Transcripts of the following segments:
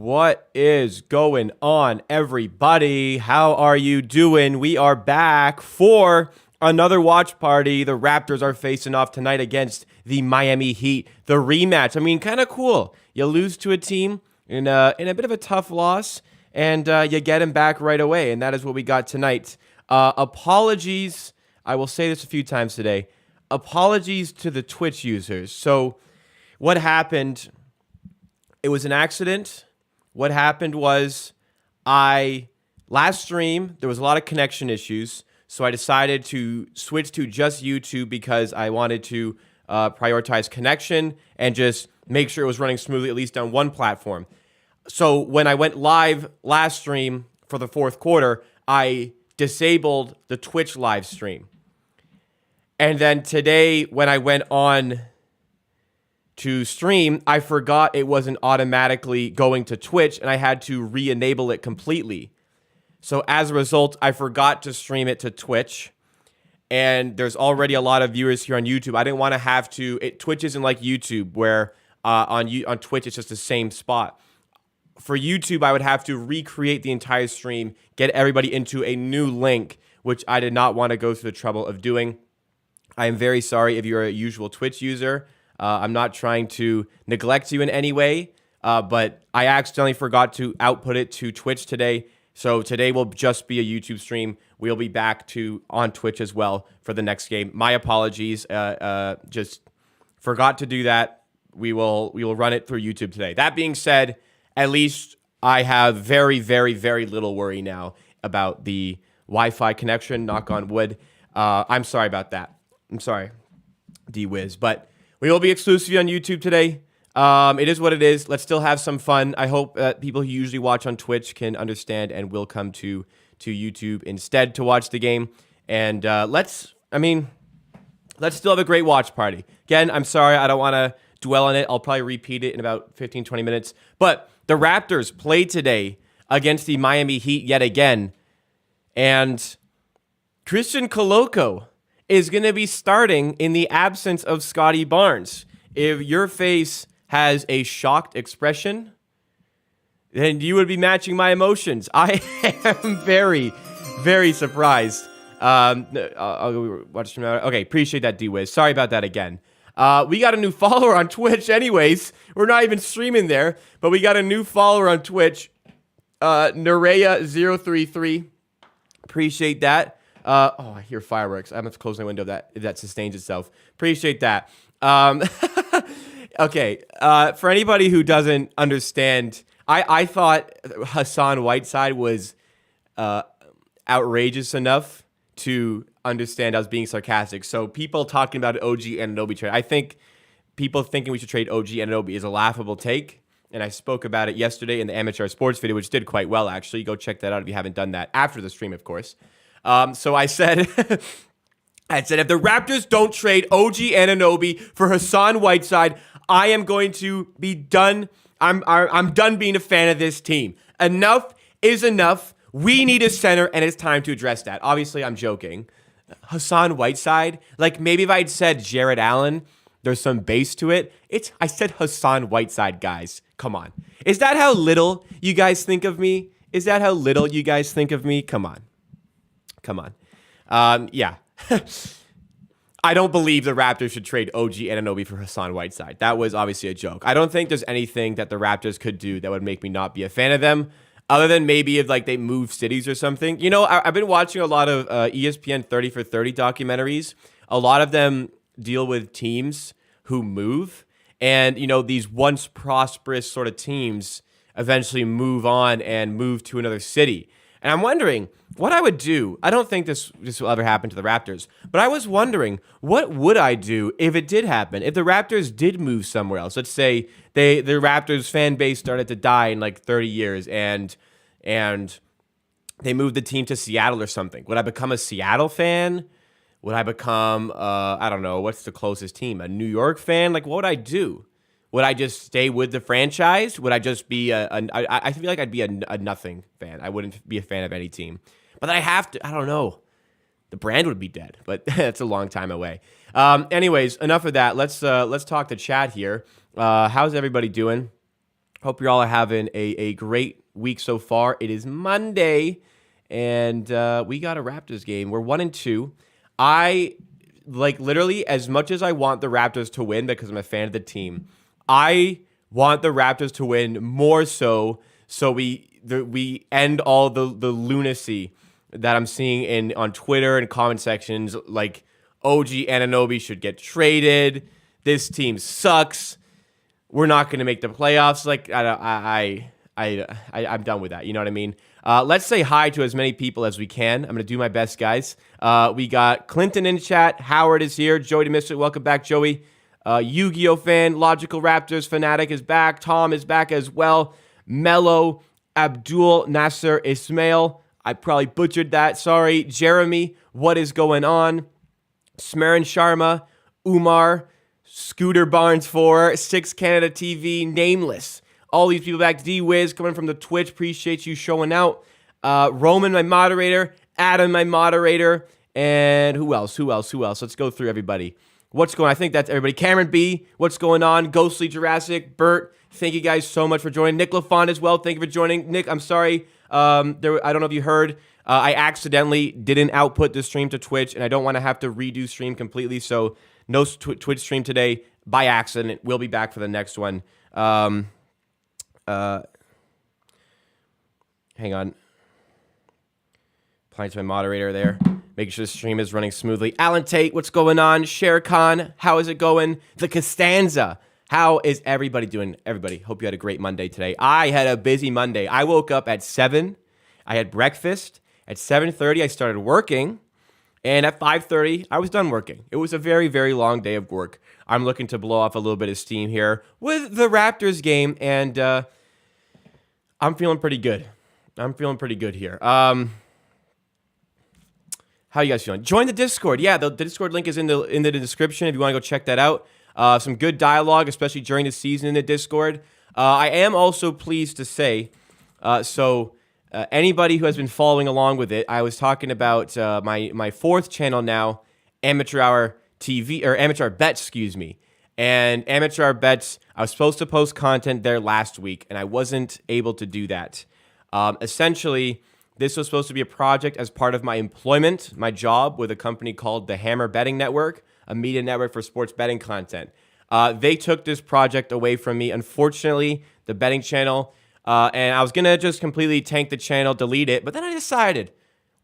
What is going on, everybody? How are you doing? We are back for another watch party. The Raptors are facing off tonight against the Miami Heat. The rematch. I mean, kind of cool. You lose to a team in a bit of a tough loss, and you get him back right away, and that is what we got tonight. Apologies. I will say this a few times today. Apologies to the Twitch users. So what happened, it was an accident. What happened was last stream, there was a lot of connection issues, so I decided to switch to just YouTube because I wanted to prioritize connection and just make sure it was running smoothly, at least on one platform. So when I went live last stream for the fourth quarter, I disabled the Twitch live stream. And then today, when I went on to stream, I forgot it wasn't automatically going to Twitch, and I had to re-enable it completely. So as a result, I forgot to stream it to Twitch, and there's already a lot of viewers here on YouTube. I didn't want to have to. Twitch isn't like YouTube, where on Twitch it's just the same spot. For YouTube, I would have to recreate the entire stream, get everybody into a new link, which I did not want to go through the trouble of doing. I am very sorry if you're a usual Twitch user. I'm not trying to neglect you in any way, but I accidentally forgot to output it to Twitch today. So today will just be a YouTube stream. We'll be back on Twitch as well for the next game. My apologies. Just forgot to do that. We will run it through YouTube today. That being said, at least I have very, very, very little worry now about the Wi-Fi connection. Knock on wood. I'm sorry about that. I'm sorry, D-Wiz, but we will be exclusively on YouTube today. It is what it is. Let's still have some fun. I hope that people who usually watch on Twitch can understand and will come to YouTube instead to watch the game. And let's still have a great watch party. Again, I'm sorry. I don't want to dwell on it. I'll probably repeat it in about 15, 20 minutes. But the Raptors played today against the Miami Heat yet again. And Christian Koloko is going to be starting in the absence of Scottie Barnes. If your face has a shocked expression, then you would be matching my emotions. I am very, very surprised. I'll watch now. Okay, appreciate that, D-Wiz. Sorry about that again. We got a new follower on Twitch anyways. We're not even streaming there, but we got a new follower on Twitch. Nerea033. Appreciate that. I hear fireworks. I'm going to close my window if that sustains itself. Appreciate that. Okay. For anybody who doesn't understand, I thought Hassan Whiteside was outrageous enough to understand I was being sarcastic. So people talking about OG Anunoby trade, I think people thinking we should trade OG Anunoby is a laughable take. And I spoke about it yesterday in the amateur sports video, which did quite well, actually. Go check that out if you haven't done that after the stream, of course. So I said, if the Raptors don't trade OG Anunoby for Hassan Whiteside, I am going to be done. I'm done being a fan of this team. Enough is enough. We need a center, and it's time to address that. Obviously, I'm joking. Hassan Whiteside, like maybe if I'd said Jared Allen, there's some base to it. I said Hassan Whiteside, guys. Come on. Is that how little you guys think of me? Come on. Yeah. I don't believe the Raptors should trade OG Anunoby for Hassan Whiteside. That was obviously a joke. I don't think there's anything that the Raptors could do that would make me not be a fan of them, other than maybe if like they move cities or something. You know, I've been watching a lot of ESPN 30 for 30 documentaries. A lot of them deal with teams who move, and you know, these once prosperous sort of teams eventually move on and move to another city. And I'm wondering what I would do. I don't think this will ever happen to the Raptors, but I was wondering, what would I do if it did happen? If the Raptors did move somewhere else, let's say the Raptors fan base started to die in like 30 years and they moved the team to Seattle or something. Would I become a Seattle fan? Would I become, I don't know, what's the closest team? A New York fan? Like, what would I do? Would I just stay with the franchise? Would I just be I feel like I'd be a nothing fan. I wouldn't be a fan of any team. But then I have to, I don't know. The brand would be dead, but that's a long time away. Anyways, enough of that. Let's talk to chat here. How's everybody doing? Hope you all are having a great week so far. It is Monday, and we got a Raptors game. We're 1-2. I, literally, as much as I want the Raptors to win because I'm a fan of the team, I want the Raptors to win more so we end all the lunacy that I'm seeing on Twitter and comment sections, like OG Anunoby should get traded. This team sucks. We're not going to make the playoffs. Like, I'm done with that. You know what I mean? Let's say hi to as many people as we can. I'm going to do my best, guys. We got Clinton in chat. Howard is here. Joey DeMister, welcome back, Joey. Yu-Gi-Oh fan, Logical Raptors fanatic is back. Tom is back as well. Mello, Abdul Nasser Ismail. I probably butchered that. Sorry. Jeremy, what is going on? Smaran Sharma, Umar, Scooter Barnes 4, 6 Canada TV, Nameless. All these people back. D-Wiz coming from the Twitch. Appreciate you showing out. Roman, my moderator. Adam, my moderator. And who else? Let's go through everybody. What's going on? I think that's everybody. Cameron B, what's going on? Ghostly Jurassic, Bert, thank you guys so much for joining. Nick LaFont as well, thank you for joining. Nick, I'm sorry. I don't know if you heard. I accidentally didn't output the stream to Twitch, and I don't want to have to redo stream completely, so no Twitch stream today by accident. We'll be back for the next one. Hang on. Applying to my moderator there. Making sure the stream is running smoothly. Alan Tate, what's going on? Sher Khan, how is it going? The Costanza, how is everybody doing? Everybody, hope you had a great Monday today. I had a busy Monday. I woke up at 7. I had breakfast. At 7:30, I started working. And at 5:30, I was done working. It was a very, very long day of work. I'm looking to blow off a little bit of steam here with the Raptors game. And I'm feeling pretty good. Here. How you guys feeling? Join the Discord. Yeah, the Discord link is in the description if you want to go check that out. Some good dialogue, especially during the season in the Discord. I am also pleased to say, anybody who has been following along with it, I was talking about my fourth channel now, Amateur Hour TV, or Amateur Hour Bets, excuse me. And Amateur Hour Bets, I was supposed to post content there last week, and I wasn't able to do that. Essentially, this was supposed to be a project as part of my employment, my job with a company called the Hammer Betting Network, a media network for sports betting content. They took this project away from me, unfortunately, the betting channel, and I was going to just completely tank the channel, delete it, but then I decided,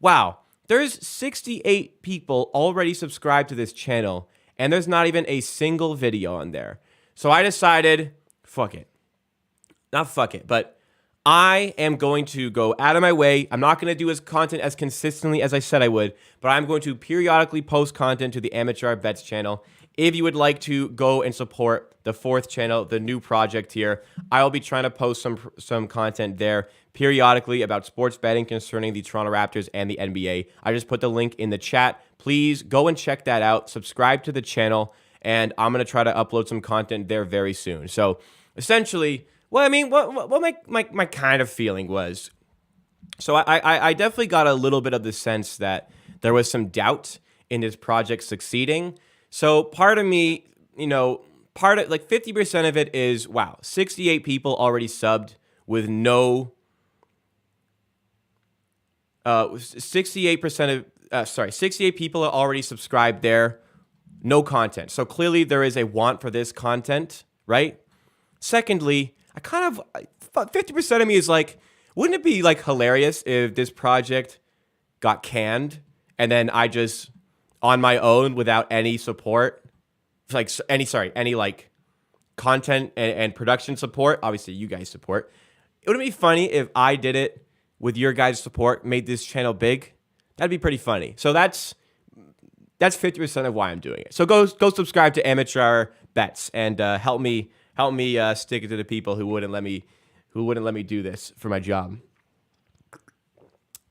wow, there's 68 people already subscribed to this channel, and there's not even a single video on there. So I decided, fuck it. Not fuck it, but I am going to go out of my way. I'm not going to do his content as consistently as I said I would, but I'm going to periodically post content to the Amateur Hour Bets channel. If you would like to go and support the fourth channel, the new project here, I will be trying to post some content there periodically about sports betting concerning the Toronto Raptors and the NBA. I just put the link in the chat. Please go and check that out. Subscribe to the channel, and I'm going to try to upload some content there very soon. So essentially, well, I mean, what my kind of feeling was, so I definitely got a little bit of the sense that there was some doubt in this project succeeding. So part of me, like 50% of it is, wow, 68 people already subbed with no, 68 people are already subscribed there, no content. So clearly there is a want for this content, right? Secondly, 50% of me is like, wouldn't it be like hilarious if this project got canned and then I just, on my own without any support, like any like content and production support, obviously you guys support. It wouldn't be funny if I did it with your guys' support, made this channel big. That'd be pretty funny. So that's 50% of why I'm doing it. So go subscribe to Amateur Hour Bets and help me stick it to the people who wouldn't let me do this for my job.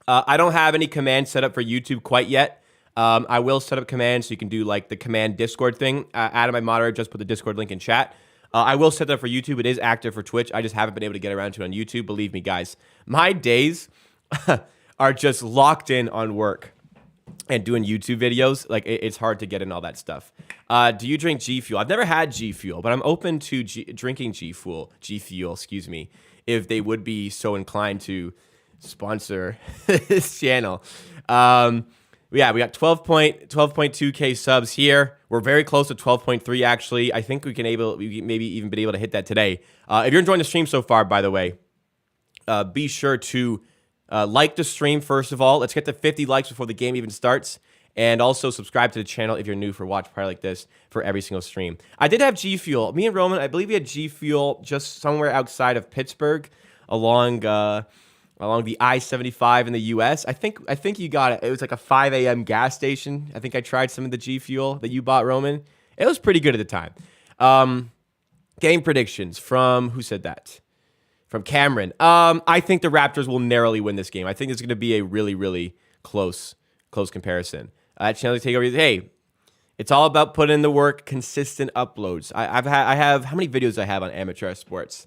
I don't have any commands set up for YouTube quite yet. I will set up commands so you can do like the command Discord thing. Adam, my moderator, just put the Discord link in chat. I will set that for YouTube. It is active for Twitch. I just haven't been able to get around to it on YouTube. Believe me, guys. My days are just locked in on work. and doing YouTube videos, like it's hard to get in all that stuff. Do you drink G Fuel? I've never had G Fuel, but I'm open to drinking G Fuel, excuse me, if they would be so inclined to sponsor this channel. Yeah, we got 12.2K subs here. We're very close to 12.3 actually. I think we maybe even been able to hit that today. If you're enjoying the stream so far, by the way, be sure to like the stream first of all. Let's get to 50 likes before the game even starts. And also subscribe to the channel if you're new for watch party like this for every single stream. I did have G Fuel. Me and Roman, I believe we had G Fuel just somewhere outside of Pittsburgh along the I-75 in the U.S. I think you got it. It was like a 5 a.m. gas station. I think I tried some of the G Fuel that you bought, Roman. It was pretty good at the time. Game predictions from, who said that? From Cameron. I think the Raptors will narrowly win this game. I think it's going to be a really, really close comparison. Channel Takeover. Hey, it's all about putting in the work, consistent uploads. I have how many videos I have on amateur sports?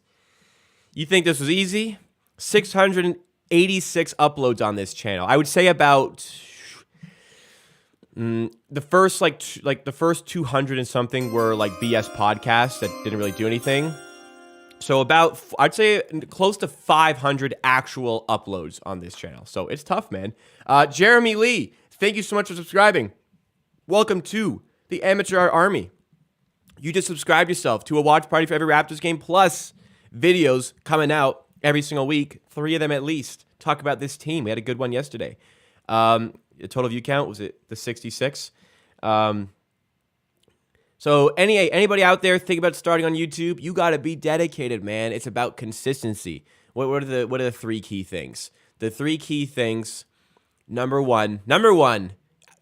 You think this was easy? 686 uploads on this channel. I would say about the first the first 200 and something were like BS podcasts that didn't really do anything. So about, I'd say close to 500 actual uploads on this channel. So it's tough, man. Jeremy Lee, thank you so much for subscribing. Welcome to the Amateur Army. You just subscribed yourself to a watch party for every Raptors game, plus videos coming out every single week, 3 of them at least. Talk about this team. We had a good one yesterday. The total view count, was it the 66? So anybody out there think about starting on YouTube, you got to be dedicated, man. It's about consistency. What are the 3 key things? The 3 key things, number one,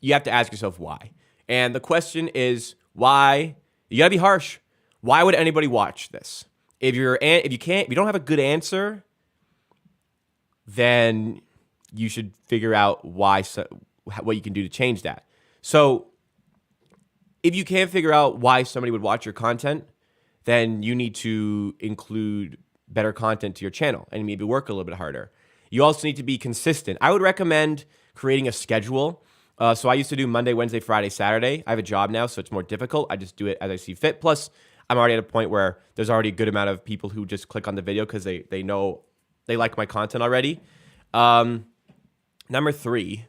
you have to ask yourself why. And the question is why. You got to be harsh. Why would anybody watch this? If you don't have a good answer, then you should figure out what you can do to change that. So if you can't figure out why somebody would watch your content, then you need to include better content to your channel and maybe work a little bit harder. You also need to be consistent. I would recommend creating a schedule. So I used to do Monday, Wednesday, Friday, Saturday. I have a job now, so it's more difficult. I just do it as I see fit. Plus, I'm already at a point where there's already a good amount of people who just click on the video because they know they like my content already. Number 3.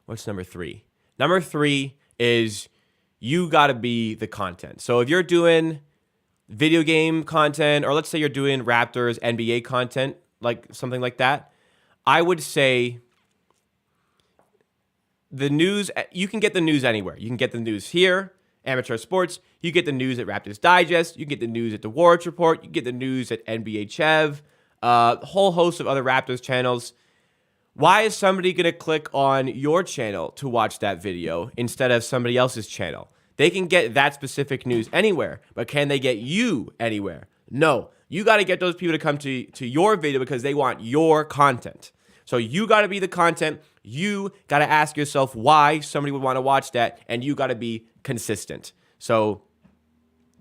What's number 3? Number 3 is you got to be the content. So if you're doing video game content, or let's say you're doing Raptors, NBA content, like something like that, I would say the news, you can get the news anywhere. You can get the news here, Amateur Sports. You get the news at Raptors Digest. You get the news at the Warriors Report. You get the news at NBA Chev. A whole host of other Raptors channels. Why is somebody going to click on your channel to watch that video instead of somebody else's channel? They can get that specific news anywhere, but can they get you anywhere? No. You got to get those people to come to your video because they want your content. So you got to be the content. You got to ask yourself why somebody would want to watch that, and you got to be consistent. So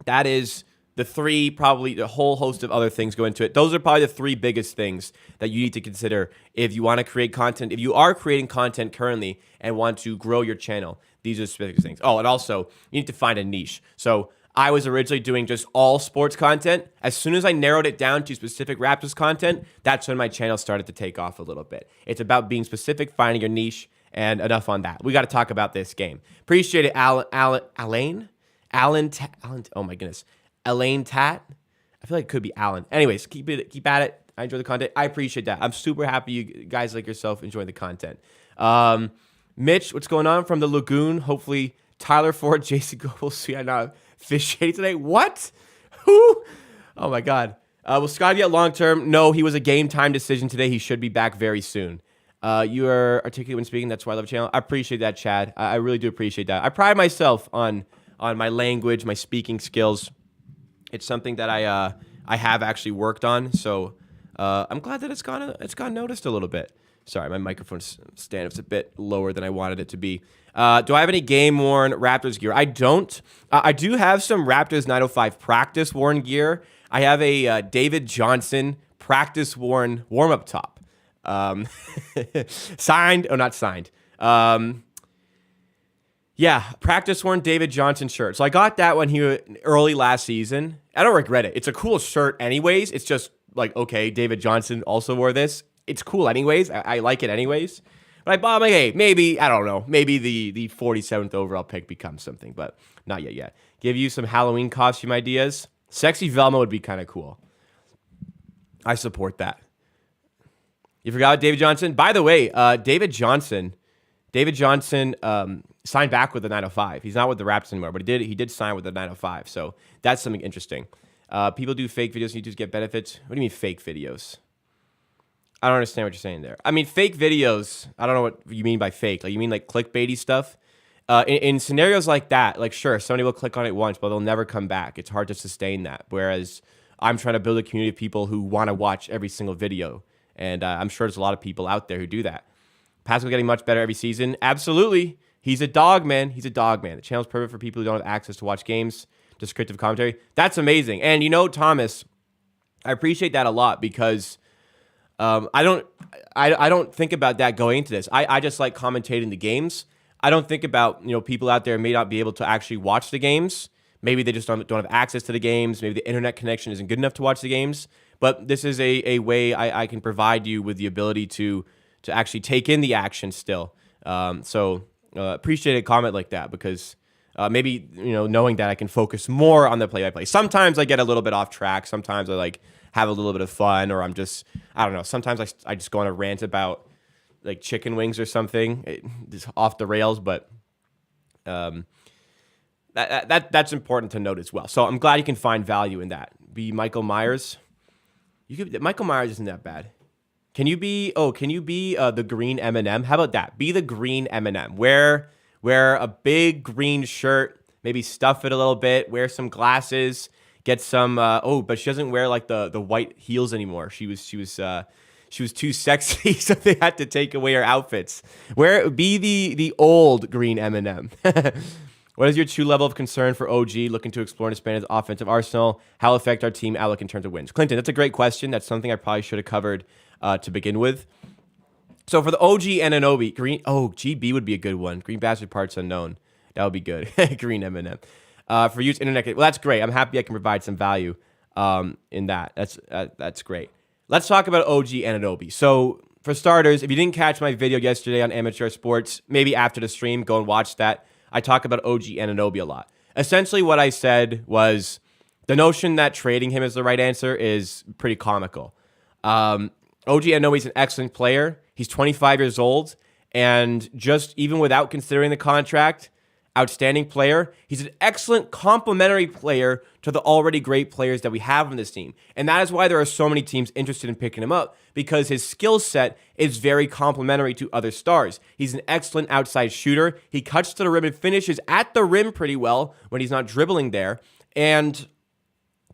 that is the 3, probably the whole host of other things go into it. Those are probably the 3 biggest things that you need to consider if you want to create content. If you are creating content currently and want to grow your channel, these are specific things. Oh, and also you need to find a niche. So I was originally doing just all sports content. As soon as I narrowed it down to specific Raptors content, that's when my channel started to take off a little bit. It's about being specific, finding your niche, and enough on that. We got to talk about this game. Appreciate it, Alan, oh my goodness. Elaine Tat. I feel like it could be Alan. Anyways, keep at it. I enjoy the content. I appreciate that. I'm super happy you guys like yourself enjoying the content. Mitch, what's going on from the Lagoon? Hopefully Tyler Ford, Jason Goble, see I not fish shady today. What? Who? Oh my God. Will Scottie get long term? No, he was a game time decision today. He should be back very soon. You are articulate when speaking. That's why I love the channel. I appreciate that, Chad. I really do appreciate that. I pride myself on my language, my speaking skills. It's something that I have actually worked on, so I'm glad that it's gone noticed a little bit. Sorry, my microphone stand is a bit lower than I wanted it to be. Do I have any game-worn Raptors gear? I don't. I do have some Raptors 905 practice-worn gear. I have a David Johnson practice-worn warm-up top. Signed? Oh, not signed. Yeah, practice worn David Johnson shirt. So I got that when he was early last season. I don't regret it. It's a cool shirt anyways. It's just like, okay, David Johnson also wore this. It's cool anyways. I like it anyways. But I bought, I'm like, hey, maybe, I don't know, maybe the 47th overall pick becomes something, but not yet. Give you some Halloween costume ideas. Sexy Velma would be kind of cool. I support that. You forgot David Johnson? By the way, David Johnson signed back with the 905. He's not with the Raptors anymore, but he did sign with the 905. So that's something interesting. People do fake videos and YouTubers get benefits. What do you mean fake videos? I don't understand what you're saying there. I mean, fake videos, I don't know what you mean by fake. Like, you mean like clickbaity stuff? In scenarios like that, like, sure, somebody will click on it once, but they'll never come back. It's hard to sustain that. Whereas I'm trying to build a community of people who want to watch every single video. And I'm sure there's a lot of people out there who do that. Pascal getting much better every season. Absolutely. He's a dog, man. He's a dog, man. The channel's perfect for people who don't have access to watch games, descriptive commentary. That's amazing. And, you know, Thomas, I appreciate that a lot because I don't think about that going into this. I just like commentating the games. I don't think about, you know, people out there may not be able to actually watch the games. Maybe they just don't have access to the games. Maybe the internet connection isn't good enough to watch the games. But this is a way I can provide you with the ability to actually take in the action still. So appreciate a comment like that because maybe, you know, knowing that I can focus more on the play-by-play. Sometimes I get a little bit off track. Sometimes I like have a little bit of fun, or I'm just, I don't know. Sometimes I just go on a rant about like chicken wings or something. It's off the rails, but that's important to note as well. So I'm glad you can find value in that. Be Michael Myers. Michael Myers isn't that bad. Can you be the green M&M? How about that? Be the green M&M. Wear a big green shirt, maybe stuff it a little bit, wear some glasses, get some but she doesn't wear like the white heels anymore. She was too sexy, so they had to take away her outfits. Be the old green M&M. What is your true level of concern for OG looking to explore and expand his offensive arsenal? How will it affect our team outlook in terms of wins? Clinton, that's a great question. That's something I probably should have covered to begin with. So for the OG Anunoby, GB would be a good one. Green Bastard Parts Unknown. That would be good. Green M&M. For use internet, well, that's great. I'm happy I can provide some value in that. That's great. Let's talk about OG Anunoby. So for starters, if you didn't catch my video yesterday on Amateur Sports, maybe after the stream, go and watch that. I talk about OG Anunoby a lot. Essentially what I said was the notion that trading him is the right answer is pretty comical. OG Anunoby is an excellent player. He's 25 years old, and just even without considering the contract, outstanding player. He's an excellent complementary player to the already great players that we have on this team. And that is why there are so many teams interested in picking him up, because his skill set is very complementary to other stars. He's an excellent outside shooter. He cuts to the rim and finishes at the rim pretty well when he's not dribbling there. And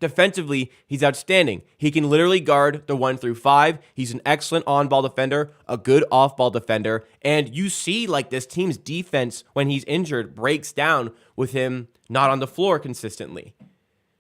defensively, he's outstanding. He can literally guard the 1 through 5. He's an excellent on-ball defender, a good off-ball defender, and you see like this team's defense when he's injured breaks down with him not on the floor consistently.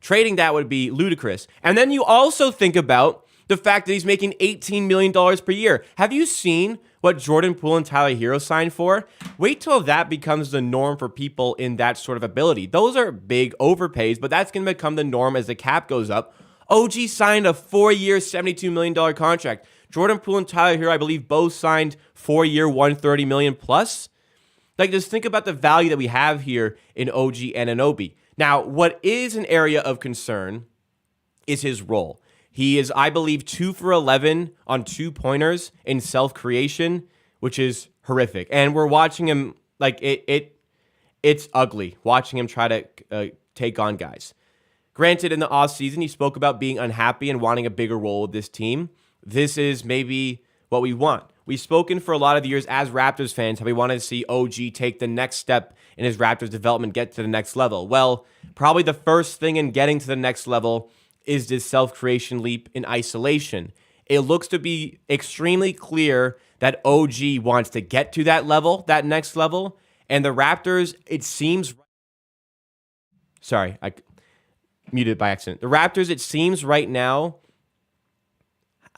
Trading that would be ludicrous. And then you also think about the fact that he's making $18 million per year. Have you seen what Jordan Poole and Tyler Hero signed for? Wait till that becomes the norm for people in that sort of ability. Those are big overpays, but that's going to become the norm as the cap goes up. OG signed a 4-year, $72 million contract. Jordan Poole and Tyler Hero, I believe, both signed 4-year, $130 million plus. Like, just think about the value that we have here in OG Anunoby. Now, what is an area of concern is his role. He is, I believe, 2 for 11 on 2-pointers in self-creation, which is horrific. And we're watching him, like, it's ugly, watching him try to take on guys. Granted, in the offseason, he spoke about being unhappy and wanting a bigger role with this team. This is maybe what we want. We've spoken for a lot of years as Raptors fans how we wanted to see OG take the next step in his Raptors development, get to the next level. Well, probably the first thing in getting to the next level is this self-creation leap in isolation. It looks to be extremely clear that OG wants to get to that level, that next level, and the Raptors, it seems... Sorry, I muted by accident. The Raptors, it seems right now,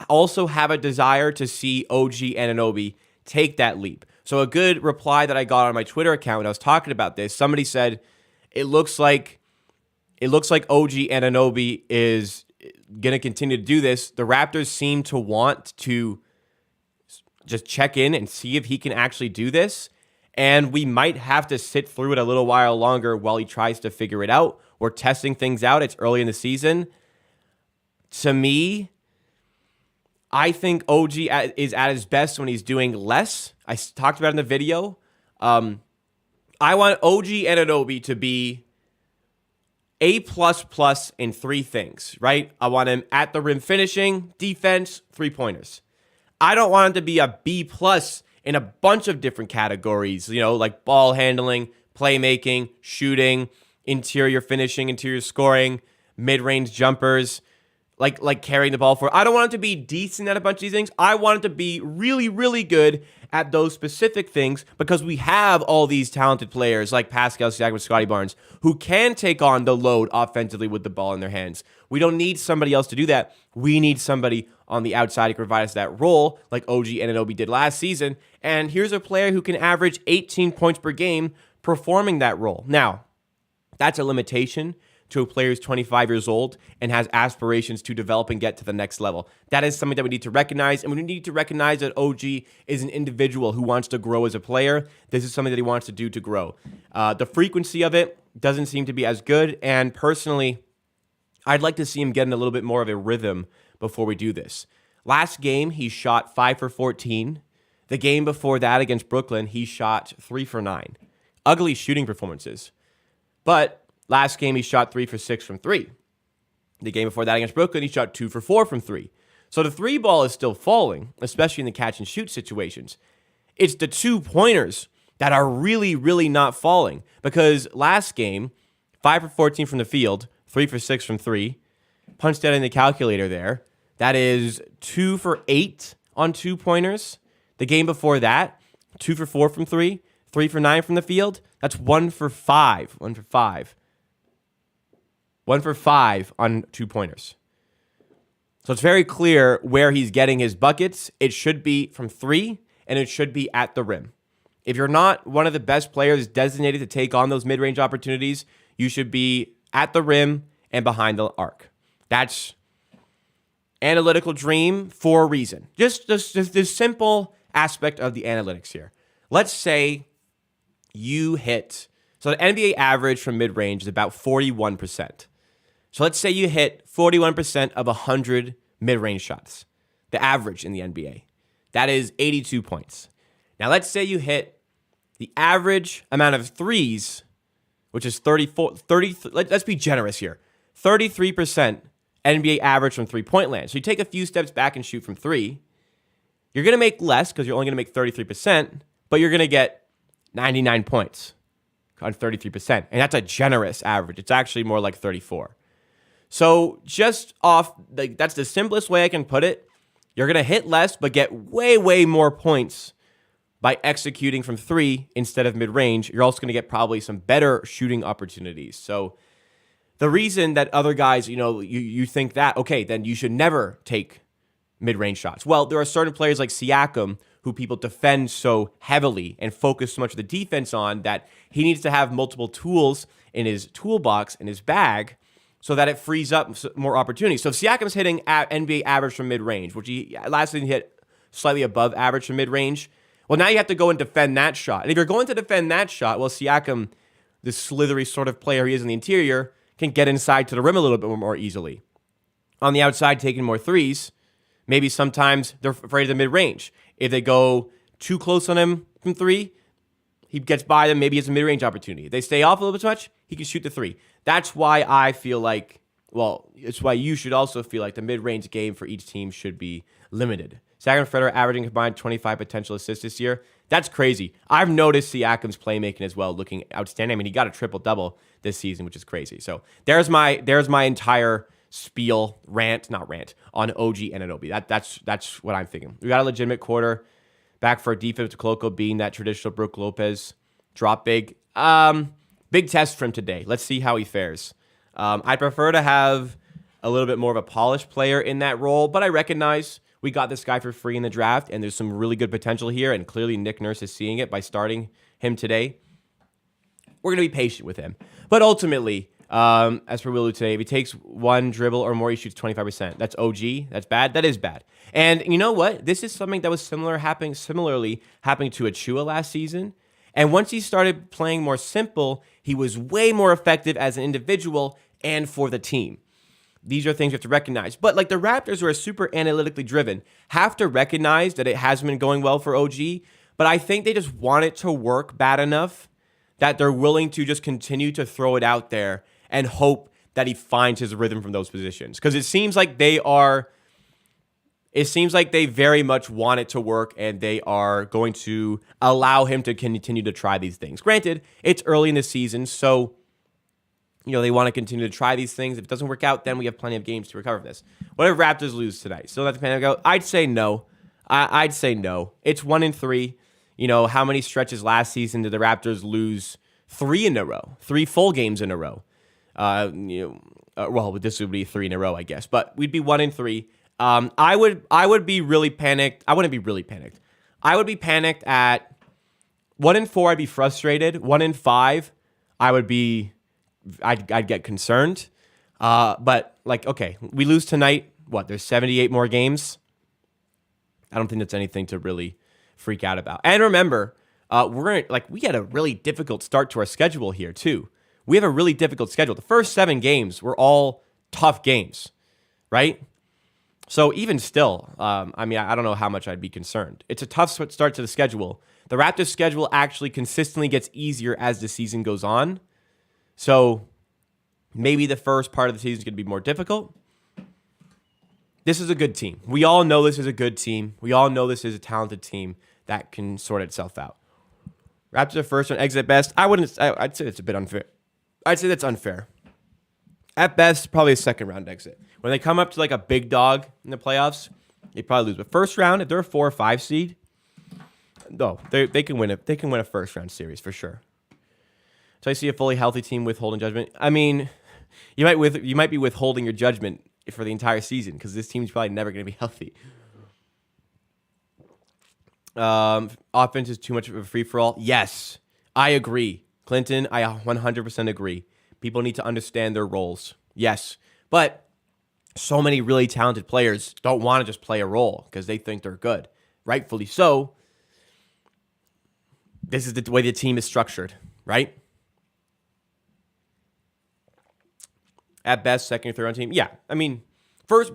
also have a desire to see OG Anunoby take that leap. So a good reply that I got on my Twitter account when I was talking about this, somebody said, it looks like OG Anunoby is going to continue to do this. The Raptors seem to want to just check in and see if he can actually do this. And we might have to sit through it a little while longer while he tries to figure it out. We're testing things out. It's early in the season. To me, I think OG is at his best when he's doing less. I talked about it in the video. I want OG Anunoby to be A++ in three things, right? I want him at the rim finishing, defense, three-pointers. I don't want him to be a B+ in a bunch of different categories, like ball handling, playmaking, shooting, interior finishing, interior scoring, mid-range jumpers, like carrying the ball forward. I don't want him to be decent at a bunch of these things. I want him to be really, really good at those specific things because we have all these talented players like Pascal Siakam and Scottie Barnes who can take on the load offensively with the ball in their hands. We don't need somebody else to do that. We need somebody on the outside who can provide us that role like OG Anunoby did last season. And here's a player who can average 18 points per game performing that role. Now, that's a limitation to a player who's 25 years old and has aspirations to develop and get to the next level. That is something that we need to recognize, and we need to recognize that OG is an individual who wants to grow as a player. This is something that he wants to do to grow. The frequency of it doesn't seem to be as good, and personally, I'd like to see him get in a little bit more of a rhythm before we do this. Last game, he shot 5 for 14. The game before that against Brooklyn, he shot 3 for 9. Ugly shooting performances. But last game, he shot 3 for 6 from 3. The game before that against Brooklyn, he shot 2 for 4 from 3. So the three ball is still falling, especially in the catch and shoot situations. It's the 2-pointers that are really, really not falling. Because last game, 5 for 14 from the field, 3 for 6 from 3. Punched that in the calculator there. That is 2 for 8 on 2-pointers. The game before that, 2 for 4 from 3, 3 for 9 from the field. That's 1 for 5. 1 for 5. 1 for 5 on 2-pointers. So it's very clear where he's getting his buckets. It should be from 3, and it should be at the rim. If you're not one of the best players designated to take on those mid-range opportunities, you should be at the rim and behind the arc. That's analytical dream for a reason. Just this simple aspect of the analytics here. Let's say you hit, so the NBA average from mid-range is about 41%. So let's say you hit 41% of 100 mid-range shots, the average in the NBA. That is 82 points. Now let's say you hit the average amount of threes, which is 30, let's be generous here, 33% NBA average from three-point land. So you take a few steps back and shoot from 3. You're going to make less because you're only going to make 33%, but you're going to get 99 points on 33%. And that's a generous average. It's actually more like 34. So just off, that's the simplest way I can put it. You're going to hit less, but get way, way more points by executing from 3 instead of mid-range. You're also going to get probably some better shooting opportunities. So the reason that other guys, you think that, okay, then you should never take mid-range shots. Well, there are certain players like Siakam who people defend so heavily and focus so much of the defense on that he needs to have multiple tools in his toolbox, in his bag, so that it frees up more opportunities. So if Siakam's hitting NBA average from mid-range, which he last season hit slightly above average from mid-range, well, now you have to go and defend that shot. And if you're going to defend that shot, well, Siakam, this slithery sort of player he is in the interior, can get inside to the rim a little bit more easily. On the outside, taking more threes, maybe sometimes they're afraid of the mid-range. If they go too close on him from 3, he gets by them, maybe it's a mid-range opportunity. If they stay off a little bit too much, he can shoot the 3. That's why I feel like, well, it's why you should also feel like the mid-range game for each team should be limited. Siakam and Fred are averaging combined 25 potential assists this year. That's crazy. I've noticed Siakam's playmaking as well, looking outstanding. I mean, he got a triple-double this season, which is crazy. So there's my entire spiel, not rant, on OG Anunoby. That's what I'm thinking. We got a legitimate quarter back for a defense to Koloko being that traditional Brook Lopez drop big. Big test for him today. Let's see how he fares. I prefer to have a little bit more of a polished player in that role, but I recognize we got this guy for free in the draft, and there's some really good potential here, and clearly Nick Nurse is seeing it by starting him today. We're going to be patient with him. But ultimately, as for Willu today, if he takes one dribble or more, he shoots 25%. That's OG. That's bad. That is bad. And you know what? This is something that was similarly happening to Achua last season. And once he started playing more simple, he was way more effective as an individual and for the team. These are things you have to recognize. But like the Raptors, who are super analytically driven, have to recognize that it hasn't been going well for OG. But I think they just want it to work bad enough that they're willing to just continue to throw it out there and hope that he finds his rhythm from those positions. Because it seems like they very much want it to work, and they are going to allow him to continue to try these things. Granted, it's early in the season, so they want to continue to try these things. If it doesn't work out, then we have plenty of games to recover from this. What if Raptors lose tonight? Still not the panic out? I'd say no. I'd say no. It's 1-3. How many stretches last season did the Raptors lose? 3 in a row. 3 full games in a row. Well, this would be 3 in a row, I guess. But we'd be 1-3. I would be really panicked. I wouldn't be really panicked. I would be panicked at 1-4. I'd be frustrated. 1-5. I'd get concerned. But okay, we lose tonight. What? There's 78 more games. I don't think that's anything to really freak out about. And remember, we had a really difficult start to our schedule here too. We have a really difficult schedule. The first 7 games were all tough games, right? So even still, I don't know how much I'd be concerned. It's a tough start to the schedule. The Raptors' schedule actually consistently gets easier as the season goes on. So maybe the first part of the season is going to be more difficult. This is a good team. We all know this is a good team. We all know this is a talented team that can sort itself out. Raptors are first round exit at best. I'd say it's a bit unfair. I'd say that's unfair. At best, probably a second round exit. When they come up to a big dog in the playoffs, they probably lose. But first round, if they're a 4 or 5 seed, no, they can win They can win a first round series for sure. So I see a fully healthy team withholding judgment. I mean, you might be withholding your judgment for the entire season because this team's probably never going to be healthy. Offense is too much of a free-for-all. Yes, I agree. Clinton, I 100% agree. People need to understand their roles. Yes, but so many really talented players don't want to just play a role because they think they're good. Rightfully so. This is the way the team is structured, right? At best, second or third round team. Yeah, I mean,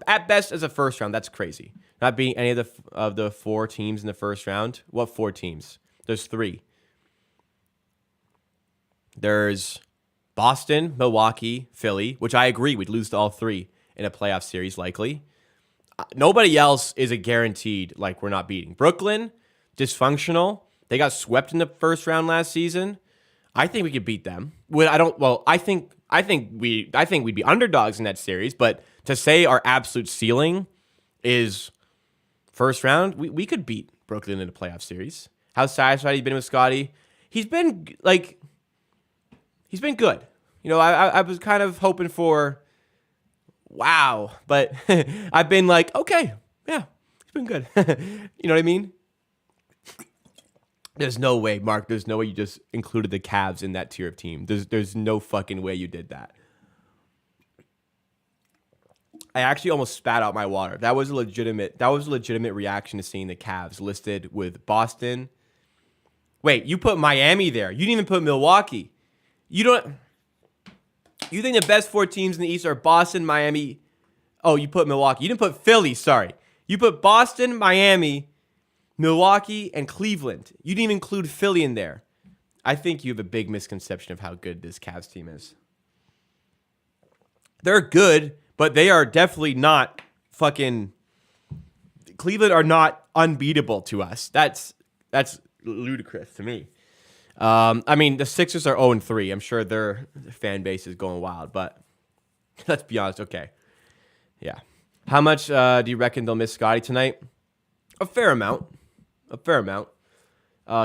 at best as a first round, that's crazy. Not being any of the 4 teams in the first round. What 4 teams? There's 3. There's Boston, Milwaukee, Philly, which I agree we'd lose to all 3 in a playoff series likely. Nobody else is a guaranteed we're not beating. Brooklyn, dysfunctional. They got swept in the first round last season. I think we could beat them. I think we'd be underdogs in that series, but to say our absolute ceiling is first round, we could beat Brooklyn in a playoff series. How satisfied he's been with Scottie? He's been good. I was kind of hoping for wow, but I've been okay, yeah, he's been good. You know what I mean? There's no way, Mark. There's no way you just included the Cavs in that tier of team. There's no fucking way you did that. I actually almost spat out my water. That was a legitimate reaction to seeing the Cavs listed with Boston. Wait, you put Miami there. You didn't even put Milwaukee. You think the best 4 teams in the East are Boston, Miami? Oh, you put Milwaukee. You didn't put Philly, sorry. You put Boston, Miami, Milwaukee, and Cleveland. You didn't even include Philly in there. I think you have a big misconception of how good this Cavs team is. They're good, but they are definitely not fucking... Cleveland are not unbeatable to us. That's ludicrous to me. The Sixers are 0-3. I'm sure their fan base is going wild, but let's be honest. Okay. Yeah. How much do you reckon they'll miss Scottie tonight? A fair amount.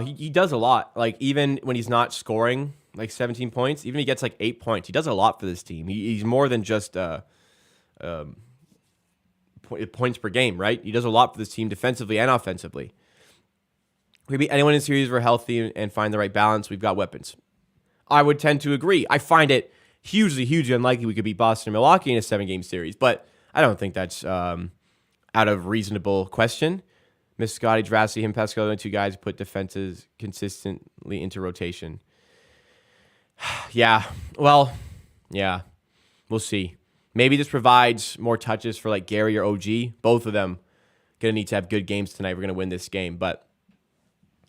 He does a lot. Even when he's not scoring 17 points, even if he gets 8 points, he does a lot for this team. He's more than just points per game, right? He does a lot for this team defensively and offensively. We beat anyone in series if we're healthy and find the right balance. We've got weapons. I would tend to agree. I find it hugely unlikely we could beat Boston and Milwaukee in a 7-game series, but I don't think that's out of reasonable question. Miss Scottie, Drasty, him, Pascal, the 2 guys put defenses consistently into rotation. Yeah, we'll see. Maybe this provides more touches for like Gary or OG. Both of them going to need to have good games tonight. We're going to win this game, but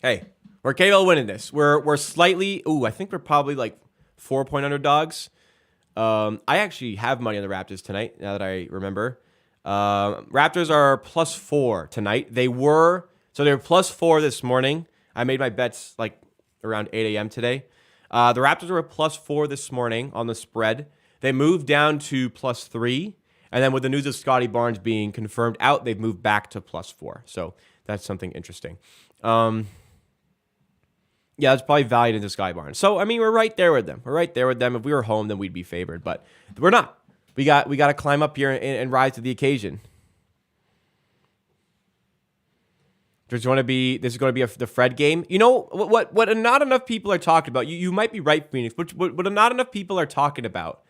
hey, we're capable of winning this. We're slightly, I think we're probably like 4-point underdogs. I actually have money on the Raptors tonight, now that I remember. Raptors are +4 tonight. They were +4 this morning. I made my bets like around 8 a.m. today. The Raptors were +4 this morning on the spread. They moved down to +3. And then with the news of Scottie Barnes being confirmed out, they've moved back to +4. So that's something interesting. Yeah, it's probably valued into Scottie Barnes. So, I mean, we're right there with them. If we were home, then we'd be favored. But we're not. We got to climb up here and rise to the occasion. This is going to be the Fred game. You know what not enough people are talking about. You might be right, Phoenix, but what not enough people are talking about.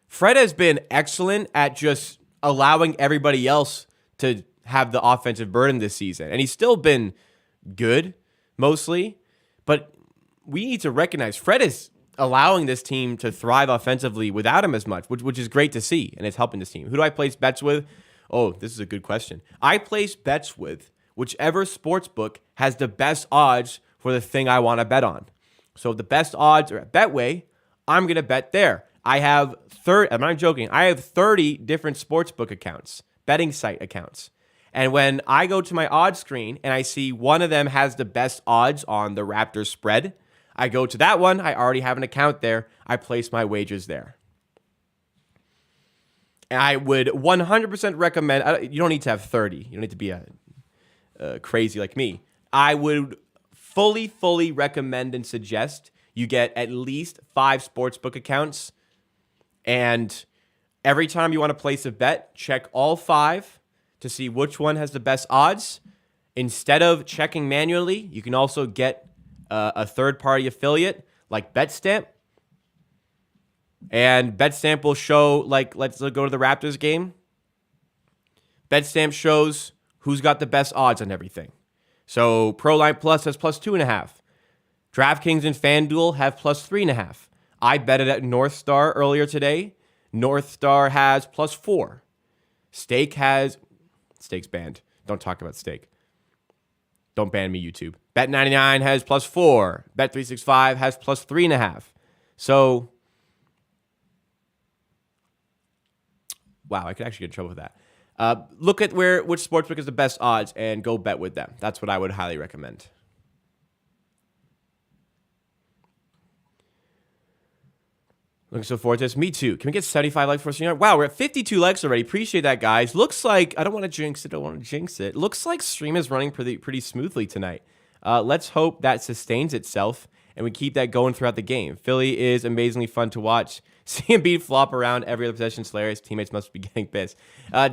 Fred has been excellent at just allowing everybody else to have the offensive burden this season, and he's still been good mostly. But we need to recognize Fred is allowing this team to thrive offensively without him as much, which is great to see, and it's helping this team. Who do I place bets with? Oh, this is a good question. I place bets with whichever sports book has the best odds for the thing I want to bet on. So if the best odds are at Betway, I'm going to bet there. I have 30, I'm not joking, I have 30 different sportsbook accounts, betting site accounts. And when I go to my odds screen and I see one of them has the best odds on the Raptors spread, I go to that one. I already have an account there. I place my wagers there. And I would 100% recommend, you don't need to have 30. You don't need to be crazy like me. I would fully recommend and suggest you get at least 5 sportsbook accounts. And every time you want to place a bet, check all 5 to see which one has the best odds. Instead of checking manually, you can also get a third-party affiliate like BetStamp. And BetStamp will show, like, let's go to the Raptors game. BetStamp shows who's got the best odds on everything. So ProLine Plus has +2.5. DraftKings and FanDuel have +3.5. I betted at North Star earlier today. North Star has +4. Stake's banned. Don't talk about Stake. Don't ban me, YouTube. Bet99 has +4. Bet365 has +3.5. So, wow, I could actually get in trouble with that. Look at which sportsbook is the best odds and go bet with them. That's what I would highly recommend. Looking so forward to this. Me too. Can we get 75 likes for us? Wow, we're at 52 likes already. Appreciate that, guys. Looks like, I don't want to jinx it. Looks like stream is running pretty smoothly tonight. Let's hope that sustains itself and we keep that going throughout the game. Philly is amazingly fun to watch. See Embiid flop around every other possession. Hilarious. Teammates must be getting pissed.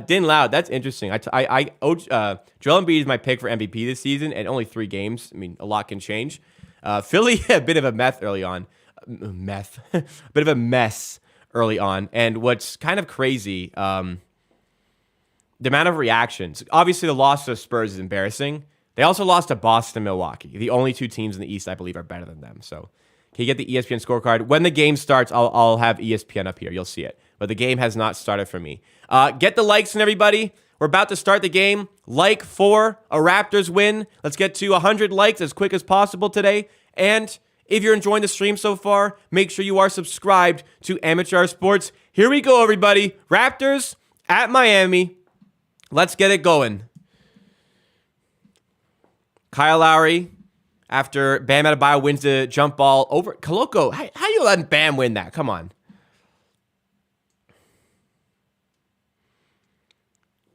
Din Loud, that's interesting. Joel Embiid is my pick for MVP this season, and only 3 games. I mean, a lot can change. Philly, a bit of a mess early on. A bit of a mess early on. And what's kind of crazy, the amount of reactions. Obviously, the loss to the Spurs is embarrassing. They also lost to Boston and Milwaukee. The only 2 teams in the East, I believe, are better than them. So can you get the ESPN scorecard? When the game starts, I'll have ESPN up here. You'll see it. But the game has not started for me. Get the likes in, everybody. We're about to start the game. Like for a Raptors win. Let's get to 100 likes as quick as possible today. And if you're enjoying the stream so far, make sure you are subscribed to Amateur Sports. Here we go, everybody. Raptors at Miami. Let's get it going. Kyle Lowry, after Bam Adebayo wins the jump ball over Koloko. How do you let Bam win that? Come on.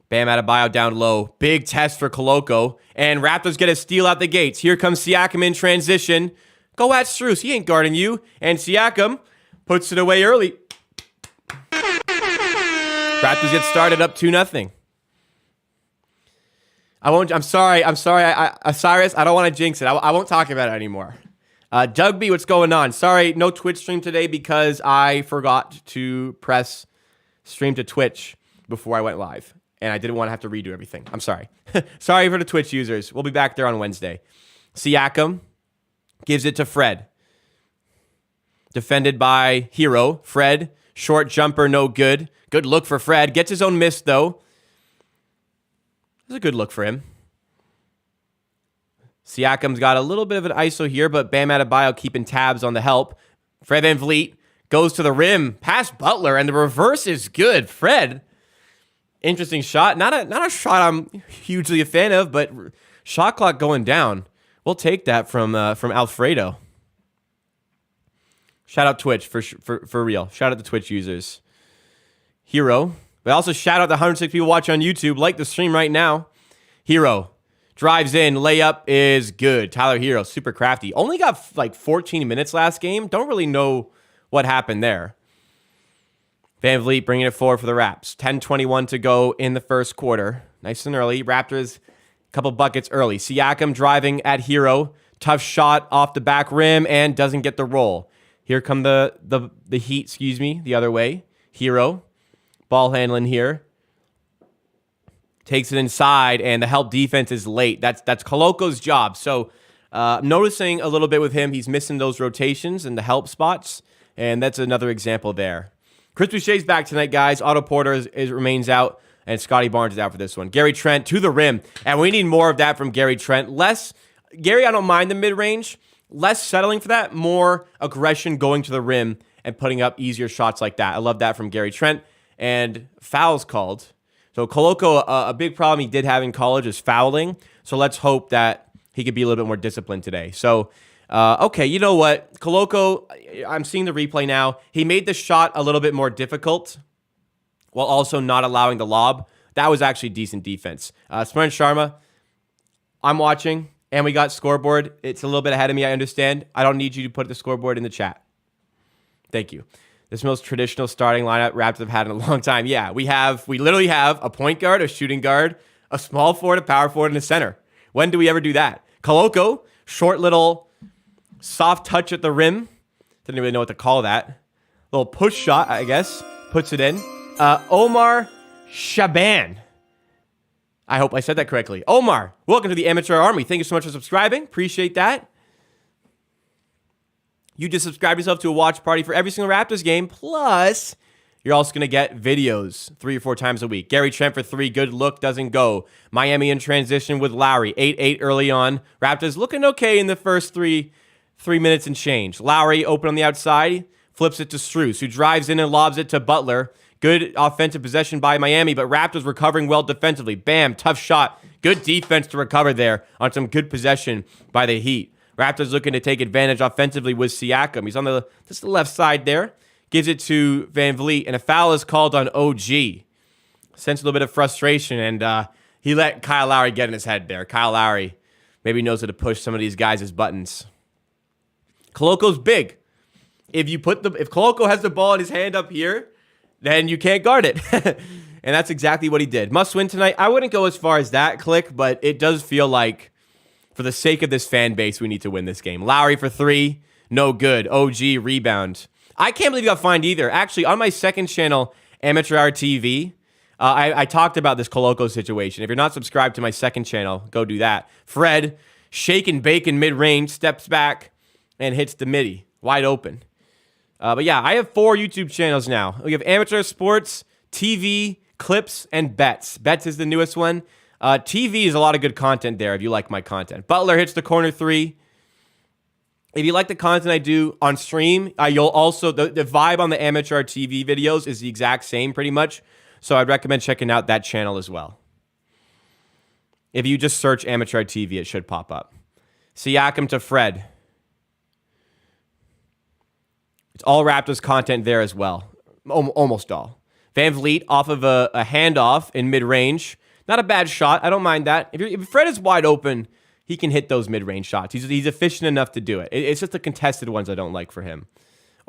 Bam Adebayo down low. Big test for Koloko. And Raptors get a steal out the gates. Here comes Siakam in transition. Go at Strus. He ain't guarding you. And Siakam puts it away early. Raptors Raptors get started up 2-0. I'm sorry, Cyrus, I don't want to jinx it. I won't talk about it anymore. Doug B, what's going on? Sorry, no Twitch stream today because I forgot to press stream to Twitch before I went live. And I didn't want to have to redo everything. I'm sorry. Sorry for the Twitch users. We'll be back there on Wednesday. Siakam gives it to Fred. Defended by Hero. Fred, short jumper, no good. Good look for Fred. Gets his own miss, though. It's a good look for him. Siakam's got a little bit of an ISO here, but Bam Adebayo keeping tabs on the help. Fred VanVleet goes to the rim, past Butler, and the reverse is good. Fred, interesting shot. Not a shot I'm hugely a fan of, but shot clock going down. We'll take that from Alfredo. Shout out Twitch for real. Shout out the Twitch users. Hero. But also shout out the 106 people watching on YouTube. Like the stream right now. Hero drives in. Layup is good. Tyler Hero, super crafty. Only got like 14 minutes last game. Don't really know what happened there. VanVleet bringing it forward for the Raps. 10:21 to go in the first quarter. Nice and early. Raptors, a couple buckets early. Siakam driving at Hero. Tough shot off the back rim and doesn't get the roll. Here come the Heat, the other way. Hero. Ball handling here. Takes it inside, and the help defense is late. That's Koloko's job. So I'm noticing a little bit with him. He's missing those rotations and the help spots, and that's another example there. Chris Boucher's back tonight, guys. Otto Porter remains out, and Scottie Barnes is out for this one. Gary Trent to the rim, and we need more of that from Gary Trent. Gary, I don't mind the mid-range. Less settling for that, more aggression going to the rim and putting up easier shots like that. I love that from Gary Trent. And fouls called. So Koloko, a big problem he did have in college is fouling. So let's hope that he could be a little bit more disciplined today. So, okay, you know what? Koloko, I'm seeing the replay now. He made the shot a little bit more difficult while also not allowing the lob. That was actually decent defense. Smart Sharma, I'm watching, and we got scoreboard. It's a little bit ahead of me, I understand. I don't need you to put the scoreboard in the chat. Thank you. This most traditional starting lineup Raptors have had in a long time. Yeah, we literally have a point guard, a shooting guard, a small forward, a power forward, and a center. When do we ever do that? Koloko, short little soft touch at the rim. Didn't really know what to call that. Little push shot, I guess. Puts it in. Omar Shaban. I hope I said that correctly. Omar, welcome to the Amateur Army. Thank you so much for subscribing. Appreciate that. You just subscribe yourself to a watch party for every single Raptors game. Plus, you're also going to get videos 3 or 4 times a week. Gary Trent for 3. Good look. Doesn't go. Miami in transition with Lowry. 8-8 early on. Raptors looking okay in the first 3 minutes and change. Lowry open on the outside. Flips it to Strus, who drives in and lobs it to Butler. Good offensive possession by Miami, but Raptors recovering well defensively. Bam, tough shot. Good defense to recover there on some good possession by the Heat. Raptors looking to take advantage offensively with Siakam. He's on just the left side there. Gives it to VanVleet, and a foul is called on OG. Sense a little bit of frustration, and he let Kyle Lowry get in his head there. Kyle Lowry maybe knows how to push some of these guys' buttons. Koloko's big. If Koloko has the ball in his hand up here, then you can't guard it. And that's exactly what he did. Must win tonight. I wouldn't go as far as that, Click, but it does feel like for the sake of this fan base, we need to win this game. Lowry for 3, no good. OG rebound. I can't believe he got fined either. Actually, on my second channel, Amateur Hour TV, I talked about this Koloko situation. If you're not subscribed to my second channel, go do that. Fred, shake and bake in mid-range, steps back, and hits the midi. Wide open. But yeah, I have 4 YouTube channels now. We have Amateur Sports, TV, Clips, and Bets. Bets is the newest one. TV is a lot of good content there if you like my content. Butler hits the corner 3. If you like the content I do on stream, you'll also, the vibe on the Amateur TV videos is the exact same pretty much. So I'd recommend checking out that channel as well. If you just search Amateur TV, it should pop up. Siakam to Fred. It's all Raptors content there as well. Almost all. VanVleet off of a handoff in mid-range. Not a bad shot. I don't mind that. If Fred is wide open, he can hit those mid-range shots. He's efficient enough to do it. It's just the contested ones I don't like for him.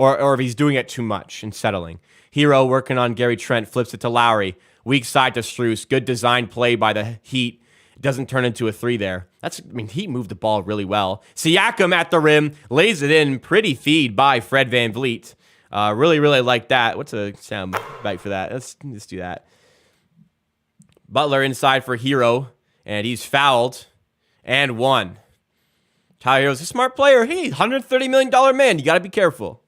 or if he's doing it too much and settling. Hero working on Gary Trent, flips it to Lowry. Weak side to Strus. Good design play by the Heat. Doesn't turn into a three there. Heat moved the ball really well. Siakam at the rim, lays it in. Pretty feed by Fred VanVleet. Really, really like that. What's a sound bite for that? Let's do that. Butler inside for Hero, and he's fouled and one. Tyler Hero's a smart player. Hey, $130 million man. You got to be careful.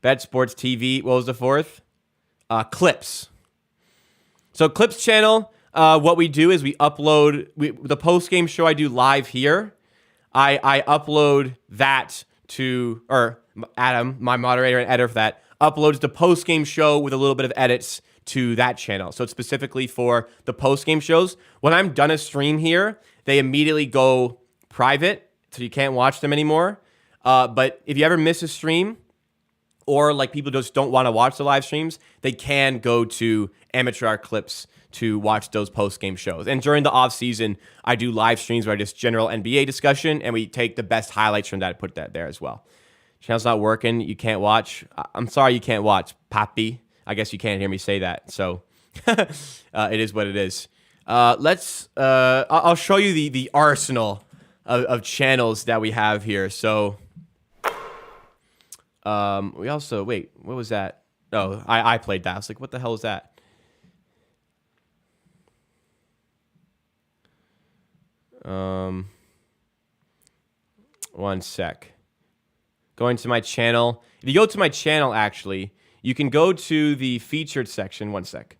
Bet Sports TV. What was the fourth? Clips. So Clips channel, what we do is we upload the post-game show I do live here. I upload that to, or Adam, my moderator and editor for that, uploads the post-game show with a little bit of edits to that channel. So it's specifically for the post-game shows. When I'm done a stream here, they immediately go private, so you can't watch them anymore. But if you ever miss a stream, or like people just don't want to watch the live streams, they can go to Amateur Hour Clips to watch those post-game shows. And during the off season, I do live streams where I just general NBA discussion, and we take the best highlights from that and put that there as well. Channel's not working. You can't watch. I'm sorry you can't watch, Papi. I guess you can't hear me say that. So it is what it is. I'll show you the arsenal of channels that we have here. So we also, wait, what was that? Oh, I played that. I was like, what the hell is that? One sec. Going to my channel. If you go to my channel, actually, you can go to the featured section. One sec.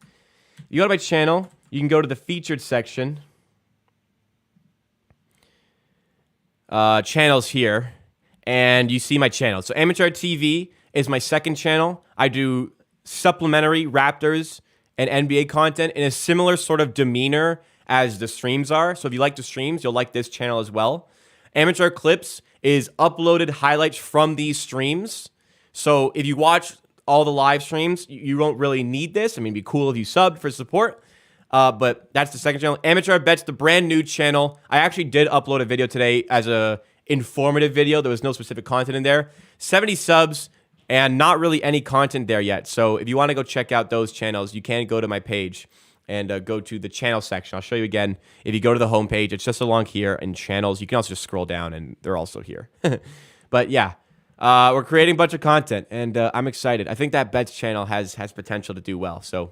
You go to my channel. You can go to the featured section. Channels here. And you see my channel. So Amateur TV is my second channel. I do supplementary Raptors and NBA content in a similar sort of demeanor as the streams are. So if you like the streams, you'll like this channel as well. Amateur Clips is uploaded highlights from these streams. So if you watch all the live streams, you don't really need this. I mean, it'd be cool if you subbed for support. But that's the second channel. Amateur Bet's the brand new channel. I actually did upload a video today as a informative video. There was no specific content in there. 70 subs and not really any content there yet. So if you want to go check out those channels, you can go to my page and go to the channel section. I'll show you again. If you go to the homepage, it's just along here in channels. You can also just scroll down and they're also here. But yeah, we're creating a bunch of content and I'm excited. I think that Bets channel has potential to do well. So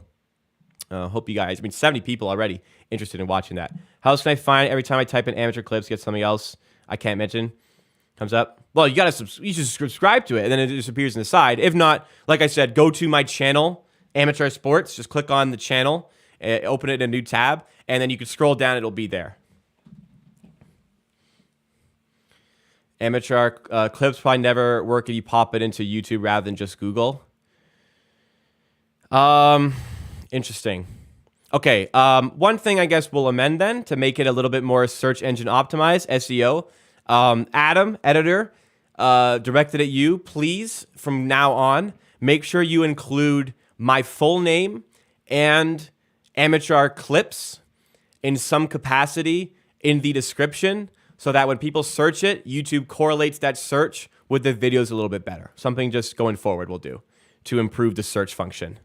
hope you guys, 70 people already interested in watching that. How else can I find every time I type in Amateur Clips, get something else I can't mention? Comes up. Well, you should subscribe to it and then it just appears in the side. If not, like I said, go to my channel, Amateur Sports. Just click on the channel, open it in a new tab, and then you can scroll down. It'll be there. Amateur Clips probably never work if you pop it into YouTube rather than just Google. Interesting. Okay, one thing I guess we'll amend then to make it a little bit more search engine optimized, SEO. Adam, editor, directed at you. Please, from now on, make sure you include my full name and Amateur Clips in some capacity in the description so that when people search it, YouTube correlates that search with the videos a little bit better. Something just going forward we'll do to improve the search function.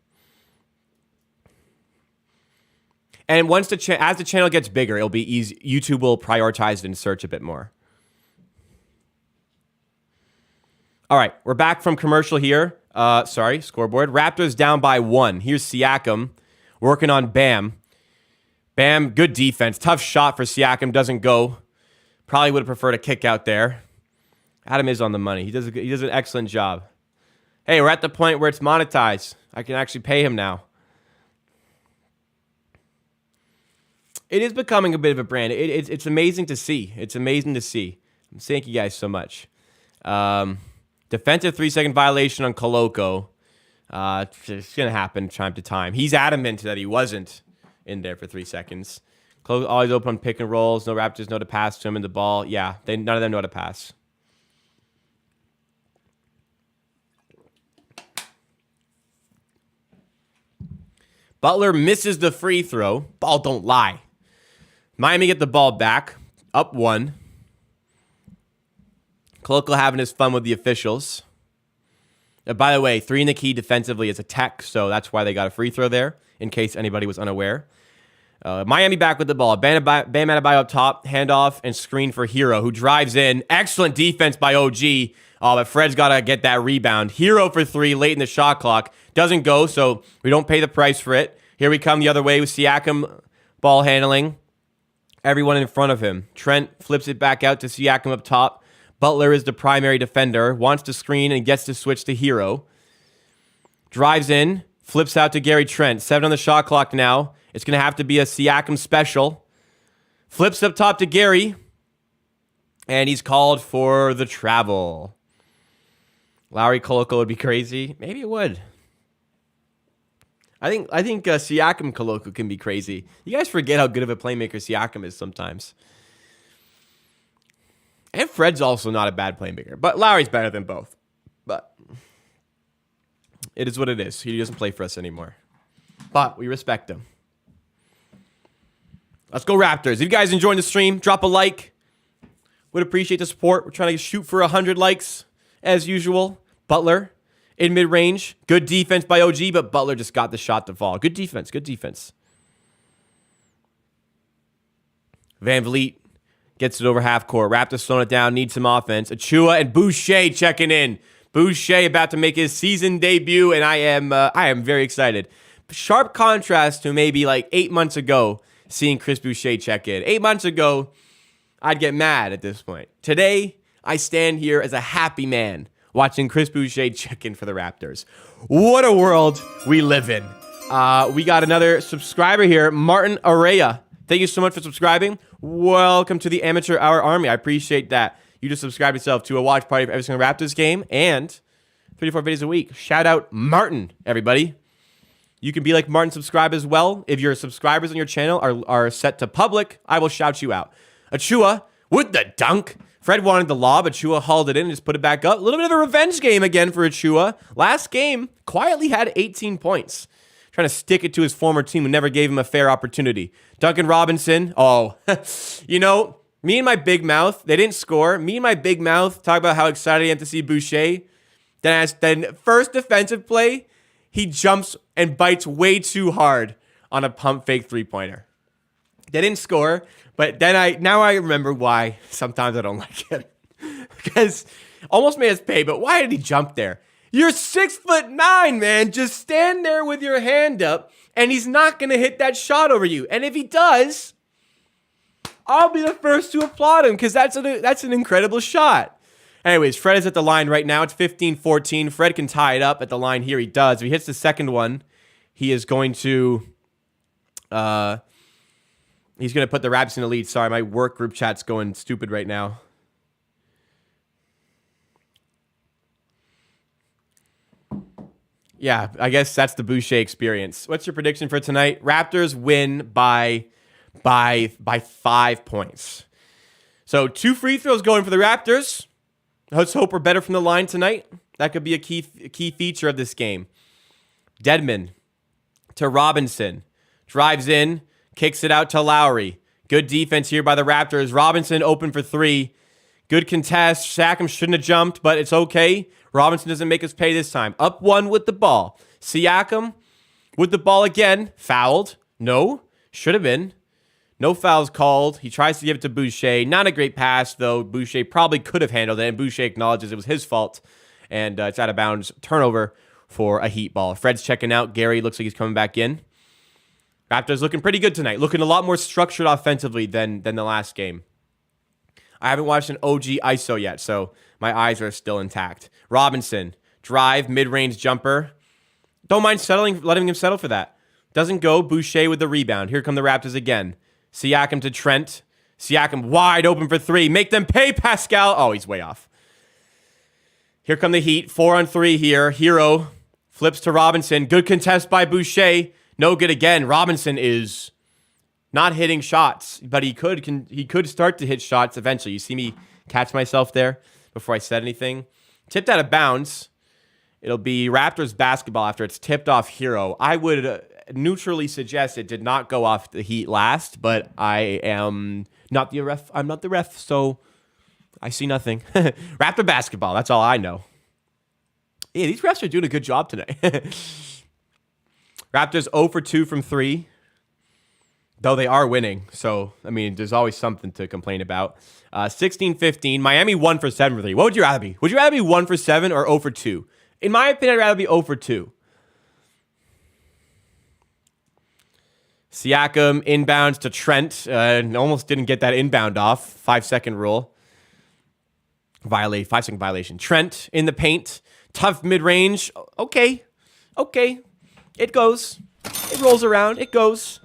And once as the channel gets bigger, it'll be easy. YouTube will prioritize it and search a bit more. All right, we're back from commercial here. Scoreboard. Raptors down by 1. Here's Siakam working on Bam. Bam, good defense. Tough shot for Siakam. Doesn't go. Probably would have preferred a kick out there. Adam is on the money. He does an excellent job. Hey, we're at the point where it's monetized. I can actually pay him now. It is becoming a bit of a brand. It's amazing to see. It's amazing to see. Thank you guys so much. Defensive 3-second violation on Koloko. It's going to happen time to time. He's adamant that he wasn't in there for 3 seconds. Always open on pick and rolls. No Raptors know to pass to him in the ball. Yeah, none of them know how to pass. Butler misses the free throw. Ball don't lie. Miami get the ball back. Up 1. Koloko having his fun with the officials. By the way, 3 in the key defensively is a tech, so that's why they got a free throw there, in case anybody was unaware. Miami back with the ball. Bam Adebayo up top, handoff, and screen for Hero, who drives in. Excellent defense by OG. Oh, but Fred's got to get that rebound. Hero for 3 late in the shot clock. Doesn't go, so we don't pay the price for it. Here we come the other way with Siakam ball handling. Everyone in front of him. Trent flips it back out to Siakam up top. Butler is the primary defender. Wants to screen and gets to switch to Hero. Drives in. Flips out to Gary Trent. 7 on the shot clock now. It's going to have to be a Siakam special. Flips up top to Gary. And he's called for the travel. Lowry Koloko would be crazy. Maybe it would. I think Siakam Koloko can be crazy. You guys forget how good of a playmaker Siakam is sometimes. And Fred's also not a bad playmaker. But Lowry's better than both. But it is what it is. He doesn't play for us anymore. But we respect him. Let's go Raptors. If you guys enjoying the stream, drop a like. Would appreciate the support. We're trying to shoot for 100 likes as usual. Butler in mid-range. Good defense by OG, but Butler just got the shot to fall. Good defense. Good defense. Van Vliet gets it over half court. Raptors slowing it down. Need some offense. Achua and Boucher checking in. Boucher about to make his season debut, and I am very excited. Sharp contrast to maybe like 8 months ago seeing Chris Boucher check in. 8 months ago, I'd get mad at this point. Today, I stand here as a happy man watching Chris Boucher check in for the Raptors. What a world we live in. We got another subscriber here, Martin Araya. Thank you so much for subscribing. Welcome to the Amateur Hour Army. I appreciate that. You just subscribed yourself to a watch party for every single Raptors game and 3 to 4 videos a week. Shout out Martin, everybody. You can be like Martin, subscribe as well. If your subscribers on your channel are set to public, I will shout you out. Achua with the dunk. Fred wanted the lob. Achua hauled it in and just put it back up. A little bit of a revenge game again for Achua. Last game, quietly had 18 points. Trying to stick it to his former team who never gave him a fair opportunity. Duncan Robinson. Oh, you know, me and my big mouth, they didn't score. Me and my big mouth talk about how excited I am to see Boucher. Then first defensive play, he jumps and bites way too hard on a pump fake three-pointer. They didn't score, but then now I remember why sometimes I don't like him. Because almost made us pay, but why did he jump there? You're 6'9", man. Just stand there with your hand up, and he's not going to hit that shot over you. And if he does, I'll be the first to applaud him because that's an incredible shot. Anyways, Fred is at the line right now. It's 15-14. Fred can tie it up at the line here. He does. If he hits the second one, he is going to he's going to put the Raps in the lead. Sorry, my work group chat's going stupid right now. Yeah, I guess that's the Boucher experience. What's your prediction for tonight? Raptors win by 5 points. So 2 free throws going for the Raptors. Let's hope we're better from the line tonight. That could be a key feature of this game. Dedmon to Robinson. Drives in, kicks it out to Lowry. Good defense here by the Raptors. Robinson open for 3. Good contest. Siakam shouldn't have jumped, but it's okay. Robinson doesn't make us pay this time. Up 1 with the ball. Siakam with the ball again. Fouled. No. Should have been. No fouls called. He tries to give it to Boucher. Not a great pass, though. Boucher probably could have handled it, and Boucher acknowledges it was his fault. And it's out of bounds. Turnover for a Heat ball. Fred's checking out. Gary looks like he's coming back in. Raptors looking pretty good tonight. Looking a lot more structured offensively than the last game. I haven't watched an OG ISO yet, so my eyes are still intact. Robinson, drive, mid-range jumper. Don't mind letting him settle for that. Doesn't go. Boucher with the rebound. Here come the Raptors again. Siakam to Trent. Siakam wide open for 3. Make them pay, Pascal. Oh, he's way off. Here come the Heat. 4-on-3 here. Hero flips to Robinson. Good contest by Boucher. No good again. Robinson is not hitting shots, but he could start to hit shots eventually. You see me catch myself there before I said anything. Tipped out of bounds. It'll be Raptors basketball after it's tipped off Hero. I would neutrally suggest it did not go off the Heat last, but I am not the ref. I'm not the ref, so I see nothing. Raptor basketball. That's all I know. Yeah, these refs are doing a good job tonight. Raptors 0 for 2 from 3. Though they are winning. So, I mean, there's always something to complain about. 16-15. Miami 1 for 7 for 3. What would you rather be? Would you rather be 1 for 7 or 0 for 2? In my opinion, I'd rather be 0 for 2. Siakam inbounds to Trent. Almost didn't get that inbound off. 5-second rule. 5-second violation. Trent in the paint. Tough mid-range. Okay. It goes. It rolls around. It goes.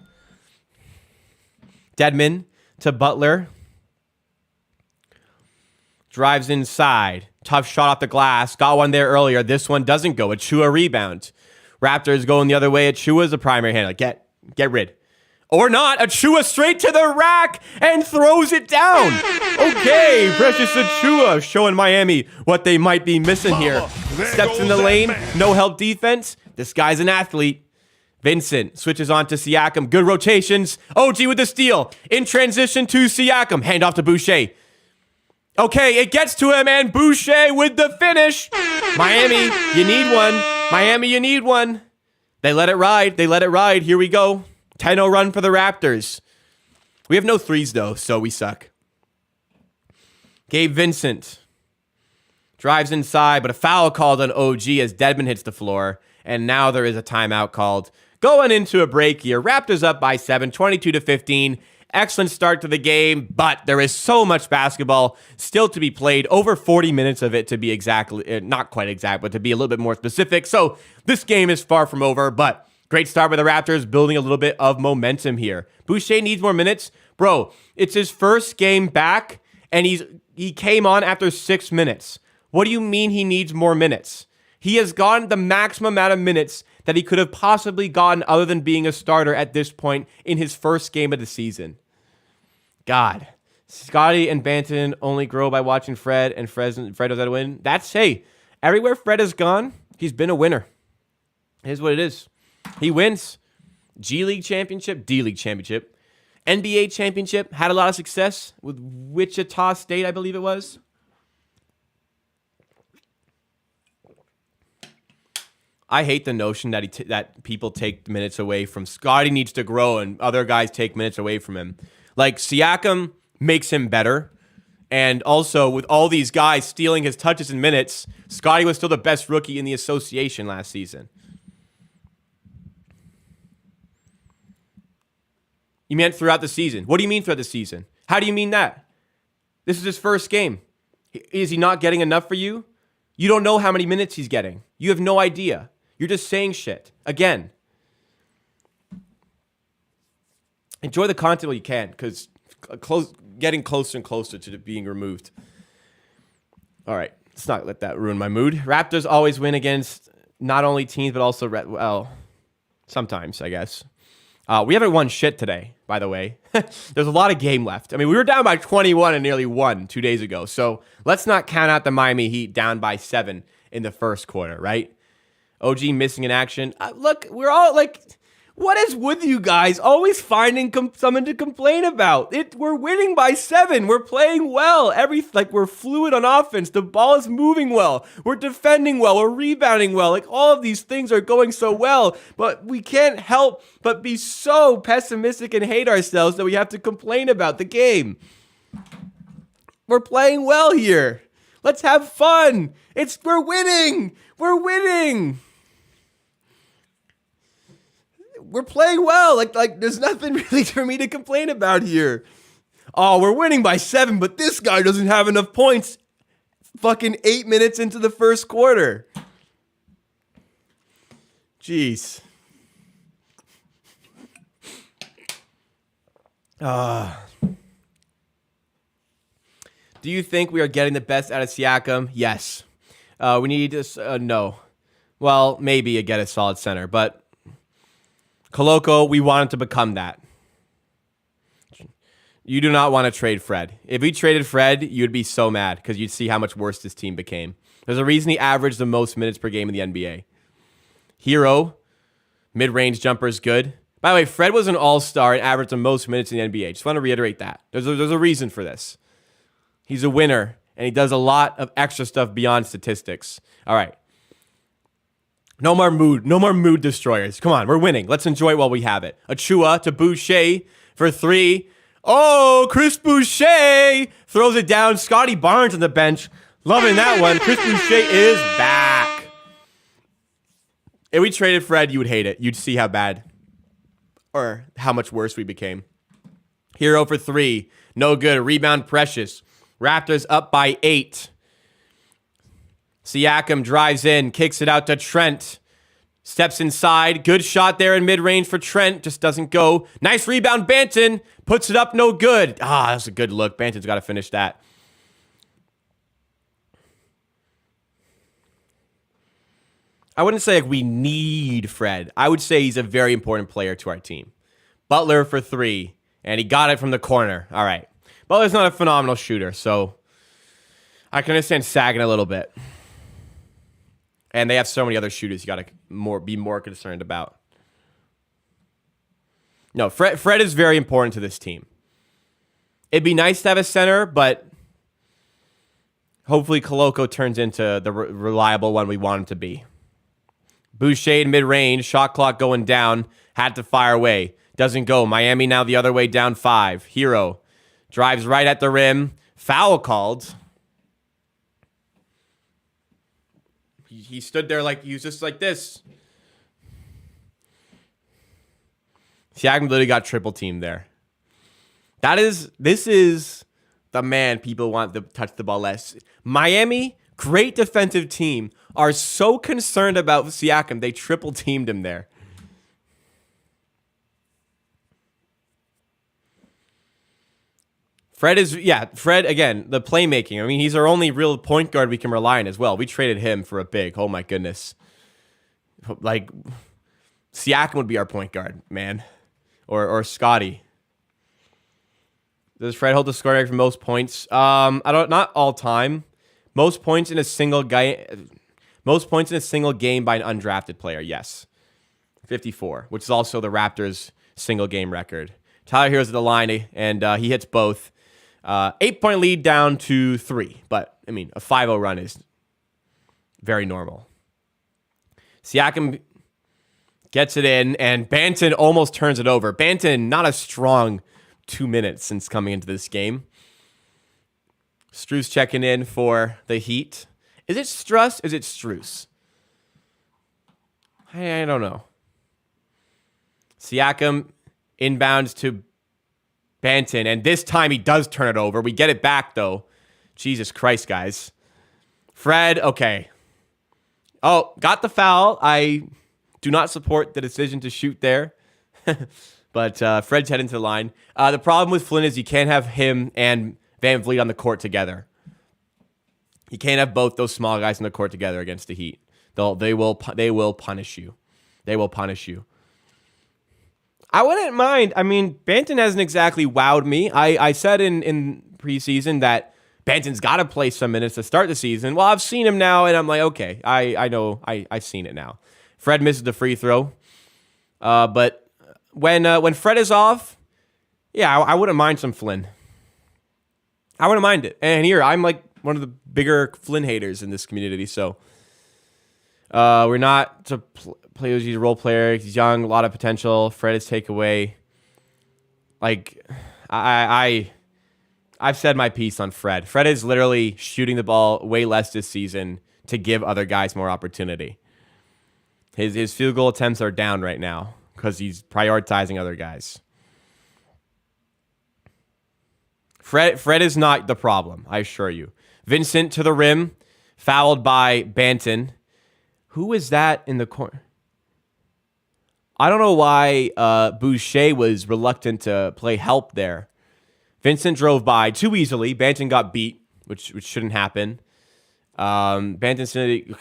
Dedmon to Butler. Drives inside. Tough shot off the glass. Got one there earlier. This one doesn't go. Achua rebound. Raptors going the other way. Achua's the primary handler. Get rid. Or not. Achua straight to the rack and throws it down. Okay, Precious Achua showing Miami what they might be missing here. Steps in the lane. No help defense. This guy's an athlete. Vincent switches on to Siakam. Good rotations. OG with the steal. In transition to Siakam. Hand off to Boucher. Okay, it gets to him, and Boucher with the finish. Miami, you need one. Miami, you need one. They let it ride. Here we go. 10-0 run for the Raptors. We have no threes, though, so we suck. Gabe Vincent drives inside, but a foul called on OG as Dedmon hits the floor. And now there is a timeout called. Going into a break here. Raptors up by 7, 22-15. Excellent start to the game, but there is so much basketball still to be played. Over 40 minutes of it to be exactly, not quite exact, but to be a little bit more specific. So this game is far from over, but great start by the Raptors, building a little bit of momentum here. Boucher needs more minutes. Bro, it's his first game back, and he came on after 6 minutes. What do you mean he needs more minutes? He has gotten the maximum amount of minutes that he could have possibly gotten other than being a starter at this point in his first game of the season. God. Scottie and Banton only grow by watching Fred, and Fred knows how to win. That's, hey, everywhere Fred has gone, he's been a winner. Here's what it is. He wins. G League championship, D League championship, NBA championship, had a lot of success with Wichita State, I believe it was. I hate the notion that that people take minutes away from Scottie. Needs to grow and other guys take minutes away from him. Like Siakam makes him better. And also with all these guys stealing his touches and minutes, Scottie was still the best rookie in the association last season. You meant throughout the season. What do you mean throughout the season? How do you mean that? This is his first game. Is he not getting enough for you? You don't know how many minutes he's getting. You have no idea. You're just saying shit. Again. Enjoy the content while you can, because getting closer and closer to being removed. All right. Let's not let that ruin my mood. Raptors always win against not only teams, but also, well, sometimes, I guess. We haven't won shit today, by the way. There's a lot of game left. I mean, we were down by 21 and nearly won 2 days ago. So let's not count out the Miami Heat down by 7 in the first quarter, right? OG missing in action. Look, we're all like, what is with you guys always finding something to complain about? We're winning by 7. We're playing well. We're fluid on offense. The ball is moving well. We're defending well. We're rebounding well. Like all of these things are going so well, but we can't help but be so pessimistic and hate ourselves that we have to complain about the game. We're playing well here. Let's have fun. We're winning. We're winning. We're playing well. Like there's nothing really for me to complain about here. Oh, we're winning by 7, but this guy doesn't have enough points. Fucking 8 minutes into the first quarter. Jeez. Do you think we are getting the best out of Siakam? Yes. We need to, no. Well, maybe get a solid center, but Koloko, we wanted to become that. You do not want to trade Fred. If we traded Fred, you'd be so mad because you'd see how much worse this team became. There's a reason he averaged the most minutes per game in the NBA. Hero, mid-range jumper is good. By the way, Fred was an all-star and averaged the most minutes in the NBA. Just want to reiterate that. There's a reason for this. He's a winner, and he does a lot of extra stuff beyond statistics. All right. No more mood destroyers. Come on, we're winning. Let's enjoy it while we have it. Achua to Boucher for 3. Oh, Chris Boucher throws it down. Scottie Barnes on the bench. Loving that one. Chris Boucher is back. If we traded Fred, you would hate it. You'd see how bad or how much worse we became. Hero for 3. No good. Rebound Precious. Raptors up by 8. Siakam drives in, kicks it out to Trent. Steps inside. Good shot there in mid-range for Trent. Just doesn't go. Nice rebound, Banton. Puts it up, no good. Ah, that's a good look. Banton's got to finish that. I wouldn't say like we need Fred. I would say he's a very important player to our team. Butler for 3. And he got it from the corner. All right. Butler's not a phenomenal shooter, so I can understand sagging a little bit. And they have so many other shooters you got to be more concerned about. No, Fred is very important to this team. It'd be nice to have a center, but hopefully Koloko turns into the reliable one we want him to be. Boucher in mid-range, shot clock going down, had to fire away. Doesn't go. Miami now the other way, down 5. Hero drives right at the rim. Foul called. He stood there like he was just like this. Siakam literally got triple teamed there. This is the man people want to touch the ball less. Miami, great defensive team, are so concerned about Siakam, they triple teamed him there. Fred, again, the playmaking. I mean, he's our only real point guard we can rely on as well. We traded him for a big. Oh, my goodness. Like, Siakam would be our point guard, man. Or Scottie. Does Fred hold the scoring record for most points? Not all time. Most points in a single game by an undrafted player, yes. 54, which is also the Raptors' single game record. Tyler Hero's at the line, and he hits both. 8-point lead down to 3. But, I mean, a 5-0 run is very normal. Siakam gets it in, and Banton almost turns it over. Banton, not a strong 2 minutes since coming into this game. Strus checking in for the Heat. Is it Struss? Is it Strus? I don't know. Siakam inbounds to Banton, and this time he does turn it over. We get it back, though. Jesus Christ, guys. Fred, okay. Oh, got the foul. I do not support the decision to shoot there. But Fred's heading to the line. The problem with Flynn is you can't have him and Van Vliet on the court together. You can't have both those small guys on the court together against the Heat. They will punish you. They will punish you. I wouldn't mind. I mean, Banton hasn't exactly wowed me. I said in preseason that Banton's got to play some minutes to start the season. Well, I've seen him now, and I'm like, okay, I know. I've seen it now. Fred misses the free throw. But when Fred is off, yeah, I wouldn't mind some Flynn. I wouldn't mind it. And here, I'm like one of the bigger Flynn haters in this community, so we're not to play as a role player. He's young, a lot of potential. Fred is takeaway. Like, I've said my piece on Fred. Fred is literally shooting the ball way less this season to give other guys more opportunity. His field goal attempts are down right now because he's prioritizing other guys. Fred is not the problem, I assure you. Vincent to the rim, fouled by Banton. Who is that in the corner? I don't know why Boucher was reluctant to play help there. Vincent drove by too easily. Banton got beat, which shouldn't happen. Banton,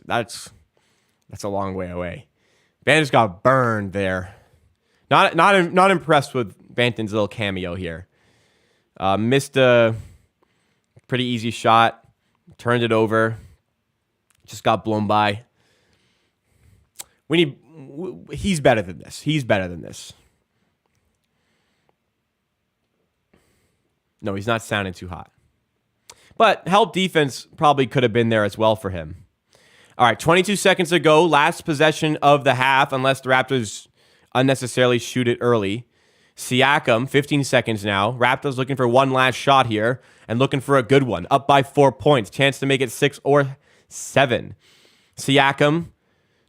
that's a long way away. Banton got burned there. Not impressed with Banton's little cameo here. Missed a pretty easy shot. Turned it over. Just got blown by. He's better than this. He's better than this. No, he's not sounding too hot. But help defense probably could have been there as well for him. All right, 22 seconds to go. Last possession of the half, unless the Raptors unnecessarily shoot it early. Siakam, 15 seconds now. Raptors looking for one last shot here and looking for a good one. Up by 4 points. Chance to make it 6 or 7. Siakam,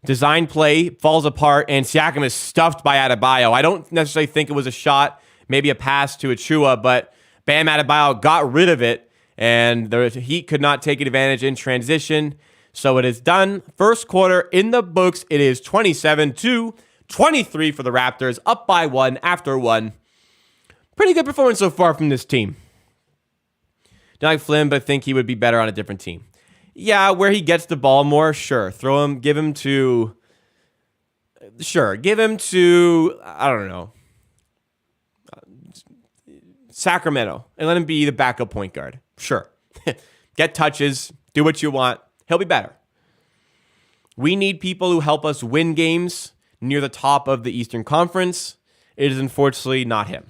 design play, falls apart, and Siakam is stuffed by Adebayo. I don't necessarily think it was a shot, maybe a pass to Achua, but Bam Adebayo got rid of it, and the Heat could not take advantage in transition. So it is done. First quarter in the books. It is 27-23 for the Raptors, up by 1 after 1. Pretty good performance so far from this team. Don't like Flynn, but I think he would be better on a different team. Yeah, where he gets the ball more, sure. Give him to, I don't know, Sacramento, and let him be the backup point guard. Sure. Get touches, do what you want. He'll be better. We need people who help us win games near the top of the Eastern Conference. It is unfortunately not him.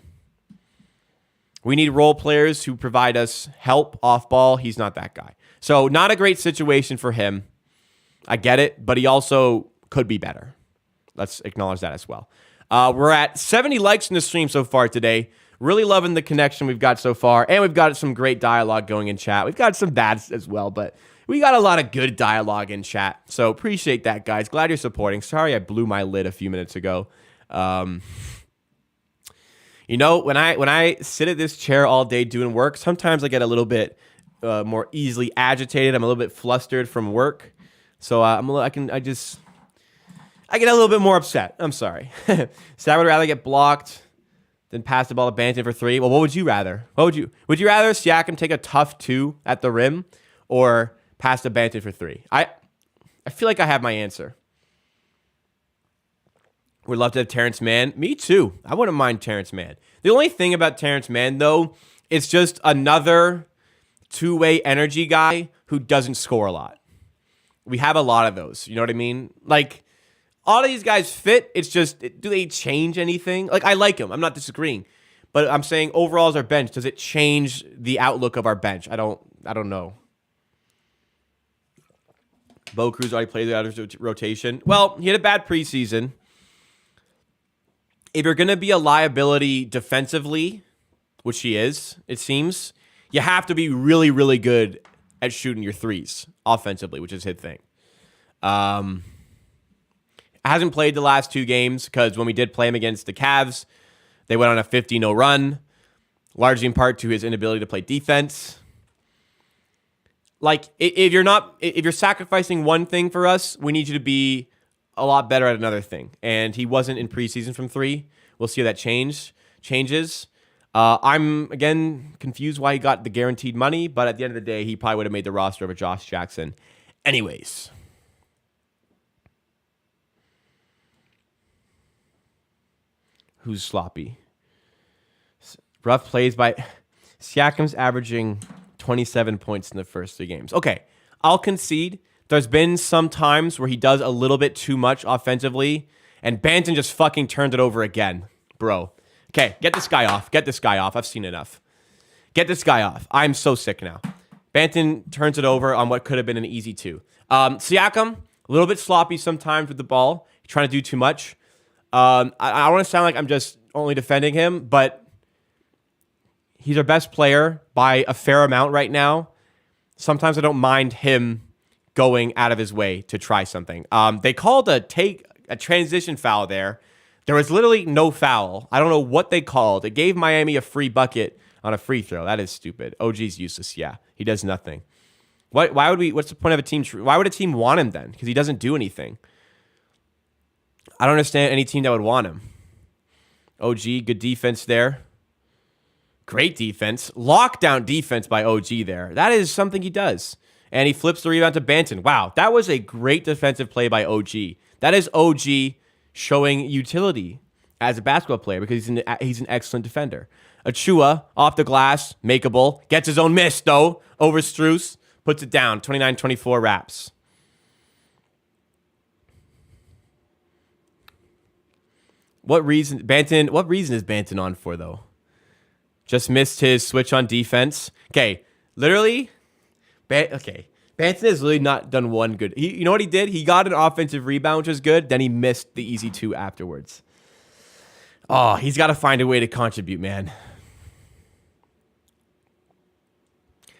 We need role players who provide us help off ball. He's not that guy. So not a great situation for him. I get it, but he also could be better. Let's acknowledge that as well. We're at 70 likes in the stream so far today. Really loving the connection we've got so far, and we've got some great dialogue going in chat. We've got some bads as well, but we got a lot of good dialogue in chat. So appreciate that, guys. Glad you're supporting. Sorry I blew my lid a few minutes ago. You know, when I sit at this chair all day doing work, sometimes I get a little bit more easily agitated. I'm a little bit flustered from work, so I get a little bit more upset. I'm sorry. So I would rather get blocked than pass the ball to Banton for 3. Well, what would you rather? Would you rather Siakam take a tough 2 at the rim or pass to Banton for 3? I feel like I have my answer. Would love to have Terrence Mann. Me too. I wouldn't mind Terrence Mann. The only thing about Terrence Mann, though, it's just another two-way energy guy who doesn't score a lot. We have a lot of those. You know what I mean? Like, all of these guys fit. It's just, do they change anything? Like, I like him. I'm not disagreeing. But I'm saying overall as our bench, does it change the outlook of our bench? I don't know. Bo Cruz already played out of rotation. Well, he had a bad preseason. If you're going to be a liability defensively, which he is, it seems, you have to be really, really good at shooting your threes offensively, which is his thing. Hasn't played the last 2 games because when we did play him against the Cavs, they went on a 50-0 run, largely in part to his inability to play defense. Like, if you're sacrificing one thing for us, we need you to be a lot better at another thing. And he wasn't in preseason from 3. We'll see how that changes. I'm, again, confused why he got the guaranteed money, but at the end of the day, he probably would have made the roster over Josh Jackson anyways. Who's sloppy? Rough plays by Siakam's averaging 27 points in the first 3 games. Okay, I'll concede. There's been some times where he does a little bit too much offensively, and Banton just fucking turned it over again, bro. Okay, get this guy off. I've seen enough. Get this guy off. I'm so sick now. Banton turns it over on what could have been an easy 2. Siakam, a little bit sloppy sometimes with the ball, trying to do too much. I don't want to sound like I'm just only defending him, but he's our best player by a fair amount right now. Sometimes I don't mind him going out of his way to try something. They called a transition foul there. There was literally no foul. I don't know what they called. It gave Miami a free bucket on a free throw. That is stupid. OG's useless. Yeah, he does nothing. What's the point of a team? Why would a team want him then? Because he doesn't do anything. I don't understand any team that would want him. OG, good defense there. Great defense. Lockdown defense by OG there. That is something he does. And he flips the rebound to Banton. Wow, that was a great defensive play by OG. That is OG showing utility as a basketball player because he's an excellent defender. Achua, off the glass, makeable. Gets his own miss, though, over Strus. Puts it down, 29-24 Raps. What reason is Banton on for, though? Just missed his switch on defense. Okay, literally, okay. Banton has really not done one good. You know what he did? He got an offensive rebound, which was good. Then he missed the easy 2 afterwards. Oh, he's got to find a way to contribute, man.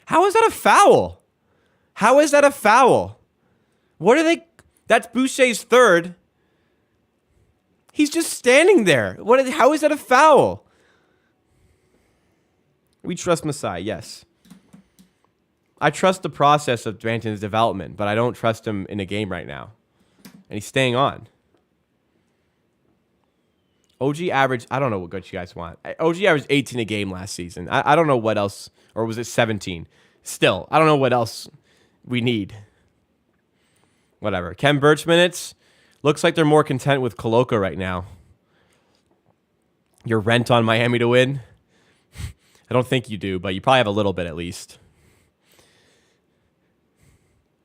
How is that a foul? How is that a foul? What are they? That's Boucher's third. He's just standing there. How is that a foul? We trust Masai, yes. I trust the process of Banton's development, but I don't trust him in a game right now. And he's staying on. OG average, I don't know what you guys want. OG averaged 18 a game last season. I don't know what else, or was it 17? Still, I don't know what else we need. Whatever. Ken Birch minutes. Looks like they're more content with Koloko right now. Your rent on Miami to win? I don't think you do, but you probably have a little bit at least.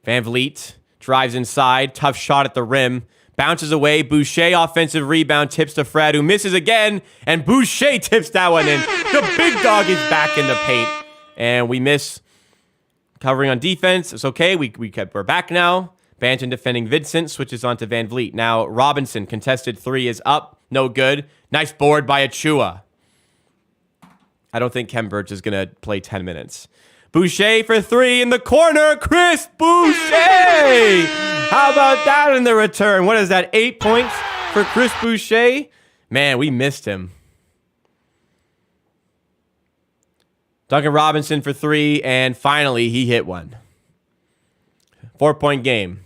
Van Vliet drives inside. Tough shot at the rim. Bounces away. Boucher offensive rebound. Tips to Fred, who misses again. And Boucher tips that one in. The big dog is back in the paint. And we miss covering on defense. It's okay. We're back now. Banton defending Vincent. Switches on to Van Vliet. Now Robinson. Contested 3 is up. No good. Nice board by Achua. I don't think Ken Birch is going to play 10 minutes. Boucher for 3 in the corner. Chris Boucher! How about that in the return? What is that, 8 points for Chris Boucher? Man, we missed him. Duncan Robinson for 3, and finally he hit one. 4-point game.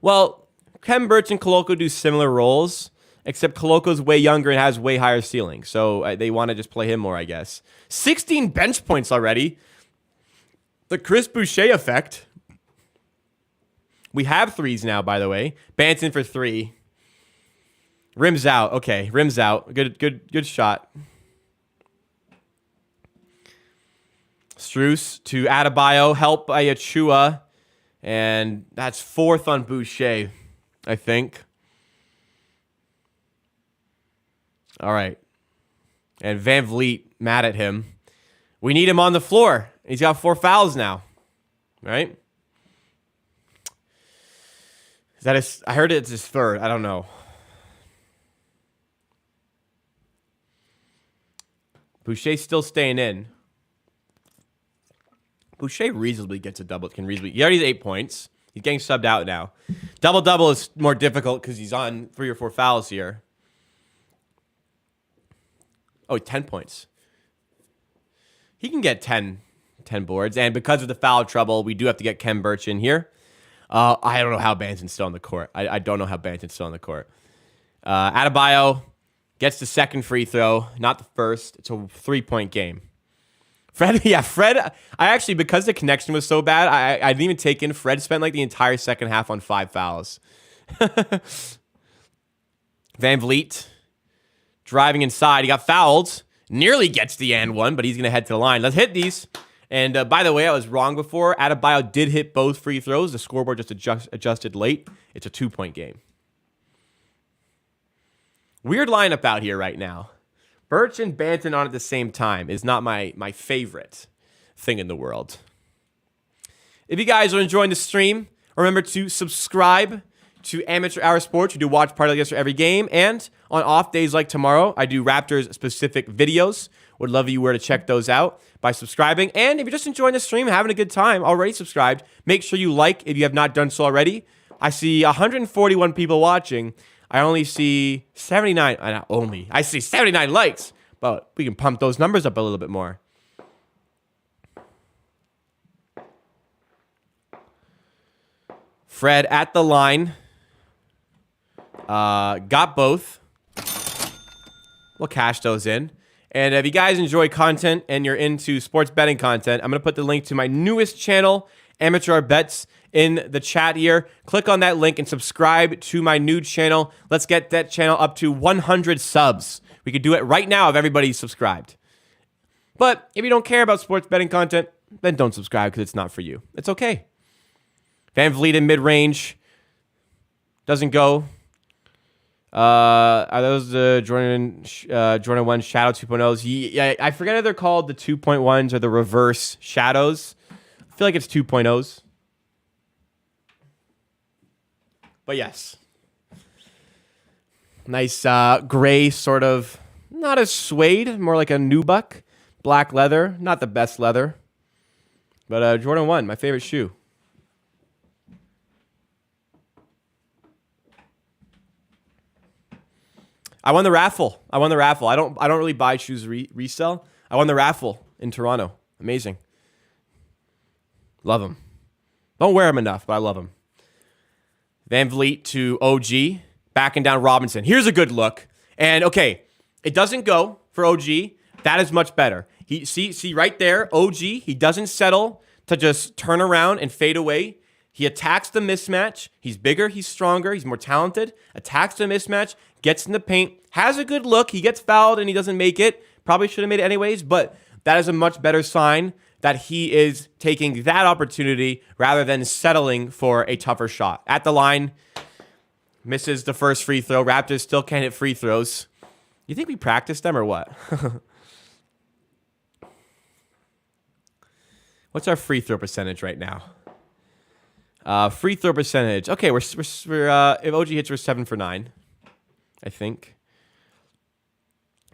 Well, Ken Birch and Koloko do similar roles, except Koloko's way younger and has way higher ceiling. So they want to just play him more, I guess. 16 bench points already. The Chris Boucher effect. We have 3s now, by the way. Banton for 3. Rims out. Okay, rims out. Good shot. Strus to Adebayo. Help by Achua. And that's 4th on Boucher, I think. All right. And Van Vliet mad at him. We need him on the floor. He's got 4 fouls now. Right? Is that I heard it's his 3rd. I don't know. Boucher's still staying in. Boucher reasonably gets a double. He already has 8 points. He's getting subbed out now. Double-double is more difficult because he's on 3 or 4 fouls here. Oh, 10 points. He can get 10 boards. And because of the foul trouble, we do have to get Ken Birch in here. I don't know how Banton's still on the court. I don't know how Banton's still on the court. Adebayo gets the 2nd free throw, not the 1st. It's a 3-point game. Fred, I actually, because the connection was so bad, I didn't even take in. Fred spent like the entire second half on 5 fouls. Van Vliet driving inside. He got fouled. Nearly gets the and one, but he's going to head to the line. Let's hit these. And by the way, I was wrong before. Adebayo did hit both free throws. The scoreboard just adjusted late. It's a 2-point game. Weird lineup out here right now. Birch and Banton on at the same time is not my favorite thing in the world. If you guys are enjoying the stream, remember to subscribe to Amateur Hour Sports. We do watch party like this for every game. And on off days like tomorrow, I do Raptors-specific videos. Would love you were to check those out by subscribing. And if you're just enjoying the stream, having a good time, already subscribed, make sure you like if you have not done so already. I see 141 people watching. I only see 79. I see 79 likes, but we can pump those numbers up a little bit more. Fred at the line. Got both. We'll cash those in. And if you guys enjoy content and you're into sports betting content, I'm going to put the link to my newest channel, Amateur Hour Bets, in the chat here. Click on that link and subscribe to my new channel. Let's get that channel up to 100 subs. We could do it right now if everybody's subscribed. But if you don't care about sports betting content, then don't subscribe because it's not for you. It's okay. Van Vliet in mid-range. Doesn't go. Are those the Jordan 1 Shadow 2.0s? Yeah, I forget if they're called the 2.1s or the reverse shadows. I feel like it's 2.0s. But yes. Nice gray sort of, not a suede, more like a nubuck. Black leather, not the best leather. But Jordan 1, my favorite shoe. I won the raffle. I don't really buy shoes resell. I won the raffle in Toronto. Amazing. Love them. Don't wear them enough, but I love them. Van Vliet to OG. Backing down Robinson. Here's a good look. And, okay, it doesn't go for OG. That is much better. See right there, OG, he doesn't settle to just turn around and fade away. He attacks the mismatch. He's bigger, he's stronger, he's more talented. Attacks the mismatch, gets in the paint, has a good look. He gets fouled and he doesn't make it. Probably should have made it anyways, but that is a much better sign that he is taking that opportunity rather than settling for a tougher shot. At the line, misses the first free throw. Raptors still can't hit free throws. You think we practiced them or what? What's our free throw percentage right now? Free throw percentage. Okay, we're if OG hits, we're 7 for 9, I think.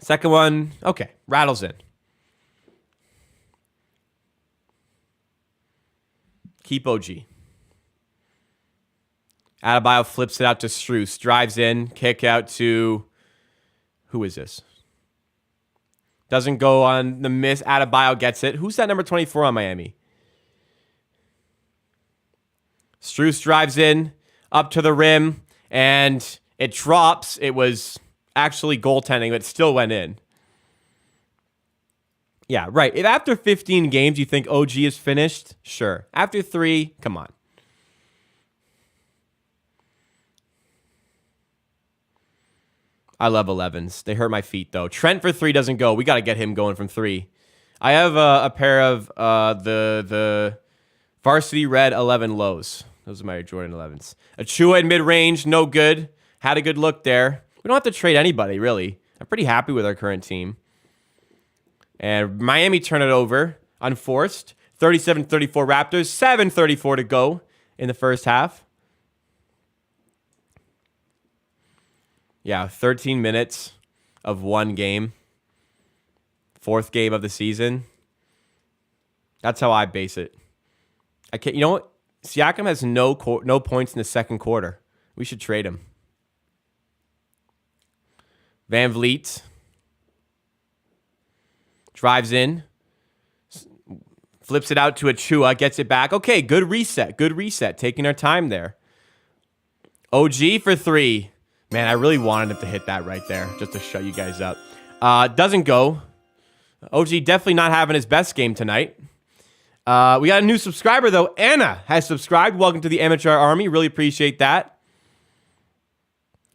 Second one, okay, rattles in. Keep OG. Adebayo flips it out to Strus. Drives in. Kick out to... Who is this? Doesn't go on the miss. Adebayo gets it. Who's that number 24 on Miami? Strus drives in. Up to the rim. And it drops. It was actually goaltending, but it still went in. Yeah, right. If after 15 games you think OG is finished, sure. After 3, come on. I love 11s. They hurt my feet, though. Trent for 3 doesn't go. We got to get him going from 3. I have a pair of the varsity red 11 lows. Those are my Jordan 11s. Achua in mid-range, no good. Had a good look there. We don't have to trade anybody, really. I'm pretty happy with our current team. And Miami turn it over, unforced. 37-34 Raptors, 7:34 to go in the first half. Yeah, 13 minutes of one game. 4th game of the season. That's how I base it. I can't. You know what? Siakam has no points in the second quarter. We should trade him. Van Vliet drives in, flips it out to Achua, gets it back. Okay, good reset. Good reset. Taking our time there. OG for 3. Man, I really wanted him to hit that right there just to shut you guys up. Doesn't go. OG definitely not having his best game tonight. We got a new subscriber, though. Anna has subscribed. Welcome to the Amateur Army. Really appreciate that.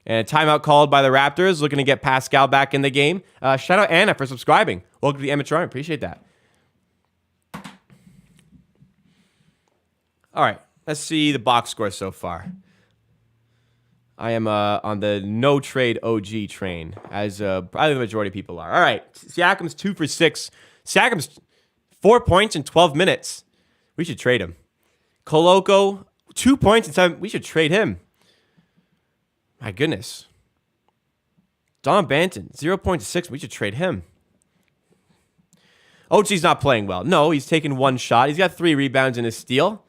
And a timeout called by the Raptors, looking to get Pascal back in the game. Shout out Anna for subscribing. Welcome to the Amateur Army. Appreciate that. All right, let's see the box score so far. I am on the no trade OG train, as probably the majority of people are. All right, Siakam's 2 for 6. Siakam's 4 points in 12 minutes. We should trade him. Koloko, 2 points in 7. We should trade him. My goodness. Don Banton, 0.6. We should trade him. OG's not playing well. No, he's taken 1 shot. He's got 3 rebounds and a steal.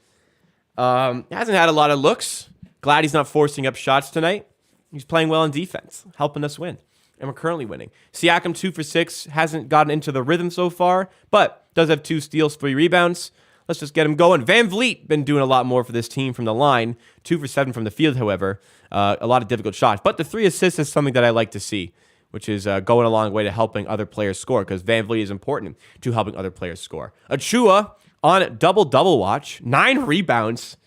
Hasn't had a lot of looks. Glad he's not forcing up shots tonight. He's playing well in defense, helping us win. And we're currently winning. Siakam, 2 for 6. Hasn't gotten into the rhythm so far, but does have 2 steals, 3 rebounds. Let's just get him going. Van Vliet been doing a lot more for this team from the line. 2 for 7 from the field, however. A lot of difficult shots. But the 3 assists is something that I like to see, which is going a long way to helping other players score, because Van Vliet is important to helping other players score. Achua on double-double watch. 9 rebounds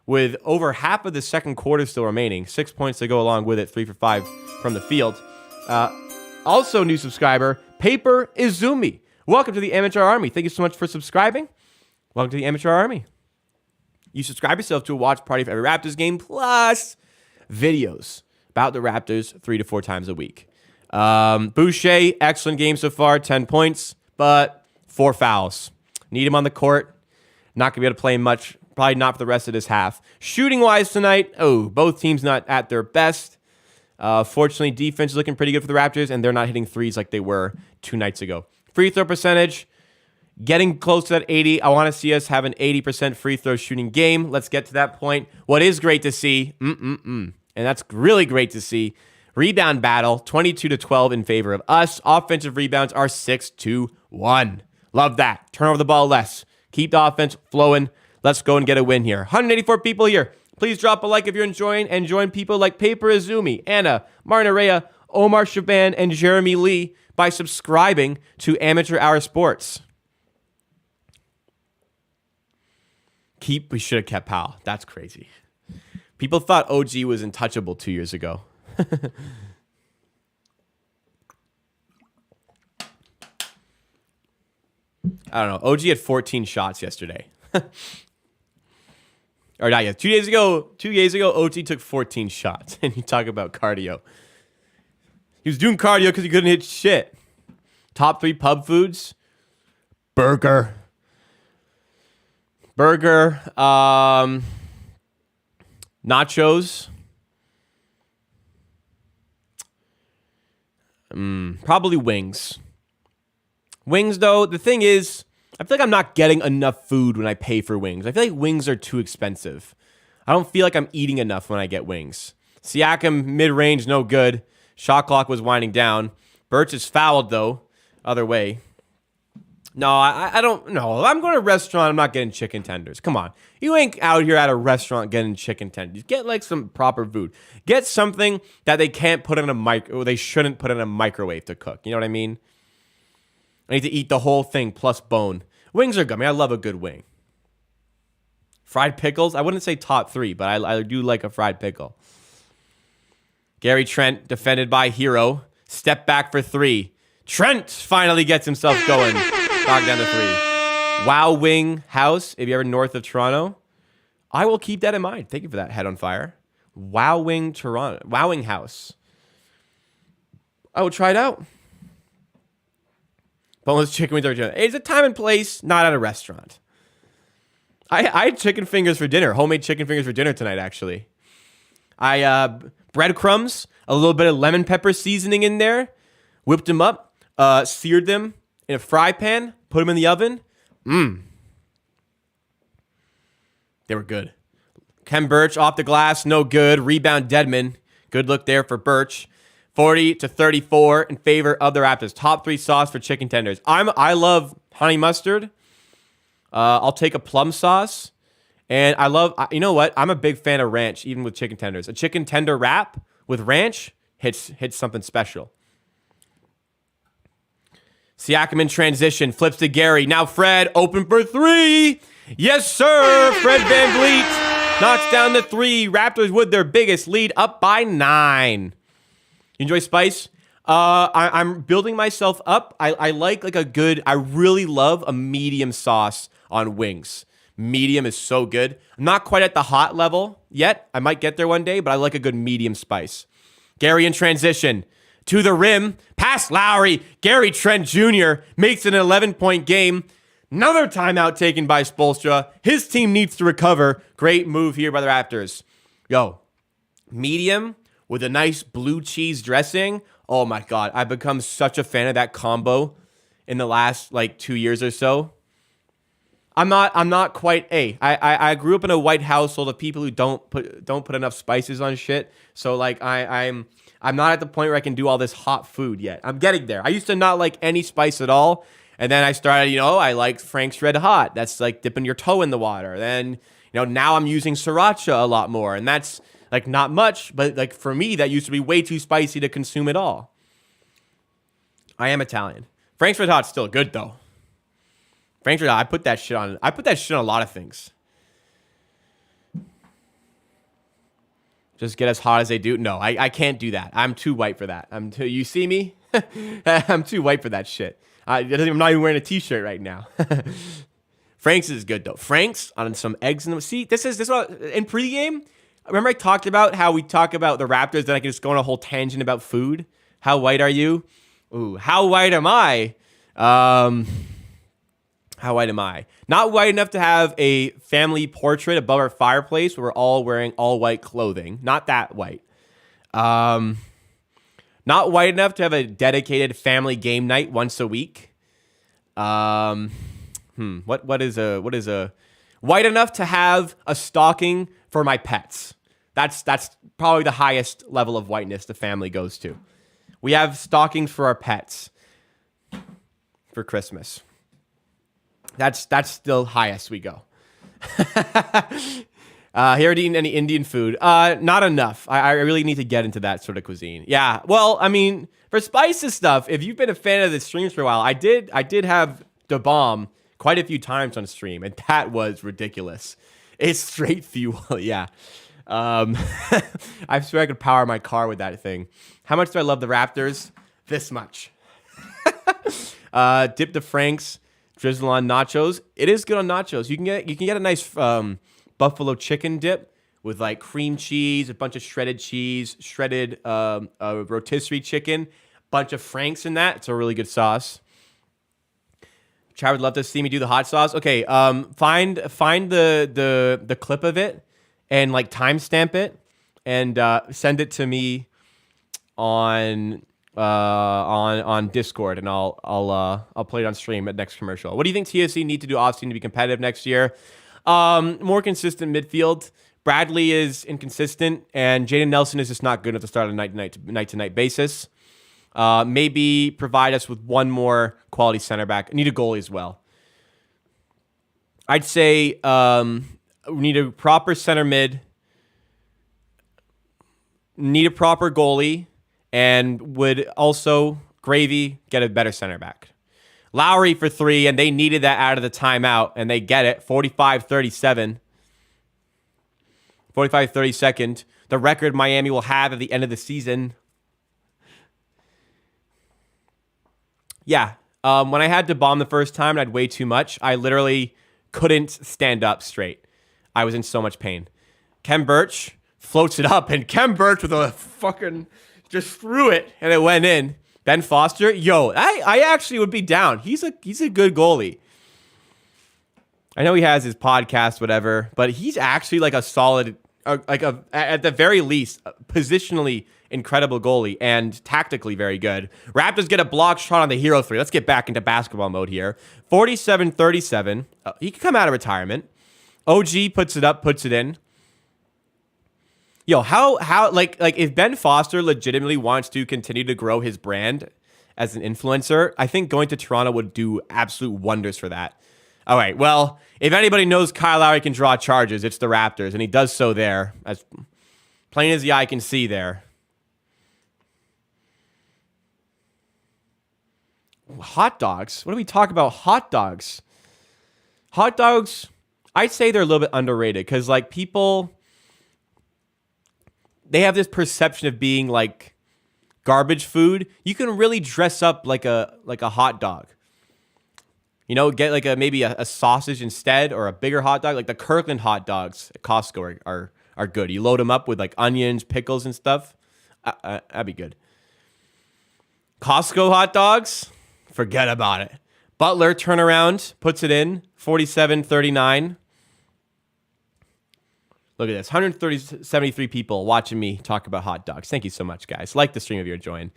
with over half of the second quarter still remaining. 6 points to go along with it. 3 for 5 from the field. Also, new subscriber, Paper Izumi. Welcome to the Amateur Army. Thank you so much for subscribing. Welcome to the Amateur Army. You subscribe yourself to a watch party for every Raptors game, plus videos about the Raptors 3 to 4 times a week. Boucher, excellent game so far, 10 points, but 4 fouls. Need him on the court. Not going to be able to play much Probably not for the rest of this half. Shooting-wise tonight, both teams not at their best. Fortunately, defense is looking pretty good for the Raptors, and they're not hitting threes like they were 2 nights ago. Free throw percentage, getting close to that 80. I want to see us have an 80% free throw shooting game. Let's get to that point. What is great to see, and that's really great to see, rebound battle, 22-12 in favor of us. Offensive rebounds are 6-1. Love that. Turn over the ball less. Keep the offense flowing. Let's go and get a win here. 184 people here. Please drop a like if you're enjoying, and join people like Paper Azumi, Anna, Marnarea, Omar Shaban, and Jeremy Lee by subscribing to Amateur Hour Sports. We should have kept Powell. That's crazy. People thought OG was untouchable 2 years ago. I don't know. OG had 14 shots yesterday. Or not yet. 2 days ago, OG took 14 shots. And you talk about cardio. He was doing cardio because he couldn't hit shit. Top 3 pub foods. Burger. Nachos. Probably wings. Wings, though, the thing is, I feel like I'm not getting enough food when I pay for wings. I feel like wings are too expensive. I don't feel like I'm eating enough when I get wings. Siakam, mid-range, no good. Shot clock was winding down. Birch is fouled, though. Other way. No, I don't know. If I'm going to a restaurant, I'm not getting chicken tenders. Come on. You ain't out here at a restaurant getting chicken tenders. Get like some proper food. Get something that they can't put in or they shouldn't put in a microwave to cook. You know what I mean? I need to eat the whole thing plus bone. Wings are good. I mean, I love a good wing. Fried pickles, I wouldn't say top 3, but I do like a fried pickle. Gary Trent, defended by Hero. Step back for 3. Trent finally gets himself going. Knock down to 3. Wow Wing House, if you're ever north of Toronto. I will keep that in mind. Thank you for that, Head on Fire. Wow Wing Toronto. Wow Wing House. I will try it out. Boneless chicken wings. It's a time and place, not at a restaurant. I had chicken fingers for dinner. Homemade chicken fingers for dinner tonight, actually. Breadcrumbs, a little bit of lemon pepper seasoning in there. Whipped them up. Seared them in a fry pan. Put them in the oven. They were good. Ken Birch off the glass. No good. Rebound Deadman. Good look there for Birch. 40-34 in favor of the Raptors. Top 3 sauce for chicken tenders. I love honey mustard. I'll take a plum sauce. And I love, you know what? I'm a big fan of ranch, even with chicken tenders. A chicken tender wrap with ranch hits something special. Siakam in transition, flips to Gary. Now Fred, open for 3. Yes, sir. Fred VanVleet knocks down the 3. Raptors with their biggest lead, up by 9. You enjoy spice? I'm building myself up. I like a good, I really love a medium sauce on wings. Medium is so good. I'm not quite at the hot level yet. I might get there one day, but I like a good medium spice. Gary in transition. To the rim. Pass Lowry. Gary Trent Jr. makes it an 11-point game. Another timeout taken by Spoelstra. His team needs to recover. Great move here by the Raptors. Yo, medium with a nice blue cheese dressing. Oh my God. I've become such a fan of that combo in the last 2 years or so. I'm not quite I grew up in a white household of people who don't put enough spices on shit. So I'm not at the point where I can do all this hot food yet. I'm getting there. I used to not like any spice at all. And then I started, I liked Frank's Red Hot. That's like dipping your toe in the water. Then, now I'm using sriracha a lot more. And that's not much, but for me, that used to be way too spicy to consume at all. I am Italian. Frank's Red Hot's still good though. Frank's Red Hot, I put that shit on a lot of things. Just get as hot as they do. No, I can't do that. I'm too white for that. You see me? I'm too white for that shit. I'm not even wearing a t-shirt right now. Frank's is good though. Frank's on some eggs in them. See, this is what in pregame. Remember I talked about how we talk about the Raptors, then I can just go on a whole tangent about food. How white are you? Ooh, how white am I? How How white am I? Not white enough to have a family portrait above our fireplace where we're all wearing all white clothing. Not that white. Not white enough to have a dedicated family game night once a week. What is a white enough to have a stocking for my pets? That's probably the highest level of whiteness the family goes to. We have stockings for our pets for Christmas. That's the highest we go. Here eating any Indian food? Not enough. I really need to get into that sort of cuisine. Yeah. Well, I mean, for spices stuff, if you've been a fan of the streams for a while, I did have the bomb quite a few times on stream, and that was ridiculous. It's straight fuel. Yeah. I swear I could power my car with that thing. How much do I love the Raptors? This much. Dip the Franks. Drizzle on nachos. It is good on nachos. You can get a nice buffalo chicken dip with like cream cheese, a bunch of shredded cheese, shredded rotisserie chicken, bunch of Franks in that. It's a really good sauce. Chad would love to see me do the hot sauce. Okay, find the clip of it and like timestamp it and send it to me on Discord, and I'll play it on stream at next commercial. What do you think TSC need to do offseason to be competitive next year? More consistent midfield. Bradley is inconsistent, and Jaden Nelson is just not good enough to start on a night-to-night basis. Maybe provide us with one more quality center back. Need a goalie as well. I'd say we need a proper center mid. Need a proper goalie. And would also, Gravy, get a better center back. Lowry for 3, and they needed that out of the timeout, and they get it. 45-37. 45-32. The record Miami will have at the end of the season. Yeah. When I had to bomb the first time and I had way too much, I literally couldn't stand up straight. I was in so much pain. Kem Birch floats it up, and Kem Birch with a fucking... just threw it, and it went in. Ben Foster, I actually would be down. He's a good goalie. I know he has his podcast, whatever, but he's actually like a solid, at the very least, positionally incredible goalie and tactically very good. Raptors get a block shot on the Hero 3. Let's get back into basketball mode here. 47-37. He could come out of retirement. OG puts it up, puts it in. Yo, how like if Ben Foster legitimately wants to continue to grow his brand as an influencer, I think going to Toronto would do absolute wonders for that. All right, well, if anybody knows Kyle Lowry can draw charges, it's the Raptors, and he does so there, as plain as the eye can see there. Hot dogs? What do we talk about? Hot dogs. Hot dogs, I'd say they're a little bit underrated because like people... they have this perception of being like garbage food. You can really dress up like a hot dog. You know, get like maybe a sausage instead, or a bigger hot dog. Like the Kirkland hot dogs at Costco are good. You load them up with like onions, pickles, and stuff. That'd be good. Costco hot dogs, forget about it. Butler turnaround, puts it in, 47-39. Look at this, 173 people watching me talk about hot dogs. Thank you so much, guys. Like the stream if you're enjoying.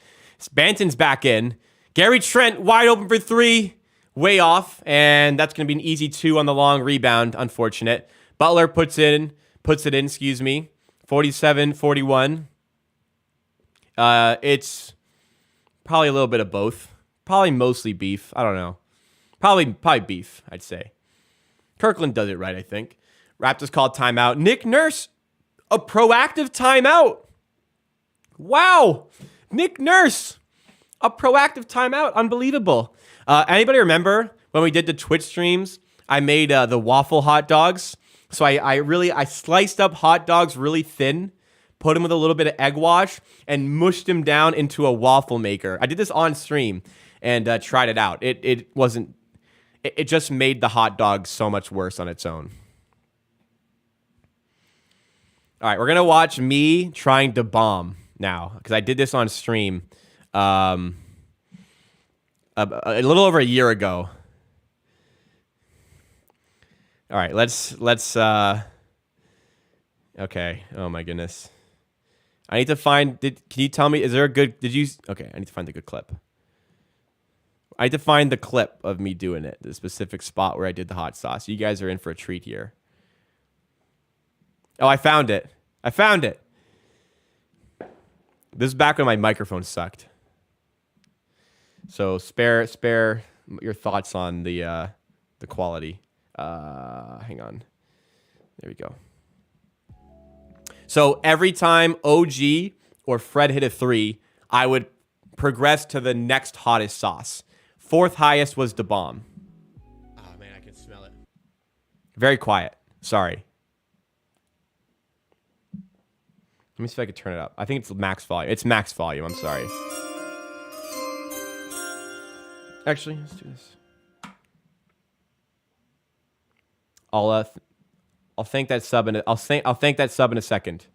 Banton's back in. Gary Trent wide open for 3. Way off. And that's going to be an easy 2 on the long rebound. Unfortunate. Butler puts it in, 47-41. It's probably a little bit of both. Probably mostly beef. I don't know. Probably beef, I'd say. Kirkland does it right, I think. Raptors called timeout. Nick Nurse, a proactive timeout. Wow. Nick Nurse, a proactive timeout. Unbelievable. Anybody remember when we did the Twitch streams, I made the waffle hot dogs. So I sliced up hot dogs really thin, put them with a little bit of egg wash, and mushed them down into a waffle maker. I did this on stream and tried it out. It just made the hot dog so much worse on its own. All right, we're going to watch me trying to bomb now, because I did this on stream a little over a year ago. All right, let's okay. Oh my goodness. I need to find can you tell me, is there a good okay, I need to find the good clip. I need to find the clip of me doing it, the specific spot where I did the hot sauce. You guys are in for a treat here. Oh, I found it. I found it. This is back when my microphone sucked. So spare your thoughts on the quality. Hang on. There we go. So every time OG or Fred hit a 3, I would progress to the next hottest sauce. Fourth highest was the bomb. Oh man, I can smell it. Very quiet. Sorry. Let me see if I can turn it up. I think it's max volume. It's max volume. I'm sorry. Actually, let's do this. I'll thank that sub in I'll thank that sub in a second.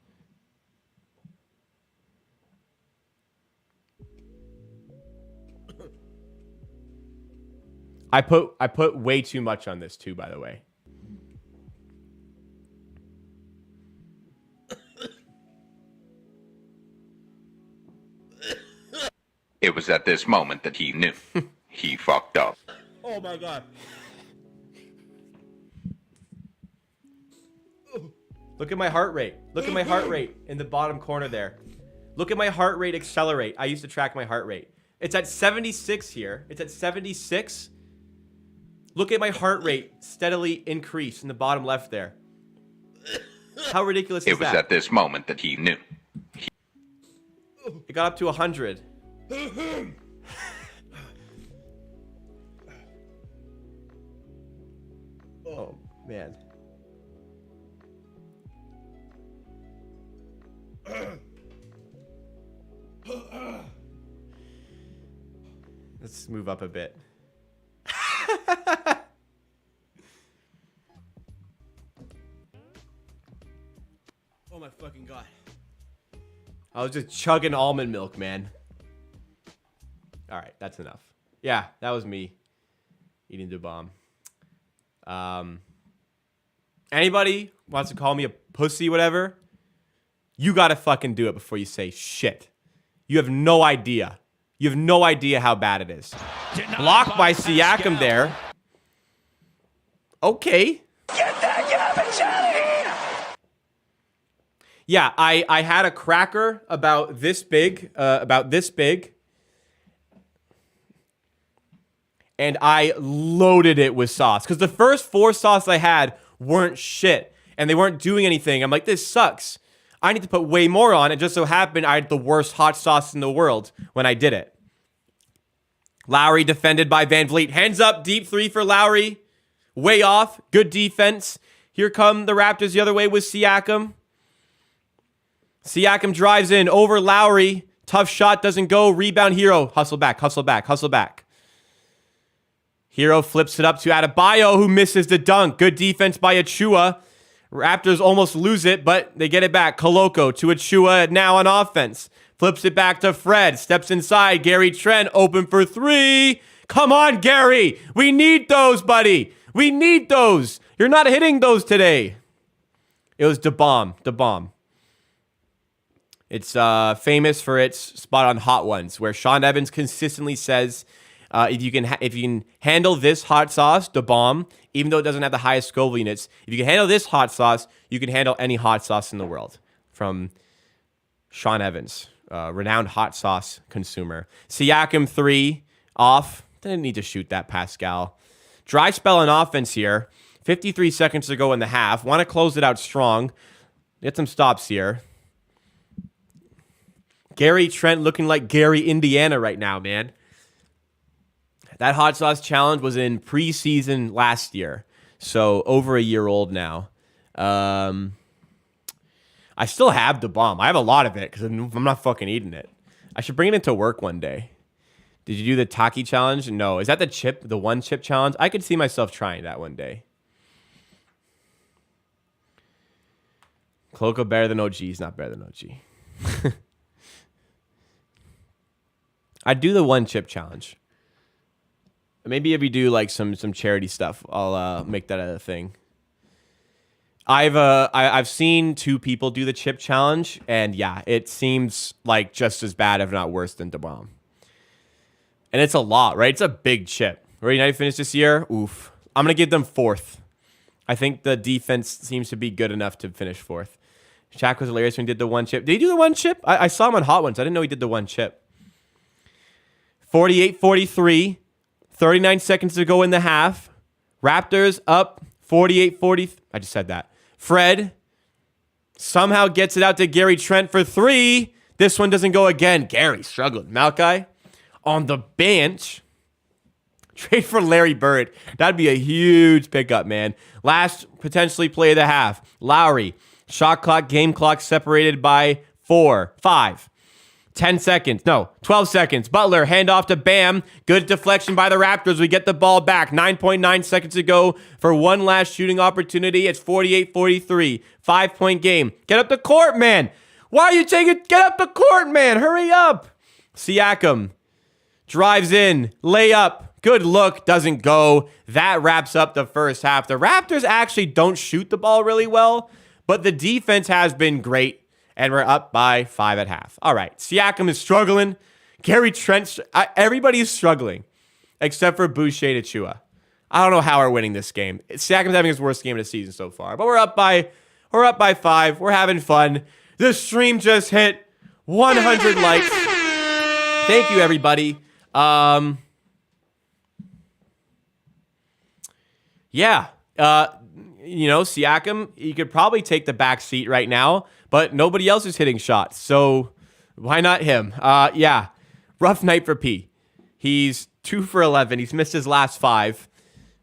I put way too much on this too, by the way. It was at this moment that he knew. He fucked up. Oh my god. Look at my heart rate. Look at my heart rate in the bottom corner there. Look at my heart rate accelerate. I used to track my heart rate. It's at 76 here. It's at 76. Look at my heart rate steadily increase in the bottom left there. How ridiculous is that? It was at this moment that he knew. It got up to 100. Oh, man. Let's move up a bit. Oh my fucking god. I was just chugging almond milk, man. Alright, that's enough. Yeah, that was me eating the bomb. Anybody wants to call me a pussy, whatever, you gotta fucking do it before you say shit. You have no idea. You have no idea how bad it is. Blocked by Siakam there. Okay. Get that garbage out of here! Yeah, I had a cracker about this big, and I loaded it with sauce. Because the first 4 sauces I had weren't shit, and they weren't doing anything. I'm like, this sucks. I need to put way more on. It just so happened I had the worst hot sauce in the world when I did it. Lowry defended by Van Vliet. Hands up, deep 3 for Lowry. Way off. Good defense. Here come the Raptors the other way with Siakam. Siakam drives in over Lowry. Tough shot, doesn't go. Rebound, Hero. Hustle back, hustle back, hustle back. Hero flips it up to Adebayo, who misses the dunk. Good defense by Achua. Raptors almost lose it, but they get it back. Koloko to Achua now on offense. Flips it back to Fred. Steps inside. Gary Trent open for 3. Come on, Gary. We need those, buddy. We need those. You're not hitting those today. It was the bomb. The bomb. It's famous for its spot on Hot Ones, where Sean Evans consistently says, if you can handle this hot sauce, the bomb, even though it doesn't have the highest Scoville units, if you can handle this hot sauce, you can handle any hot sauce in the world. From Sean Evans, renowned hot sauce consumer. Siakam 3 off. Didn't need to shoot that, Pascal. Dry spell on offense here. 53 seconds to go in the half. Want to close it out strong. Get some stops here. Gary Trent looking like Gary, Indiana right now, man. That hot sauce challenge was in preseason last year. So over a year old now. I still have the bomb. I have a lot of it because I'm not fucking eating it. I should bring it into work one day. Did you do the Taki challenge? No. Is that the chip, the 1 chip challenge? I could see myself trying that one day. Koloko better than OG. He's not better than OG. I'd do the 1 chip challenge. Maybe if we do like some charity stuff, I'll make that a thing. I've seen 2 people do the chip challenge, and yeah, it seems like just as bad, if not worse, than DeBrom. And it's a lot, right? It's a big chip. Where United finished this year? Oof. I'm gonna give them 4th. I think the defense seems to be good enough to finish 4th. Shaq was hilarious when he did the 1 chip. Did he do the 1 chip? I saw him on Hot Ones. I didn't know he did the 1 chip. 48-43. 39 seconds to go in the half. Raptors up 48-40. I just said that. Fred somehow gets it out to Gary Trent for 3. This one doesn't go again. Gary struggling. Malachi on the bench. Trade for Larry Bird. That'd be a huge pickup, man. Last potentially play of the half. Lowry. Shot clock, game clock separated by 5. 10 seconds. No, 12 seconds. Butler, handoff to Bam. Good deflection by the Raptors. We get the ball back. 9.9 seconds to go for one last shooting opportunity. It's 48-43. 5-point game. Get up the court, man. Why are you taking... Get up the court, man. Hurry up. Siakam drives in. Layup. Good look. Doesn't go. That wraps up the first half. The Raptors actually don't shoot the ball really well, but the defense has been great. And we're up by 5 at half. All right. Siakam is struggling. Gary Trent, everybody's struggling except for Boucher and Achua. I don't know how we're winning this game. Siakam's having his worst game of the season so far, but we're up by 5. We're having fun. The stream just hit 100 likes. Thank you, everybody. Yeah. Siakam, he could probably take the back seat right now, but nobody else is hitting shots, so why not him? Yeah, rough night for P. He's 2 for 11. He's missed his last 5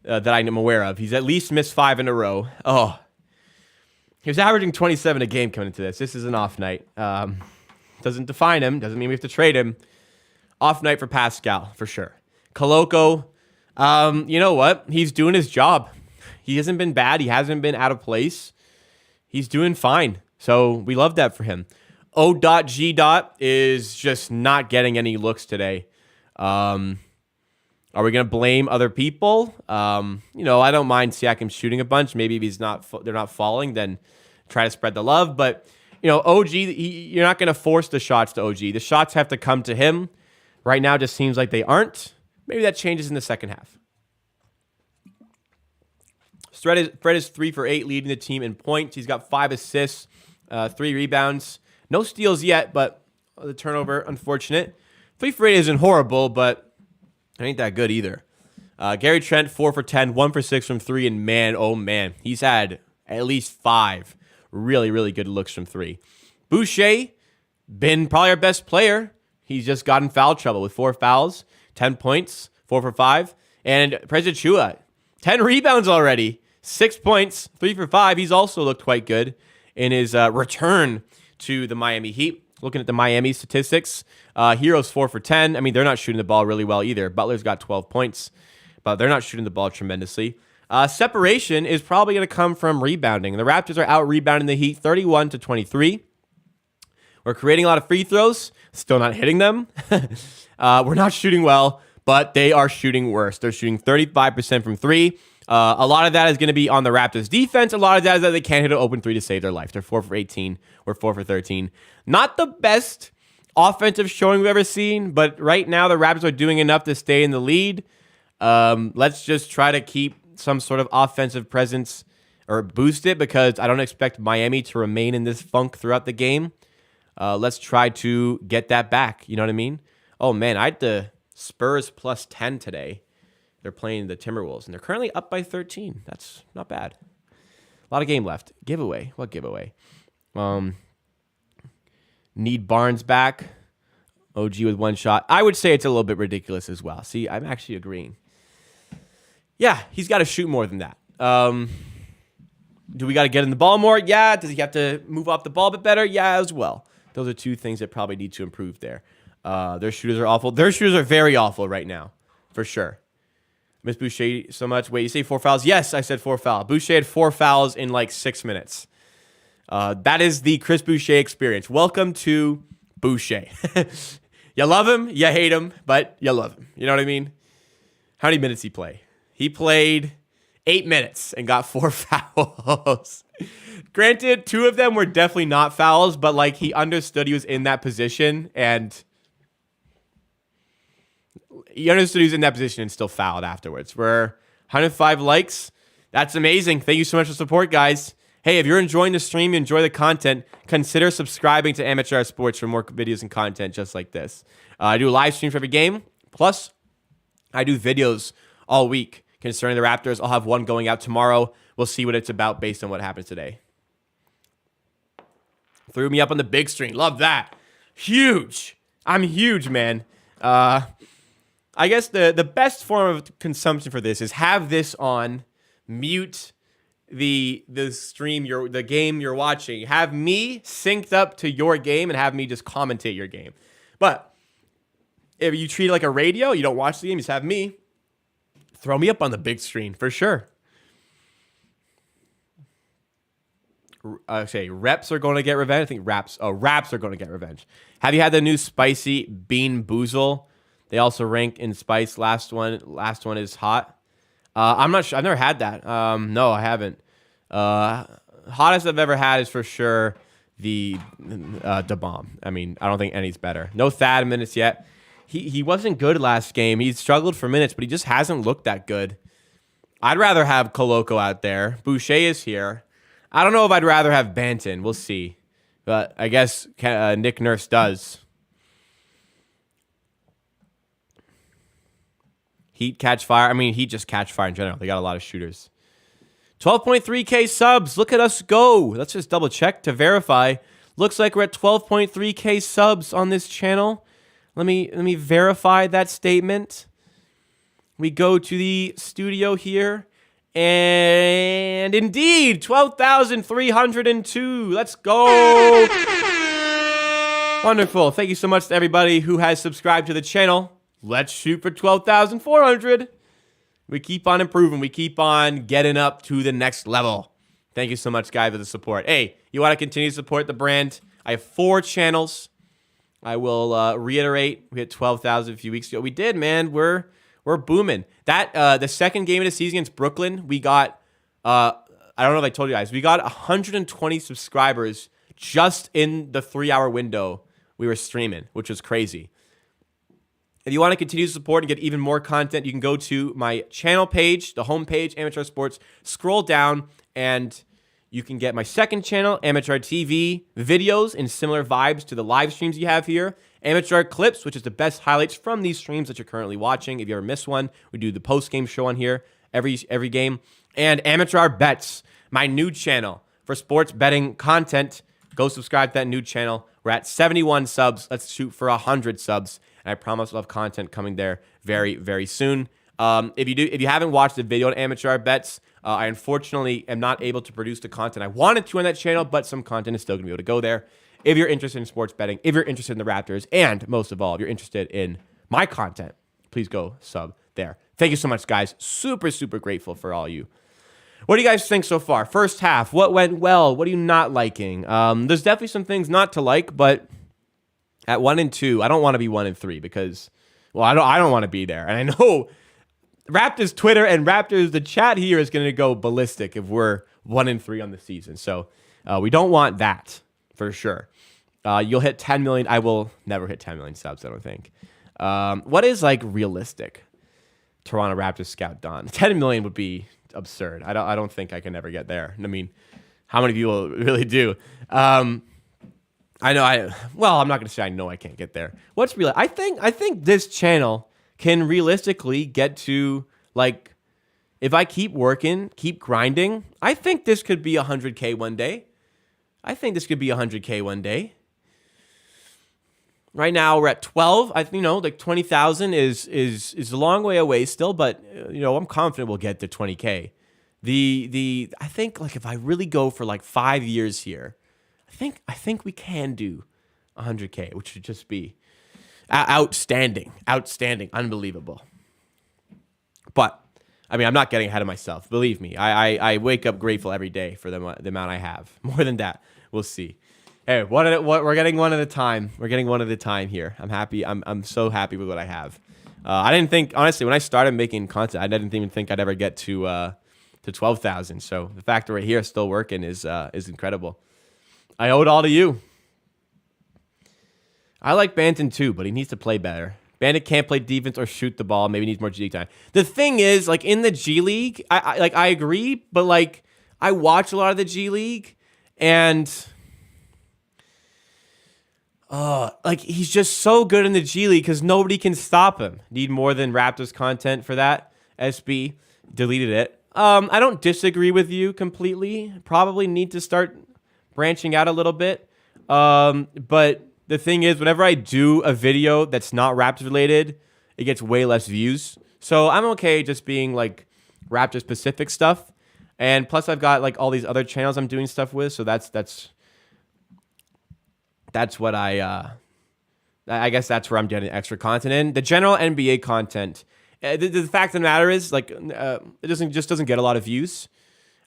that I'm aware of. He's at least missed 5 in a row. Oh, he was averaging 27 a game coming into this. This is an off night. Doesn't define him. Doesn't mean we have to trade him. Off night for Pascal, for sure. Koloko, you know what? He's doing his job. He hasn't been bad. He hasn't been out of place. He's doing fine. So we love that for him. O.G. is just not getting any looks today. Are we going to blame other people? I don't mind Siakam shooting a bunch. Maybe if they're not falling, then try to spread the love. But, OG, you're not going to force the shots to OG. The shots have to come to him. Right now, it just seems like they aren't. Maybe that changes in the second half. Fred is 3 for 8, leading the team in points. He's got 5 assists, 3 rebounds. No steals yet, but the turnover, unfortunate. 3 for 8 isn't horrible, but it ain't that good either. Gary Trent, 4 for 10, 1 for 6 from 3, and man, oh man, he's had at least 5 really, really good looks from 3. Boucher, been probably our best player. He's just gotten foul trouble with 4 fouls, 10 points, 4 for 5. And President Chua, 10 rebounds already. 6 points, 3 for 5. He's also looked quite good in his return to the Miami Heat. Looking at the Miami statistics, Heroes 4 for 10. I mean, they're not shooting the ball really well either. Butler's got 12 points, but they're not shooting the ball tremendously. Separation is probably going to come from rebounding. The Raptors are out rebounding the Heat 31-23. We're creating a lot of free throws, still not hitting them. We're not shooting well, but they are shooting worse. They're shooting 35% from 3. A lot of that is going to be on the Raptors defense. A lot of that is that they can't hit an open 3 to save their life. They're 4 for 18. We're 4 for 13. Not the best offensive showing we've ever seen, but right now the Raptors are doing enough to stay in the lead. Let's just try to keep some sort of offensive presence or boost it, because I don't expect Miami to remain in this funk throughout the game. Let's try to get that back. You know what I mean? Oh, man, I had the Spurs plus 10 today. They're playing the Timberwolves, and they're currently up by 13. That's not bad. A lot of game left. Giveaway. What giveaway? Need Barnes back. OG with 1 shot. I would say it's a little bit ridiculous as well. See, I'm actually agreeing. Yeah, he's got to shoot more than that. Do we got to get in the ball more? Yeah. Does he have to move off the ball a bit better? Yeah, as well. Those are 2 things that probably need to improve there. Their shooters are awful. Their shooters are very awful right now, for sure. Miss Boucher so much. Wait, you say 4 fouls? Yes, I said 4 fouls. Boucher had 4 fouls in like 6 minutes. That is the Chris Boucher experience. Welcome to Boucher. You love him, you hate him, but you love him. You know what I mean? How many minutes he play? He played 8 minutes and got 4 fouls. Granted, 2 of them were definitely not fouls, but like he understood he was in that position and still fouled afterwards. We're 105 likes. That's amazing. Thank you so much for support, guys. Hey, if you're enjoying the stream, you enjoy the content, consider subscribing to Amateur Sports for more videos and content just like this. I do live streams for every game. Plus, I do videos all week concerning the Raptors. I'll have one going out tomorrow. We'll see what it's about based on what happens today. Threw me up on the big screen. Love that. Huge. I'm huge, man. I guess the best form of consumption for this is have this on, mute the stream, the game you're watching. Have me synced up to your game and have me just commentate your game. But if you treat it like a radio, you don't watch the game, just have me. Throw me up on the big screen for sure. Okay, reps are going to get revenge. I think raps are going to get revenge. Have you had the new spicy bean boozle? They also rank in spice. Last one is hot. I'm not sure. I've never had that. No, I haven't. Hottest I've ever had is for sure the bomb. I mean, I don't think any's better. No Thad minutes yet. He wasn't good last game. He struggled for minutes, but he just hasn't looked that good. I'd rather have Koloko out there. Boucher is here. I don't know if I'd rather have Banton. We'll see. But I guess Nick Nurse does. Heat catch fire. I mean, Heat just catch fire in general. They got a lot of shooters. 12.3K subs. Look at us go. Let's just double check to verify. Looks like we're at 12.3K subs on this channel. Let me verify that statement. We go to the studio here. And indeed, 12,302. Let's go. Wonderful. Thank you so much to everybody who has subscribed to the channel. Let's shoot for 12,400. We keep on improving. We keep on getting up to the next level. Thank you so much, guys, for the support. Hey, you want to continue to support the brand? I have 4 channels. I will reiterate. We hit 12,000 a few weeks ago. We did, man. We're booming. That the second game of the season against Brooklyn, we got I don't know if I told you guys, we got 120 subscribers just in the 3-hour window we were streaming, which was crazy. If you want to continue to support and get even more content, you can go to my channel page, the homepage, Amateur Sports. Scroll down, and you can get my second channel, Amateur TV, videos in similar vibes to the live streams you have here. Amateur Clips, which is the best highlights from these streams that you're currently watching. If you ever miss one, we do the post-game show on here every game. And Amateur Bets, my new channel for sports betting content. Go subscribe to that new channel. We're at 71 subs. Let's shoot for 100 subs. And I promise we'll have content coming there very, very soon. If you haven't watched the video on Amateur Bets, I unfortunately am not able to produce the content I wanted to on that channel, but some content is still going to be able to go there. If you're interested in sports betting, if you're interested in the Raptors, and most of all, if you're interested in my content, please go sub there. Thank you so much, guys. Super, super grateful for all you. What do you guys think so far? First half, what went well? What are you not liking? There's definitely some things not to like, but at 1 and 2, I don't want to be 1 and 3 because, well, I don't want to be there. And I know Raptors Twitter and Raptors, the chat here is going to go ballistic if we're 1 and 3 on the season. So we don't want that for sure. You'll hit 10 million. I will never hit 10 million subs, I don't think. What is like realistic? Toronto Raptors scout done. 10 million would be absurd. I don't think I can ever get there. I mean, how many people really do? I'm not going to say I know I can't get there. What's real? I think this channel can realistically get to, like, if I keep working, keep grinding, I think this could be 100K one day. Right now we're at 12. Like 20,000 is a long way away still, but I'm confident we'll get to 20K. I think like if I really go for like 5 years here, I think we can do 100K, which would just be outstanding, unbelievable. But I mean, I'm not getting ahead of myself. Believe me, I wake up grateful every day for the amount I have. More than that, we'll see. Hey, we're getting one at a time. We're getting one at a time here. I'm happy. I'm so happy with what I have. I didn't think, honestly, when I started making content, I didn't even think I'd ever get to to 12,000. So the fact that we're here still working is incredible. I owe it all to you. I like Banton too, but he needs to play better. Bandit can't play defense or shoot the ball. Maybe needs more G League time. The thing is, like in the G League, I agree, but like I watch a lot of the G League, and like he's just so good in the G League because nobody can stop him. Need more than Raptors content for that. SB deleted it. I don't disagree with you completely. Probably need to start branching out a little bit. But the thing is, whenever I do a video that's not Raptors related, it gets way less views. So I'm okay just being like Raptor specific stuff. And plus I've got like all these other channels I'm doing stuff with. So that's what I guess that's where I'm getting extra content in. The general NBA content, the fact of the matter is like it doesn't get a lot of views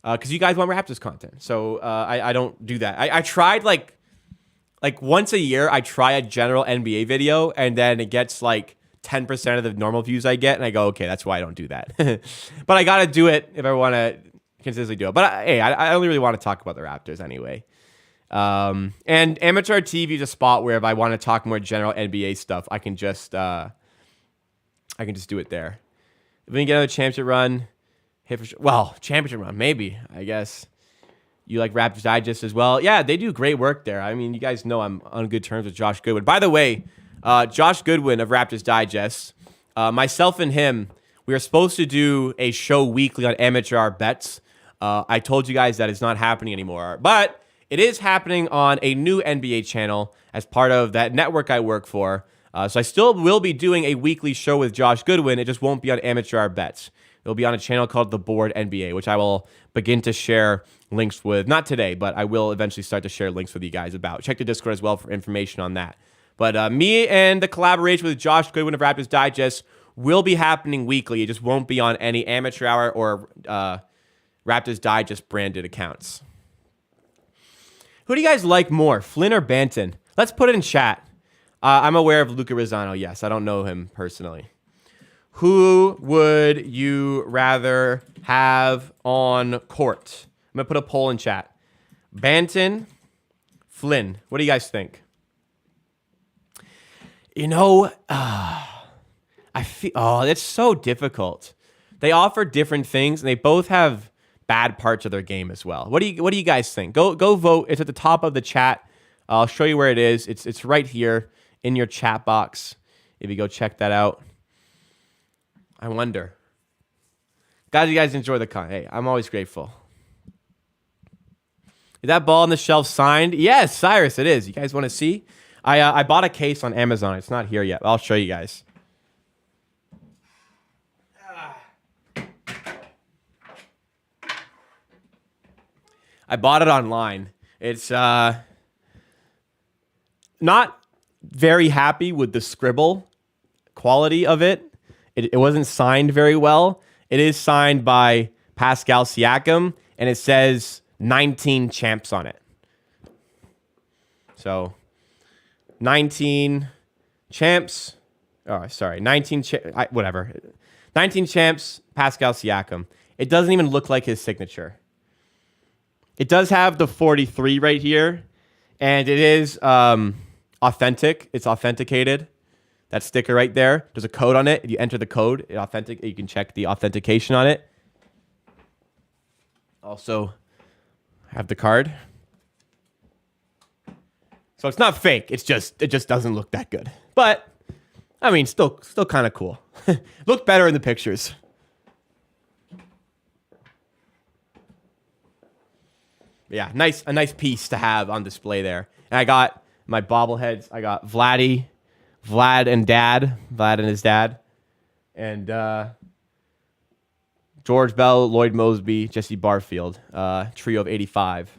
because you guys want Raptors content. So I don't do that. I tried like once a year, I try a general NBA video, and then it gets like 10% of the normal views I get, and I go, okay, that's why I don't do that. But I gotta do it if I want to consistently do it. But I only really want to talk about the Raptors anyway. And amateur TV is a spot where if I want to talk more general NBA stuff, I can just do it there. If we can get another championship run, championship run, maybe, I guess. You like Raptors Digest as well? Yeah, they do great work there. I mean, you guys know I'm on good terms with Josh Goodwin. By the way, Josh Goodwin of Raptors Digest, myself and him, we are supposed to do a show weekly on amateur hour bets. I told you guys that it's not happening anymore, but it is happening on a new NBA channel as part of that network I work for. So I still will be doing a weekly show with Josh Goodwin. It just won't be on amateur hour bets. It'll be on a channel called The Board NBA, which I will begin to share links with. Not today, but I will eventually start to share links with you guys about. Check the Discord as well for information on that. But me and the collaboration with Josh Goodwin of Raptors Digest will be happening weekly. It just won't be on any amateur hour or Raptors Digest branded accounts. Who do you guys like more, Flynn or Banton? Let's put it in chat. I'm aware of Luca Rosano. Yes, I don't know him personally. Who would you rather have on court? I'm going to put a poll in chat. Banton, Flynn. What do you guys think? You know, I feel, it's so difficult. They offer different things, and they both have bad parts of their game as well. What do you guys think? Go vote. It's at the top of the chat. I'll show you where it is. It's right here in your chat box. If you go check that out. I wonder. Glad you guys enjoy the content. Hey, I'm always grateful. Is that ball on the shelf signed? Yes, Cyrus, it is. You guys want to see? I bought a case on Amazon. It's not here yet. I'll show you guys. I bought it online. It's not very happy with the scribble quality of it. It wasn't signed very well. It is signed by Pascal Siakam, and it says 19 champs on it. So, 19 champs. Oh, sorry. 19 whatever. 19 champs, Pascal Siakam. It doesn't even look like his signature. It does have the 43 right here, and it is authentic. It's authenticated. That sticker right there, there's a code on it. If you enter the code, you can check the authentication on it. Also, have the card. So it's not fake. It just doesn't look that good. But I mean, still kind of cool. Looked better in the pictures. Yeah, a nice piece to have on display there. And I got my bobbleheads. I got Vlad and his dad, and George Bell, Lloyd Mosby, Jesse Barfield, trio of 85.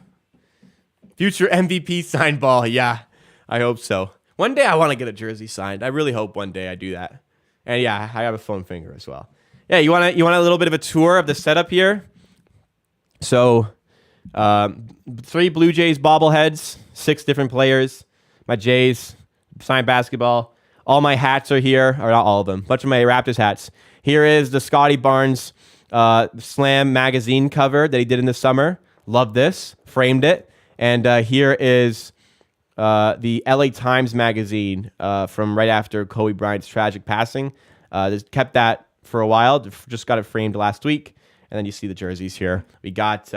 Future MVP signed ball. Yeah, I hope so. One day I want to get a jersey signed. I really hope one day I do that. And yeah, I have a foam finger as well. Yeah, you want a little bit of a tour of the setup here? So, 3 Blue Jays bobbleheads, 6 different players. My Jays, signed basketball. All my hats are here, or not all of them. A bunch of my Raptors hats. Here is the Scottie Barnes Slam magazine cover that he did in the summer. Love this. Framed it. And here is the LA Times magazine from right after Kobe Bryant's tragic passing. Just kept that for a while. Just got it framed last week. And then you see the jerseys here. We got...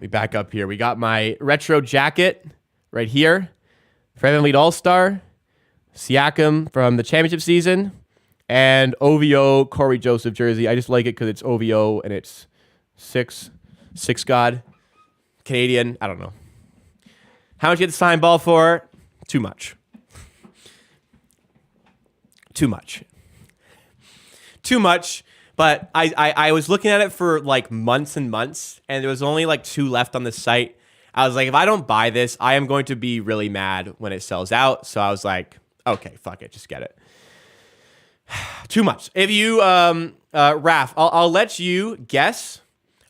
we back up here. We got my retro jacket right here. Fred VanVleet All-Star. Siakam from the championship season. And OVO Corey Joseph jersey. I just like it because it's OVO and it's six God. Canadian. I don't know. How much you get the sign ball for? Too much. Too much. Too much. But I was looking at it for like months and months, and there was only like 2 left on the site. I was like, if I don't buy this, I am going to be really mad when it sells out. So I was like, okay, fuck it, just get it. Too much. If you, Raph, I'll let you guess.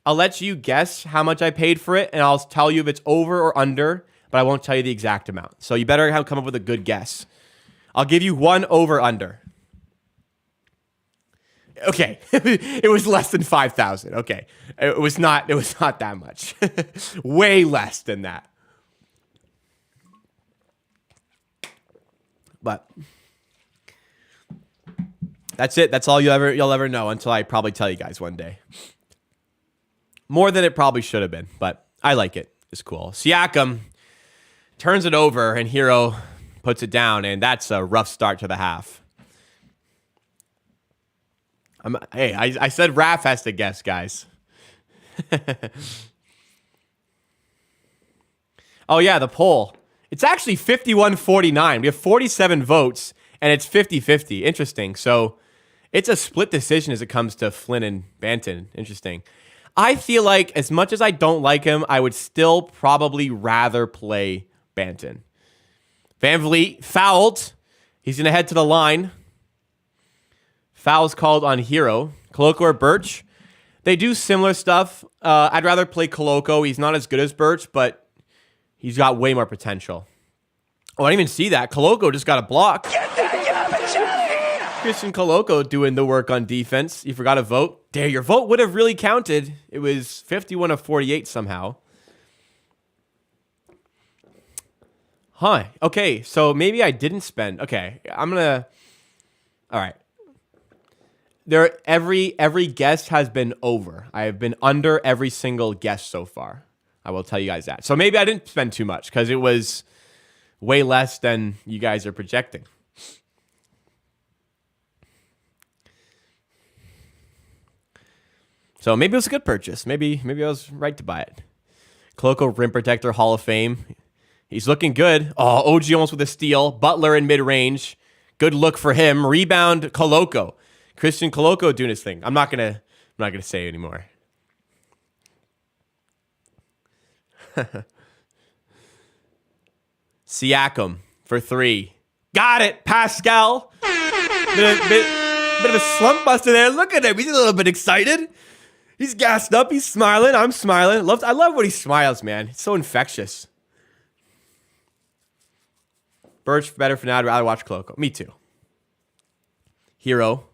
I'll let you guess how much I paid for it, and I'll tell you if it's over or under, but I won't tell you the exact amount. So you better come up with a good guess. I'll give you one over under. Okay, it was less than 5,000. Okay, it was not that much. Way less than that. But that's it. That's all you'll ever know until I probably tell you guys one day. More than it probably should have been, but I like it. It's cool. Siakam turns it over and Hero puts it down, and that's a rough start to the half. I said Raph has to guess, guys. Oh, yeah, the poll. It's actually 51-49. We have 47 votes, and it's 50-50. Interesting. So it's a split decision as it comes to Flynn and Banton. Interesting. I feel like as much as I don't like him, I would still probably rather play Banton. VanVleet fouled. He's going to head to the line. Fouls called on Hero. Koloko or Birch. They do similar stuff. I'd rather play Koloko. He's not as good as Birch, but he's got way more potential. Oh, I didn't even see that. Koloko just got a block. Christian Koloko doing the work on defense. You forgot to vote. Dare, your vote would have really counted. It was 51-48 somehow. Huh. Okay, so maybe I didn't spend. Okay, I'm going to... All right. Every guest has been over. I have been under every single guest so far. I will tell you guys that. So maybe I didn't spend too much because it was way less than you guys are projecting. So maybe it was a good purchase. Maybe I was right to buy it. Koloko Rim Protector Hall of Fame. He's looking good. Oh, OG almost with a steal. Butler in mid-range. Good look for him. Rebound Koloko. Christian Koloko doing his thing. I'm not gonna say anymore. Siakam for 3. Got it, Pascal. Bit of a slump buster there. Look at him. He's a little bit excited. He's gassed up. He's smiling. I'm smiling. I love when he smiles, man. It's so infectious. Birch better for now. I'd rather watch Koloko. Me too. Hero.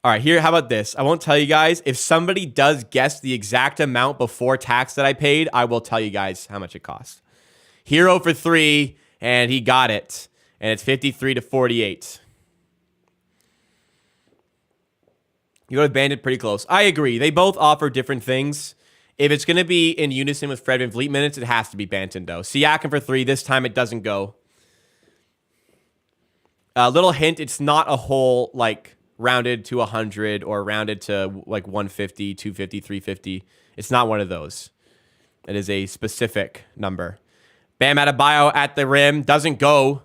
All right, here, how about this? I won't tell you guys. If somebody does guess the exact amount before tax that I paid, I will tell you guys how much it cost. Hero for 3, and he got it. And it's 53-48. You go to Bandit pretty close. I agree. They both offer different things. If it's going to be in unison with Fred VanVleet minutes, it has to be Banton, though. Siakam for 3. This time it doesn't go. A little hint, it's not a whole, like... rounded to 100 or rounded to like 150, 250, 350. It's not one of those. It is a specific number. Bam Adebayo at the rim. Doesn't go.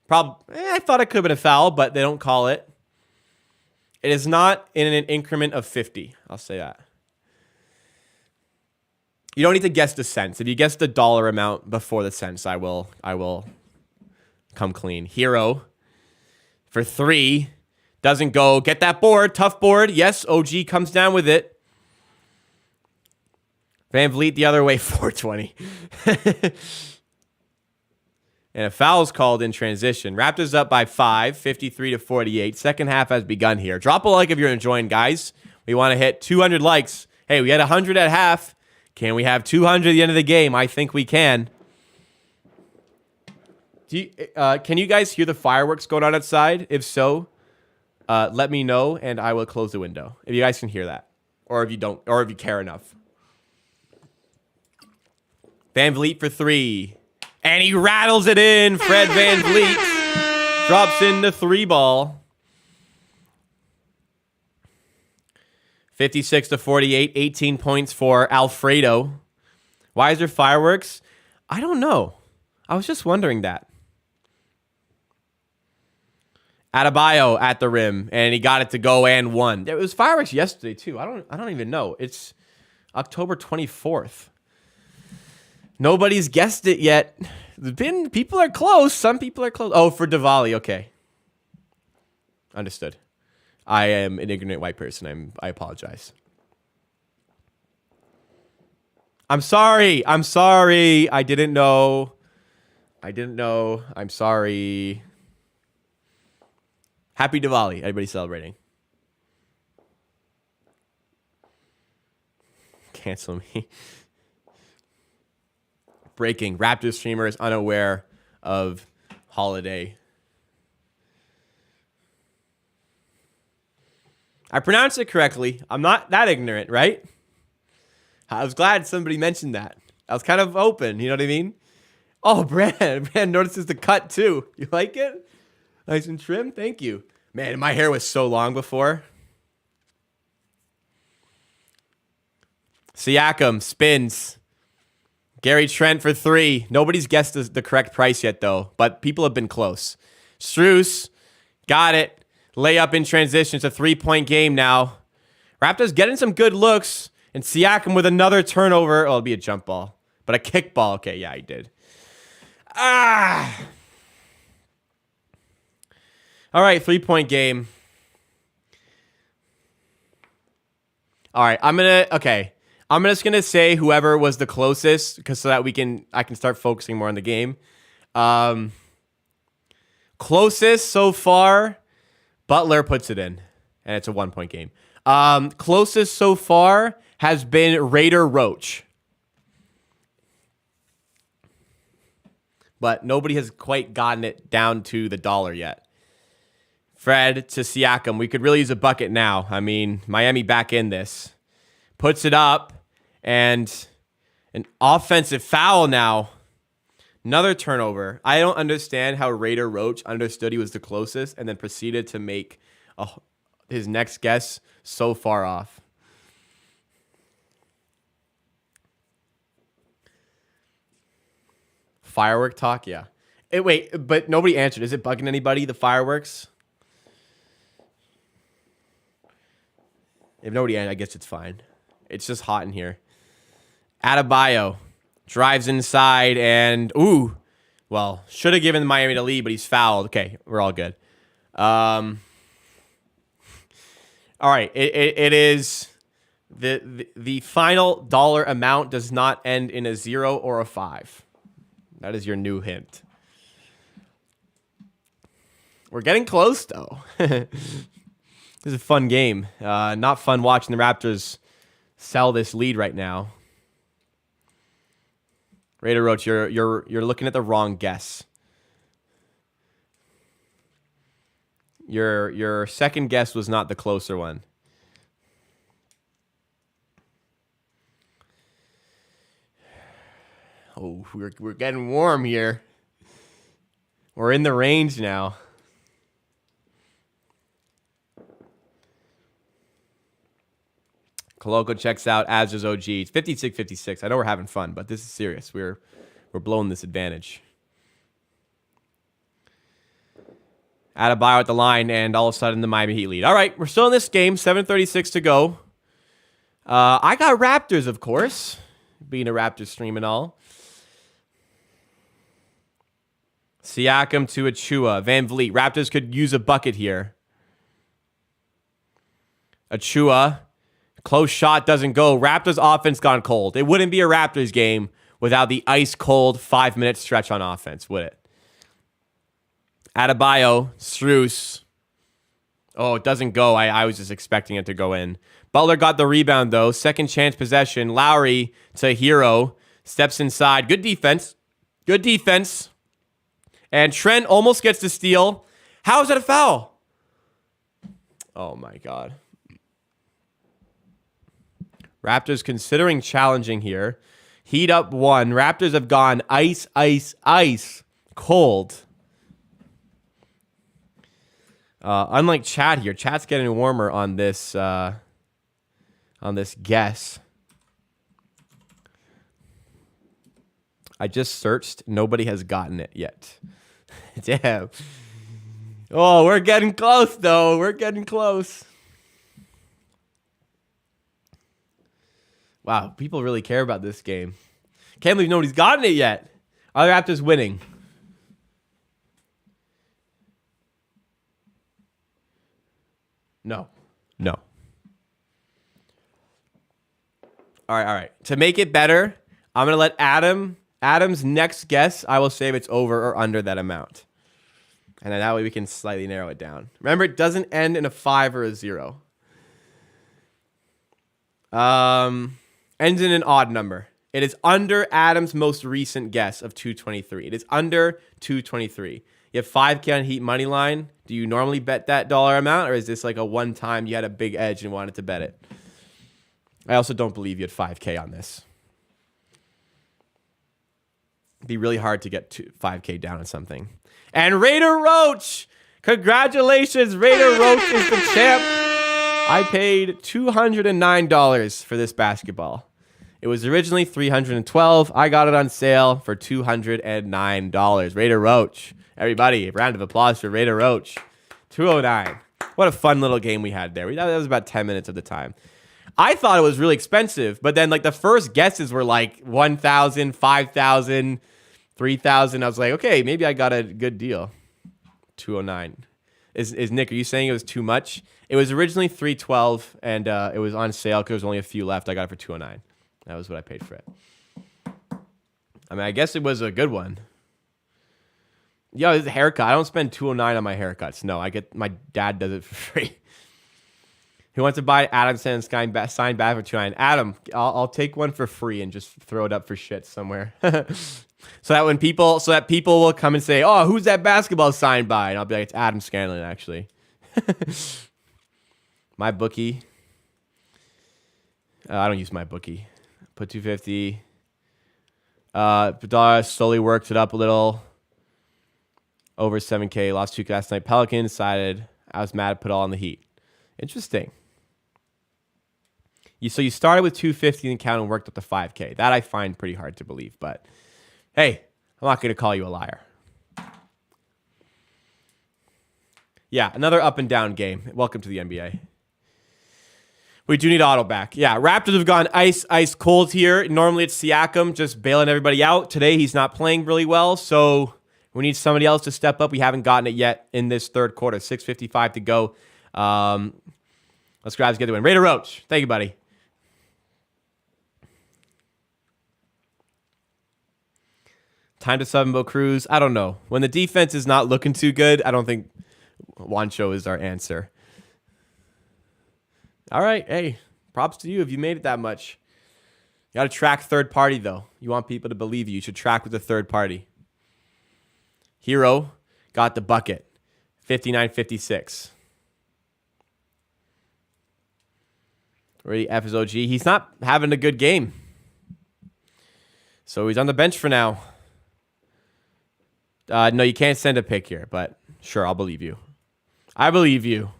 I thought it could have been a foul, but they don't call it. It is not in an increment of 50. I'll say that. You don't need to guess the cents. If you guess the dollar amount before the cents, I will come clean. Hero for 3. Doesn't go. Get that board. Tough board. Yes, OG comes down with it. VanVleet the other way, 420. And a foul's called in transition. Raptors up by 5, 53-48. Second half has begun here. Drop a like if you're enjoying, guys. We want to hit 200 likes. Hey, we had 100 at half. Can we have 200 at the end of the game? I think we can. Can you guys hear the fireworks going on outside? If so, let me know, and I will close the window. If you guys can hear that. Or if you don't, or if you care enough. Van Vliet for 3. And he rattles it in. Fred Van Vliet drops in the 3-ball. 56-48, 18 points for Alfredo. Why is there fireworks? I don't know. I was just wondering that. Adebayo at the rim, and he got it to go and won. There was fireworks yesterday too. I don't even know. It's October 24th. Nobody's guessed it yet. People are close. Some people are close. Oh, for Diwali. Okay. Understood. I am an ignorant white person. I apologize. I'm sorry. I didn't know. I'm sorry. Happy Diwali. Everybody celebrating. Cancel me. Breaking. Raptors streamer is unaware of holiday. I pronounced it correctly. I'm not that ignorant, right? I was glad somebody mentioned that. I was kind of open, you know what I mean? Oh, Brand notices the cut too. You like it? Nice and trim? Thank you. Man, my hair was so long before. Siakam spins. Gary Trent for 3. Nobody's guessed the correct price yet, though, but people have been close. Strus got it. Layup in transition. It's a 3-point game now. Raptors getting some good looks. And Siakam with another turnover. Oh, it'll be a jump ball. But a kick ball. Okay, yeah, he did. All right, 3-point game. All right, I'm just gonna say whoever was the closest, because so that I can start focusing more on the game. Closest so far, Butler puts it in, and it's a 1-point game. Closest so far has been Raider Roach, but nobody has quite gotten it down to the dollar yet. Fred to Siakam. We could really use a bucket now. I mean, Miami back in this. Puts it up, and an offensive foul now. Another turnover. I don't understand how Raider Roach understood he was the closest and then proceeded to make his next guess so far off. Firework talk? Yeah. Wait, but nobody answered. Is it bugging anybody, the fireworks? If nobody answered, I guess it's fine. It's just hot in here. Adebayo drives inside and, should have given Miami the lead, but he's fouled. Okay, we're all good. All right, it is the final dollar amount does not end in a 0 or a 5. That is your new hint. We're getting close, though. This is a fun game. Not fun watching the Raptors sell this lead right now. Raider Roach, you're looking at the wrong guess. Your second guess was not the closer one. Oh, we're getting warm here. We're in the range now. Koloko checks out, as does OG. It's 56-56. I know we're having fun, but this is serious. We're blowing this advantage. Adebayo at the line, and all of a sudden the Miami Heat lead. All right, we're still in this game. 7:36 to go. I got Raptors, of course, being a Raptors stream and all. Siakam to Achua. Van Vliet. Raptors could use a bucket here. Achua. Close shot doesn't go. Raptors offense gone cold. It wouldn't be a Raptors game without the ice cold 5-minute stretch on offense, would it? Adebayo, Strus. Oh, it doesn't go. I was just expecting it to go in. Butler got the rebound, though. Second chance possession. Lowry to Hero. Steps inside. Good defense. Good defense. And Trent almost gets the steal. How is that a foul? Oh, my God. Raptors considering challenging here. Heat up 1. Raptors have gone ice, ice, ice. Cold. Unlike Chat here. Chat's getting warmer on this guess. I just searched. Nobody has gotten it yet. Damn. Oh, we're getting close, though. We're getting close. Wow, people really care about this game. Can't believe nobody's gotten it yet. Are the Raptors winning? No. No. All right. To make it better, I'm going to let Adam's next guess, I will say if it's over or under that amount. And then that way we can slightly narrow it down. Remember, it doesn't end in a 5 or a 0. Ends in an odd number. It is under Adam's most recent guess of 223. It is under 223. You have 5K on Heat money line. Do you normally bet that dollar amount, or is this like a one time you had a big edge and wanted to bet it? I also don't believe you had 5K on this. It'd be really hard to get 5K down on something. And Raider Roach! Congratulations, Raider Roach is the champ. I paid $209 for this basketball. It was originally $312. I got it on sale for $209. Raider Roach. Everybody, a round of applause for Raider Roach. $209. What a fun little game we had there. That was about 10 minutes of the time. I thought it was really expensive, but then like the first guesses were like $1,000, $5,000, $3,000. I was like, okay, maybe I got a good deal. $209. Is Nick, are you saying it was too much? It was originally $312, and it was on sale because there was only a few left. I got it for $209. That was what I paid for it. I mean, I guess it was a good one. Yo, this haircut. I don't spend $209 on my haircuts. No, my dad does it for free. Who wants to buy Adam Sand's signed back for $209? Adam, I'll take one for free and just throw it up for shit somewhere. So that people will come and say, "Oh, who's that basketball signed by?" And I'll be like, "It's Adam Scanlon, actually." My bookie. I don't use my bookie. Put 250. Padar slowly worked it up a little. Over 7K. Lost 2K last night. Pelican decided I was mad to put all on the Heat. Interesting. So you started with 250 and count and worked up to 5K. That I find pretty hard to believe, but hey, I'm not going to call you a liar. Yeah, another up and down game. Welcome to the NBA. We do need Otto back. Yeah, Raptors have gone ice cold here. Normally it's Siakam just bailing everybody out. Today he's not playing really well, so we need somebody else to step up. We haven't gotten it yet in this third quarter. 6:55 to go. Let's grab get the win. Raider Roach. Thank you, buddy. Time to sub Bo Cruz. I don't know. When the defense is not looking too good, I don't think Juancho is our answer. All right. Hey, props to you if you made it that much. You got to track third party, though. You want people to believe you. You should track with the third party. Hero got the bucket. 59-56. Already F is OG. He's not having a good game. So he's on the bench for now. No, you can't send a pick here, but sure, I'll believe you. I believe you.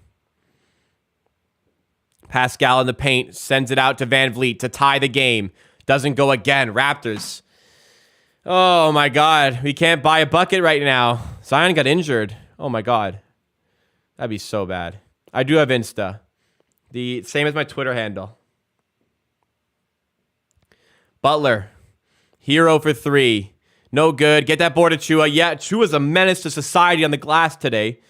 Pascal in the paint sends it out to Van Vliet to tie the game. Doesn't go again. Raptors. Oh, my God. We can't buy a bucket right now. Zion got injured. Oh, my God. That'd be so bad. I do have Insta. The same as my Twitter handle. Butler. Hero for 3. No good. Get that board to Chua. Yeah, Chua's a menace to society on the glass today.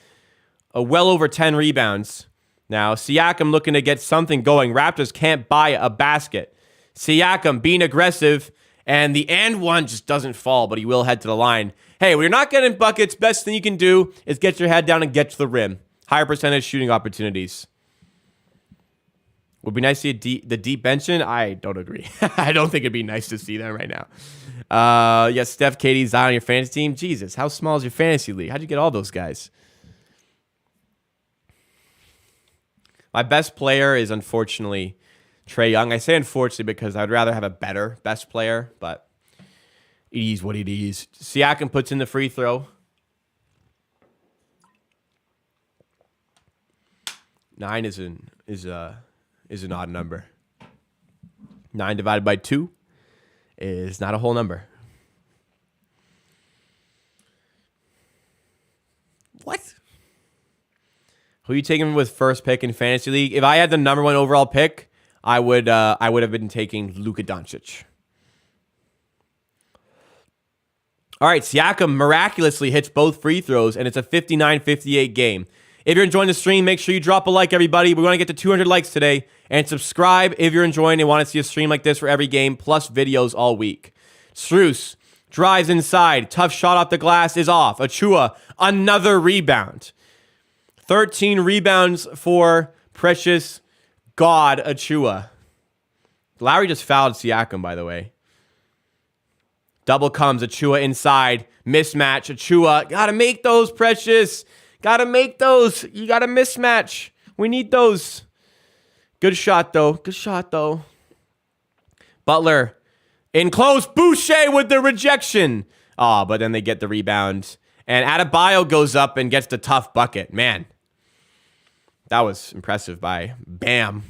Well over 10 rebounds. Now, Siakam looking to get something going. Raptors can't buy a basket. Siakam being aggressive And the and one just doesn't fall, but he will head to the line. Hey, when you're not getting buckets, best thing you can do is get your head down and get to the rim. Higher percentage shooting opportunities. Would be nice to see the deep benching. I don't agree. I don't think it'd be nice to see them right now. Yes, Steph, Katie, Zion on your fantasy team. Jesus, how small is your fantasy league? How'd you get all those guys? My best player is unfortunately Trae Young. I say unfortunately because I would rather have a better best player, but it is what it is. Siakam puts in the free throw. 9 is an odd number. 9 divided by 2 is not a whole number. What? Who are you taking with first pick in fantasy league? If I had the number 1 overall pick, I would have been taking Luka Doncic. All right, Siakam miraculously hits both free throws, and it's a 59-58 game. If you're enjoying the stream, make sure you drop a like, everybody. We want to get to 200 likes today. And subscribe if you're enjoying and want to see a stream like this for every game, plus videos all week. Struce drives inside. Tough shot off the glass is off. Achua, another rebound. 13 rebounds for precious God Achua. Lowry just fouled Siakam, by the way. Double comes. Achua inside. Mismatch. Achua. Gotta make those, Precious. Gotta make those. You gotta mismatch. We need those. Good shot, though. Good shot, though. Butler in close. Boucher with the rejection. Oh, but then they get the rebound. And Adebayo goes up and gets the tough bucket. Man, that was impressive by Bam.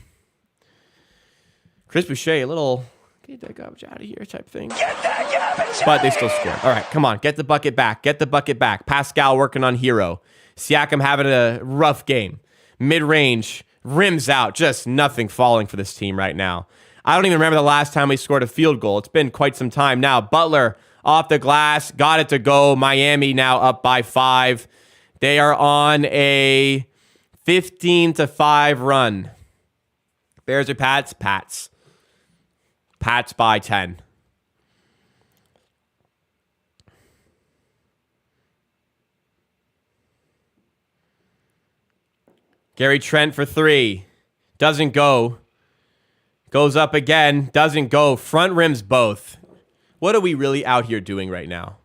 Chris Boucher, a little get that garbage out of here type thing. But they still score. All right, come on. Get the bucket back. Get the bucket back. Pascal working on Hero. Siakam having a rough game. Mid-range. Rims out. Just nothing falling for this team right now. I don't even remember the last time we scored a field goal. It's been quite some time now. Butler off the glass. Got it to go. Miami now up by 5. They are on a 15-5 run. Bears or Pats? Pats. Pats by 10. Gary Trent for 3. Doesn't go. Goes up again. Doesn't go. Front rims both. What are we really out here doing right now?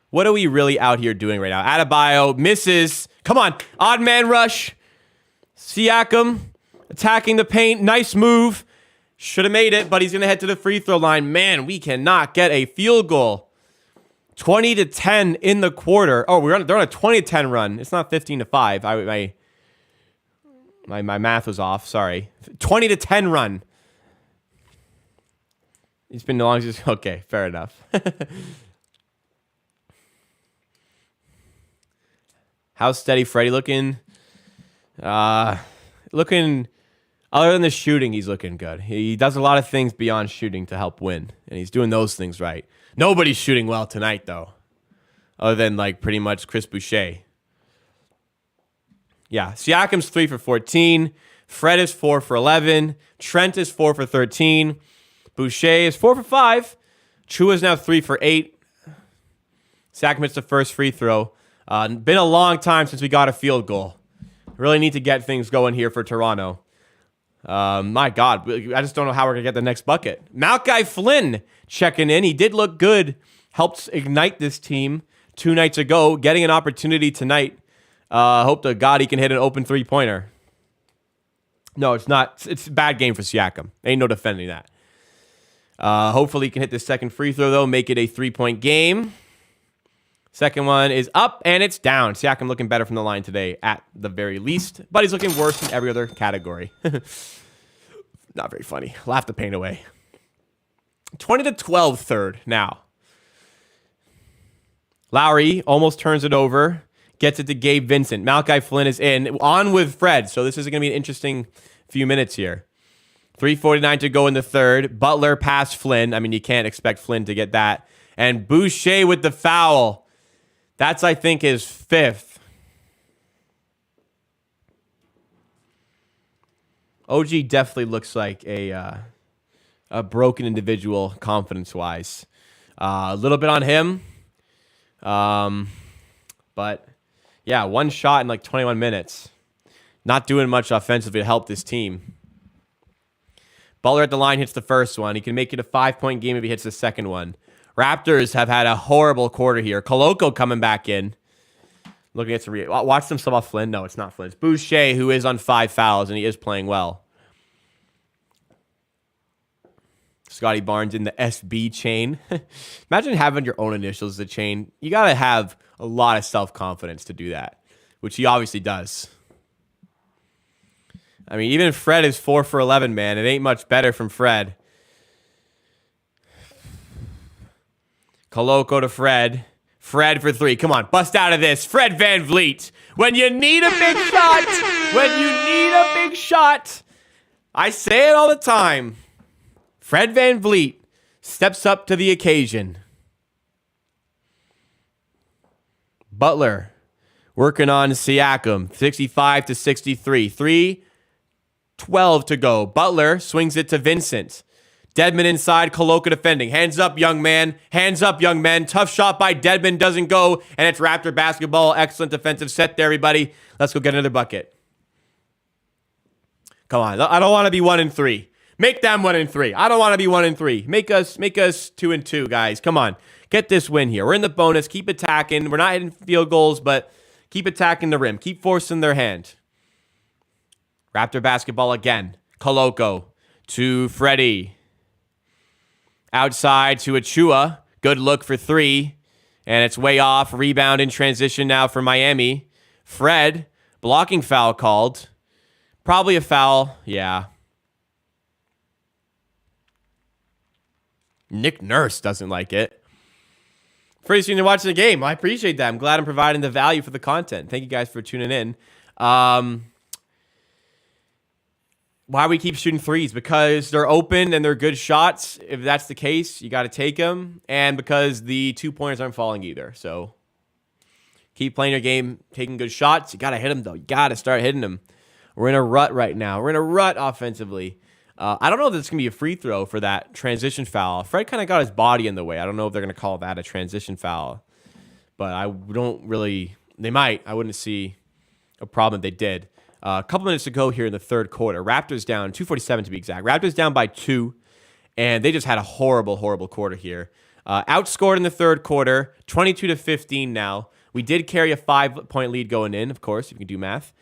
What are we really out here doing right now? Adebayo misses. Come on. Odd man rush. Siakam attacking the paint. Nice move. Should have made it, but he's going to head to the free throw line. Man, we cannot get a field goal. 20-10 in the quarter. Oh, they're on a 20-10 run. It's not 15-5. My math was off. Sorry. 20-10 run. It's been long as okay, fair enough. How's Steady Freddy looking? Looking, other than the shooting, he's looking good. He does a lot of things beyond shooting to help win, and he's doing those things right. Nobody's shooting well tonight, though, other than like pretty much Chris Boucher. Yeah, Siakam's 3 for 14. Fred is 4 for 11. Trent is 4 for 13. Boucher is 4 for 5. Chua is now 3 for 8. Siakam hits the first free throw. Been a long time since we got a field goal. Really need to get things going here for Toronto. My God, I just don't know how we're going to get the next bucket. Malachi Flynn checking in. He did look good. Helped ignite this team 2 nights ago. Getting an opportunity tonight. Hope to God he can hit an open three-pointer. No, it's not. It's a bad game for Siakam. Ain't no defending that. Hopefully he can hit this second free throw, though. Make it a 3-point game. Second one is up, and it's down. Siakam looking better from the line today, at the very least. But he's looking worse in every other category. Not very funny. Laugh the pain away. 20-12 third now. Lowry almost turns it over. Gets it to Gabe Vincent. Malachi Flynn is in. On with Fred. So this is going to be an interesting few minutes here. 3:49 to go in the third. Butler past Flynn. I mean, you can't expect Flynn to get that. And Boucher with the foul. That's, I think, his 5th. OG definitely looks like a a broken individual confidence-wise. A little bit on him. But, yeah, one shot in like 21 minutes. Not doing much offensively to help this team. Butler at the line hits the first one. He can make it a 5-point game if he hits the second one. Raptors have had a horrible quarter here. Koloko coming back in. Looking at some watch them sub off Flynn. No, it's not Flynn. It's Boucher, who is on 5 fouls, and he is playing well. Scottie Barnes in the SB chain. Imagine having your own initials as a chain. You got to have a lot of self-confidence to do that, which he obviously does. I mean, even Fred is 4 for 11, man. It ain't much better from Fred. Koloko to Fred. Fred for 3. Come on, bust out of this. Fred VanVleet. When you need a big shot. When you need a big shot. I say it all the time. Fred VanVleet steps up to the occasion. Butler working on Siakam. 65 to 63. 3:12 to go. Butler swings it to Vincent. Dedmon inside, Koloko defending. Hands up, young man. Hands up, young man. Tough shot by Dedmon, doesn't go, and it's Raptor basketball. Excellent defensive set there, everybody. Let's go get another bucket. Come on, I don't want to be 1-3. Make them 1-3. I don't want to be 1-3. Make us 2-2, guys. Come on, get this win here. We're in the bonus. Keep attacking. We're not hitting field goals, but keep attacking the rim. Keep forcing their hand. Raptor basketball again. Koloko to Freddie. Outside to Achua. Good look for 3. And it's way off. Rebound in transition now for Miami. Fred. Blocking foul called. Probably a foul. Yeah. Nick Nurse doesn't like it. First thing to watch the game. I appreciate that. I'm glad I'm providing the value for the content. Thank you guys for tuning in. Why we keep shooting threes? Because they're open and they're good shots. If that's the case, you got to take them. And because the 2-pointers aren't falling either. So keep playing your game, taking good shots. You got to hit them, though. You got to start hitting them. We're in a rut right now. We're in a rut offensively. I don't know if it's going to be a free throw for that transition foul. Fred kind of got his body in the way. I don't know if they're going to call that a transition foul. But I don't really... They might. I wouldn't see a problem if they did. A couple minutes to go here in the third quarter. Raptors down, 2:47 to be exact. Raptors down by 2, and they just had a horrible, horrible quarter here. Outscored in the third quarter, 22-15 now. We did carry a 5-point lead going in, of course, if you can do math.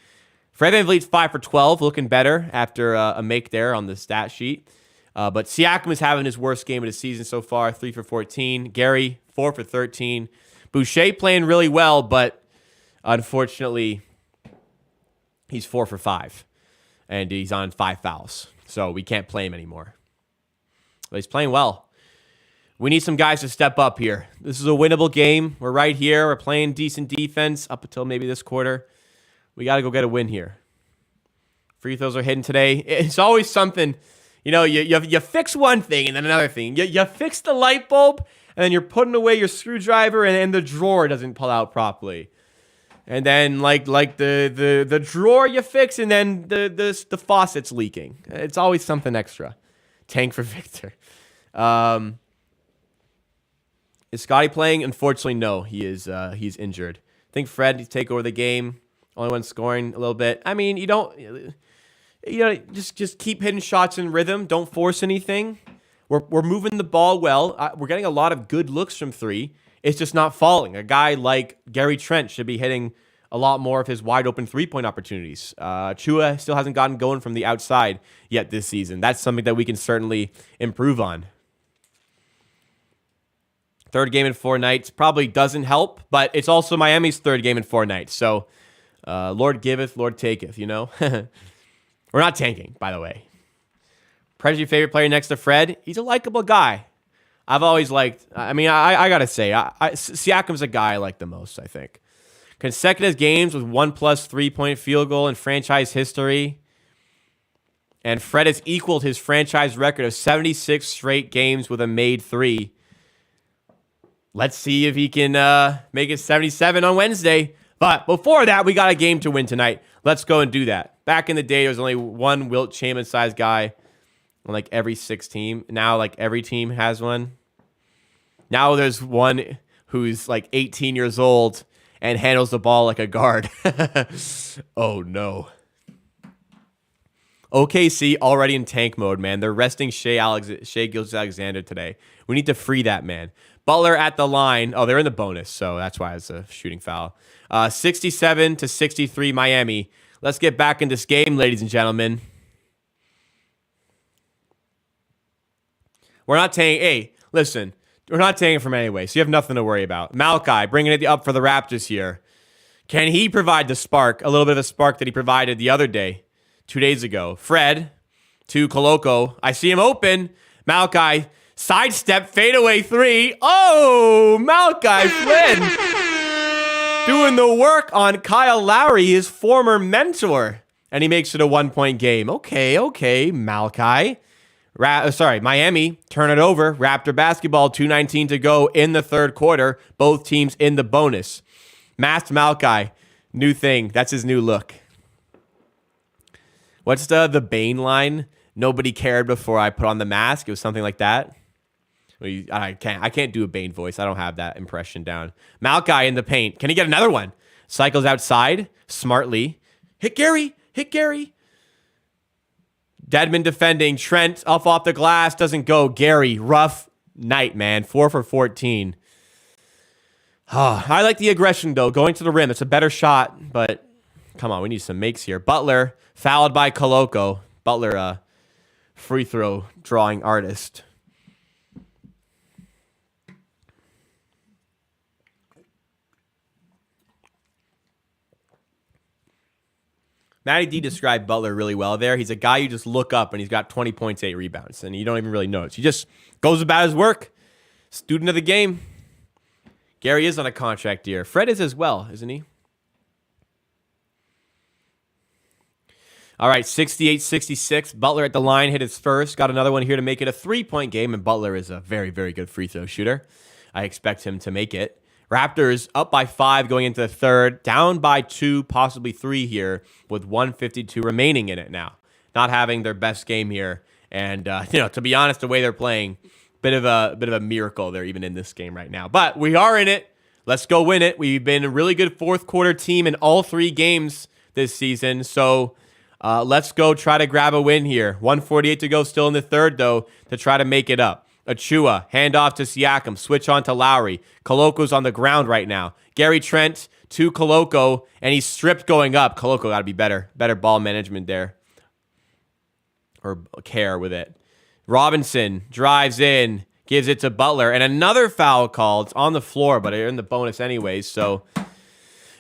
Fred VanVleet's 5 for 12, looking better after a make there on the stat sheet. But Siakam is having his worst game of the season so far, 3 for 14. Gary, 4 for 13. Boucher playing really well, but unfortunately... He's 4 for 5, and he's on 5 fouls, so we can't play him anymore. But he's playing well. We need some guys to step up here. This is a winnable game. We're right here. We're playing decent defense up until maybe this quarter. We got to go get a win here. Free throws are hitting today. It's always something, you fix one thing and then another thing. You fix the light bulb, and then you're putting away your screwdriver, and the drawer doesn't pull out properly. And then like the drawer you fix, and then the faucet's leaking. It's always something extra. Tank for Victor. Is Scottie playing? Unfortunately, no. He's injured. I think Fred needs to take over the game. Only one scoring a little bit. I mean, just keep hitting shots in rhythm. Don't force anything. We're moving the ball well. We're getting a lot of good looks from 3. It's just not falling. A guy like Gary Trent should be hitting a lot more of his wide open 3-point opportunities. Chua still hasn't gotten going from the outside yet this season. That's something that we can certainly improve on. Third game in 4 nights probably doesn't help, but it's also Miami's third game in 4 nights. So Lord giveth, Lord taketh, We're not tanking, by the way. Preda's your favorite player next to Fred? He's a likable guy. I've always liked, I got to say, Siakam's a guy I like the most, I think. Consecutive games with 1+ 3-point field goal in franchise history. And Fred has equaled his franchise record of 76 straight games with a made 3. Let's see if he can make it 77 on Wednesday. But before that, we got a game to win tonight. Let's go and do that. Back in the day, there was only one Wilt Chamberlain-sized guy on like every 6 team. Now like every team has one. Now there's one who's like 18 years old and handles the ball like a guard. Oh no. OKC already in tank mode, man. They're resting Shea Gilgeous-Alexander today. We need to free that man. Butler at the line. Oh, they're in the bonus, so that's why it's a shooting foul. 67-63 Miami. Let's get back in this game, ladies and gentlemen. We're not tanking. Hey, listen. We're not tanking from anyway, so you have nothing to worry about. Malachi bringing it up for the Raptors here. Can he provide the spark, a little bit of a spark that he provided the other day, 2 days ago? Fred to Koloko. I see him open. Malachi, sidestep, fadeaway 3. Oh, Malachi Flynn doing the work on Kyle Lowry, his former mentor. And he makes it a 1-point game. Okay, Malachi. Miami, turn it over. Raptor basketball, 2:19 to go in the third quarter. Both teams in the bonus. Masked Malachi, new thing. That's his new look. What's the Bane line? Nobody cared before I put on the mask. It was something like that. I can't do a Bane voice. I don't have that impression down. Malachi in the paint. Can he get another one? Cycles outside smartly. Hit Gary. Dedmon defending. Trent off the glass. Doesn't go. Gary, rough night, man. 4 for 14. I like the aggression, though. Going to the rim. It's a better shot, but come on. We need some makes here. Butler, fouled by Koloko. Butler, free throw drawing artist. Matty D described Butler really well there. He's a guy you just look up and he's got 20 points, 8 rebounds, and you don't even really notice. He just goes about his work. Student of the game. Gary is on a contract year. Fred is as well, isn't he? All right, 68-66. Butler at the line hit his first. Got another one here to make it a 3-point game, and Butler is a very, very good free throw shooter. I expect him to make it. Raptors up by 5 going into the third, down by 2, possibly 3 here, with 1:52 remaining in it now. Not having their best game here, and to be honest, the way they're playing, bit of a miracle they're even in this game right now. But we are in it. Let's go win it. We've been a really good fourth quarter team in all 3 games this season, so let's go try to grab a win here. 1:48 to go, still in the third though, to try to make it up. Achua, handoff to Siakam, switch on to Lowry. Koloko's on the ground right now. Gary Trent to Koloko, and he's stripped going up. Koloko got to be better ball management there, or care with it. Robinson drives in, gives it to Butler, and another foul called. It's on the floor, but they're in the bonus anyways, so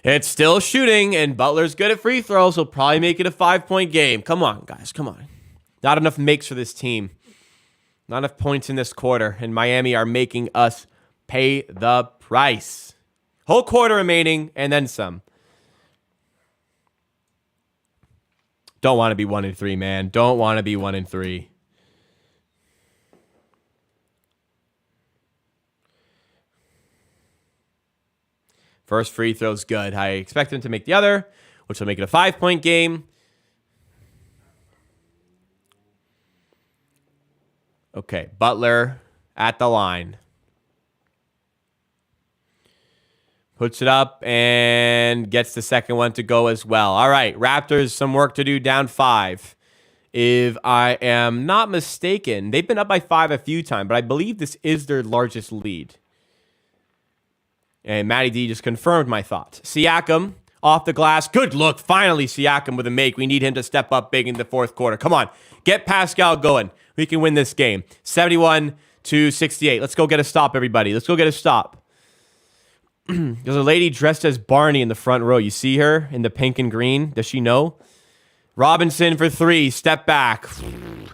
it's still shooting, and Butler's good at free throws. He'll probably make it a 5-point game. Come on, guys, come on. Not enough makes for this team. Not enough points in this quarter, and Miami are making us pay the price. Whole quarter remaining, and then some. Don't want to be 1-3, man. Don't want to be 1-3. First free throw's good. I expect him to make the other, which will make it a 5-point game. Okay, Butler at the line. Puts it up and gets the second one to go as well. All right, Raptors, some work to do, down 5. If I am not mistaken, they've been up by 5 a few times, but I believe this is their largest lead. And Matty D just confirmed my thoughts. Siakam off the glass. Good look. Finally, Siakam with a make. We need him to step up big in the fourth quarter. Come on. Get Pascal going. We can win this game. 71-68. Let's go get a stop, everybody. Let's go get a stop. There's a lady dressed as Barney in the front row. You see her in the pink and green? Does she know? Robinson for 3. Step back.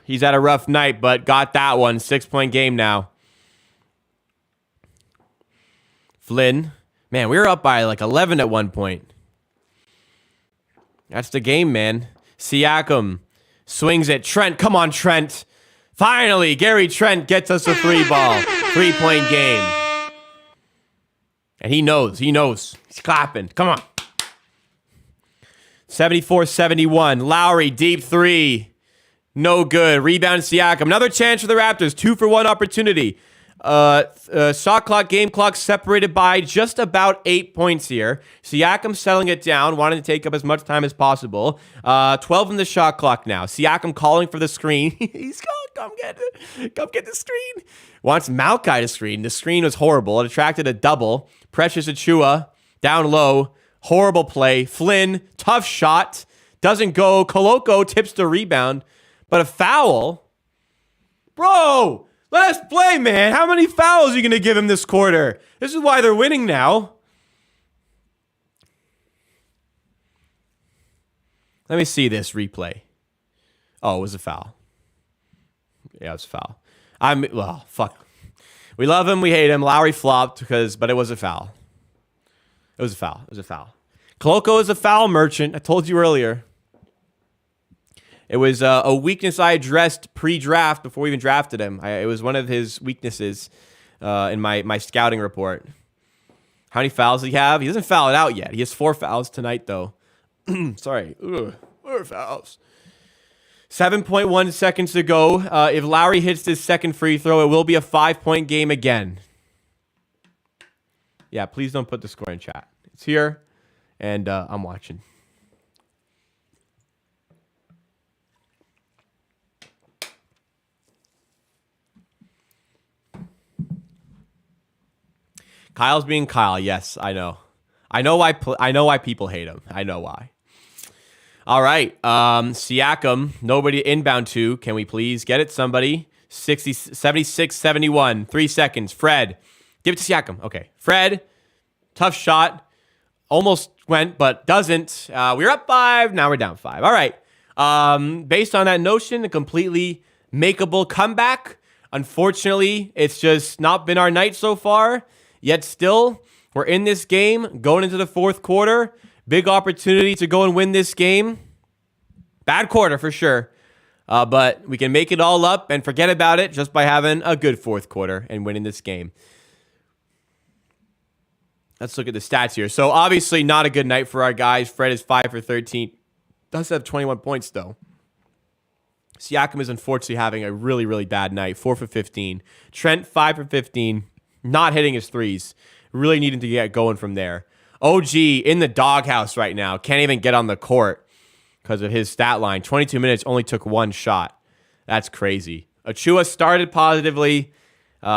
He's had a rough night, but got that one. 6-point game now. Flynn. Man, we were up by like 11 at one point. That's the game, man. Siakam swings it. Trent, come on, Trent. Finally, Gary Trent gets us a 3-ball. 3-point game. And he knows. He's clapping. Come on. 74-71. Lowry, deep 3. No good. Rebound Siakam. Another chance for the Raptors. 2-for-1 opportunity. Shot clock, game clock separated by just about 8 points here. Siakam settling it down, wanting to take up as much time as possible. 12 in the shot clock now. Siakam calling for the screen. He's going, come get the screen. Wants Malkai to screen. The screen was horrible. It attracted a double. Precious Achua down low. Horrible play. Flynn, tough shot. Doesn't go. Koloko tips the rebound. But a foul? Bro! Let us play, man. How many fouls are you going to give him this quarter? This is why they're winning now. Let me see this replay. Oh, it was a foul. Yeah, it was a foul. Well, fuck. We love him. We hate him. Lowry flopped but it was a foul. It was a foul. It was a foul. Koloko is a foul merchant. I told you earlier. It was a weakness I addressed pre-draft before we even drafted him. It was one of his weaknesses in my scouting report. How many fouls does he have? He doesn't foul it out yet. He has 4 fouls tonight, though. Sorry. 4 fouls. 7.1 seconds to go. If Lowry hits his second free throw, it will be a 5-point game again. Yeah, please don't put the score in chat. It's here, and I'm watching. Kyle's being Kyle. Yes, I know. I know why people hate him. I know why. All right. Siakam, nobody inbound to. Can we please get it? Somebody. 76, 71. 3 seconds. Fred. Give it to Siakam. Okay. Fred. Tough shot. Almost went, but doesn't. We were up 5. Now we're down 5. All right. Based on that notion, a completely makeable comeback. Unfortunately, it's just not been our night so far. Yet still, we're in this game, going into the fourth quarter. Big opportunity to go and win this game. Bad quarter for sure. But we can make it all up and forget about it just by having a good fourth quarter and winning this game. Let's look at the stats here. So obviously not a good night for our guys. Fred is 5 for 13. Does have 21 points though. Siakam is unfortunately having a really, really bad night. 4 for 15. Trent, 5 for 15. Not hitting his threes. Really needing to get going from there. OG in the doghouse right now. Can't even get on the court because of his stat line. 22 minutes, only took 1 shot. That's crazy. Achua started positively.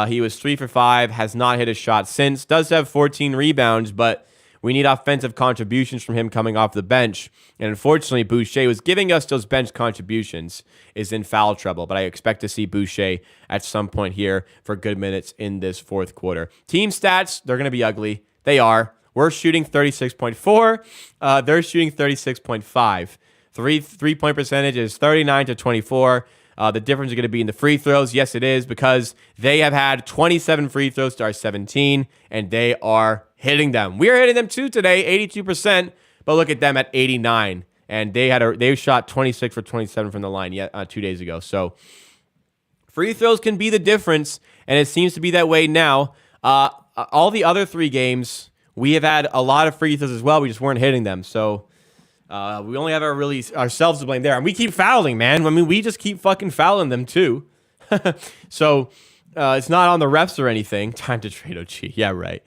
He was 3 for 5. Has not hit a shot since. Does have 14 rebounds, but we need offensive contributions from him coming off the bench. And unfortunately, Boucher was giving us those bench contributions, is in foul trouble. But I expect to see Boucher at some point here for good minutes in this fourth quarter. Team stats, they're going to be ugly. They are. We're shooting 36.4. They're shooting 36.5. Three-point percentage is 39 to 24. The difference is going to be in the free throws. Yes, it is, because they have had 27 free throws to our 17, and they are hitting them. We are hitting them too today, 82%, but look at them at 89, and they shot 26 for 27 from the line 2 days ago. So free throws can be the difference, and it seems to be that way now. All the other 3 games, we have had a lot of free throws as well. We just weren't hitting them. So we only have ourselves to blame there. And we keep fouling, man. I mean, we just keep fucking fouling them too. So it's not on the refs or anything. Time to trade OG. Yeah, right.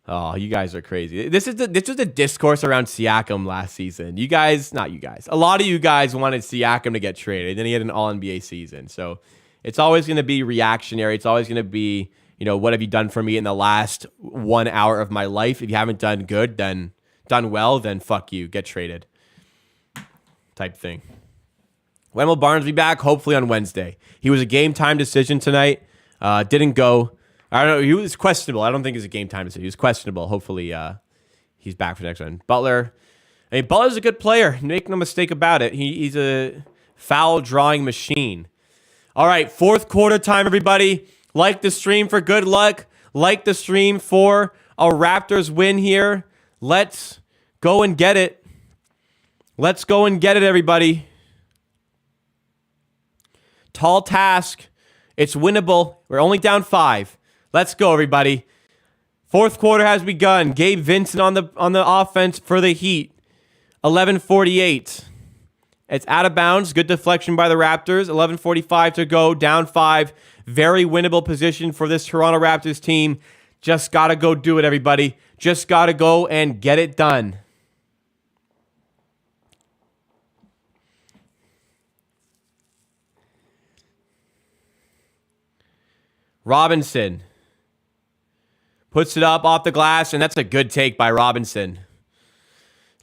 Oh, you guys are crazy. This was the discourse around Siakam last season. Not you guys. A lot of you guys wanted Siakam to get traded. Then he had an All-NBA season. So it's always going to be reactionary. It's always going to be, what have you done for me in the last 1 hour of my life? If you haven't done good, then done well, then fuck you. Get traded. Type thing. When will Barnes be back? Hopefully on Wednesday. He was a game time decision tonight. Didn't go. I don't know. He was questionable. I don't think it's a game time decision. He was questionable. Hopefully he's back for the next one. Butler's a good player. Make no mistake about it. He's a foul drawing machine. All right, fourth quarter time, everybody. Like the stream for good luck. Like the stream for a Raptors win here. Let's go and get it. Let's go and get it, everybody. Tall task. It's winnable. We're only down 5. Let's go, everybody. Fourth quarter has begun. Gabe Vincent on the offense for the Heat. 11:48. It's out of bounds. Good deflection by the Raptors. 11:45 to go. Down 5. Very winnable position for this Toronto Raptors team. Just got to go do it, everybody. Just got to go and get it done. Robinson puts it up off the glass, and that's a good take by Robinson.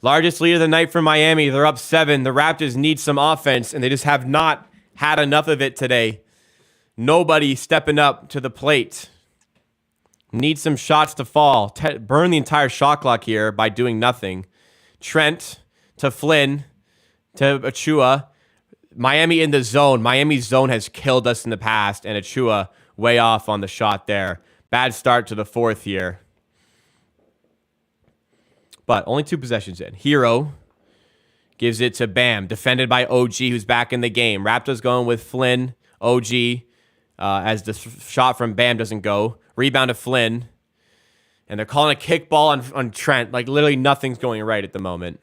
Largest lead of the night for Miami. They're up 7. The Raptors need some offense, and they just have not had enough of it today. Nobody stepping up to the plate. Need some shots to fall. Burn the entire shot clock here by doing nothing. Trent to Flynn to Achua. Miami in the zone. Miami's zone has killed us in the past, and Achua way off on the shot there. Bad start to the fourth here. But only 2 possessions in. Hero gives it to Bam. Defended by OG, who's back in the game. Raptors going with Flynn, OG, as the shot from Bam doesn't go. Rebound to Flynn. And they're calling a kickball on Trent. Like, literally nothing's going right at the moment.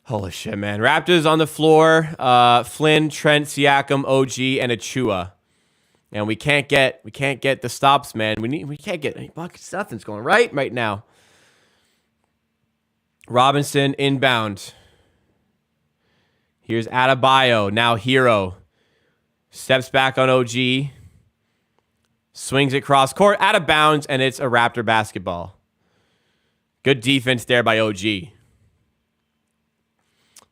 Holy shit, man. Raptors on the floor. Flynn, Trent, Siakam, OG, and Achua. And we can't get the stops, man. We can't get any buckets. Nothing's going right now. Robinson inbound. Here's Adebayo. Now Hero. Steps back on OG. Swings it cross court. Out of bounds, and it's a Raptor basketball. Good defense there by OG.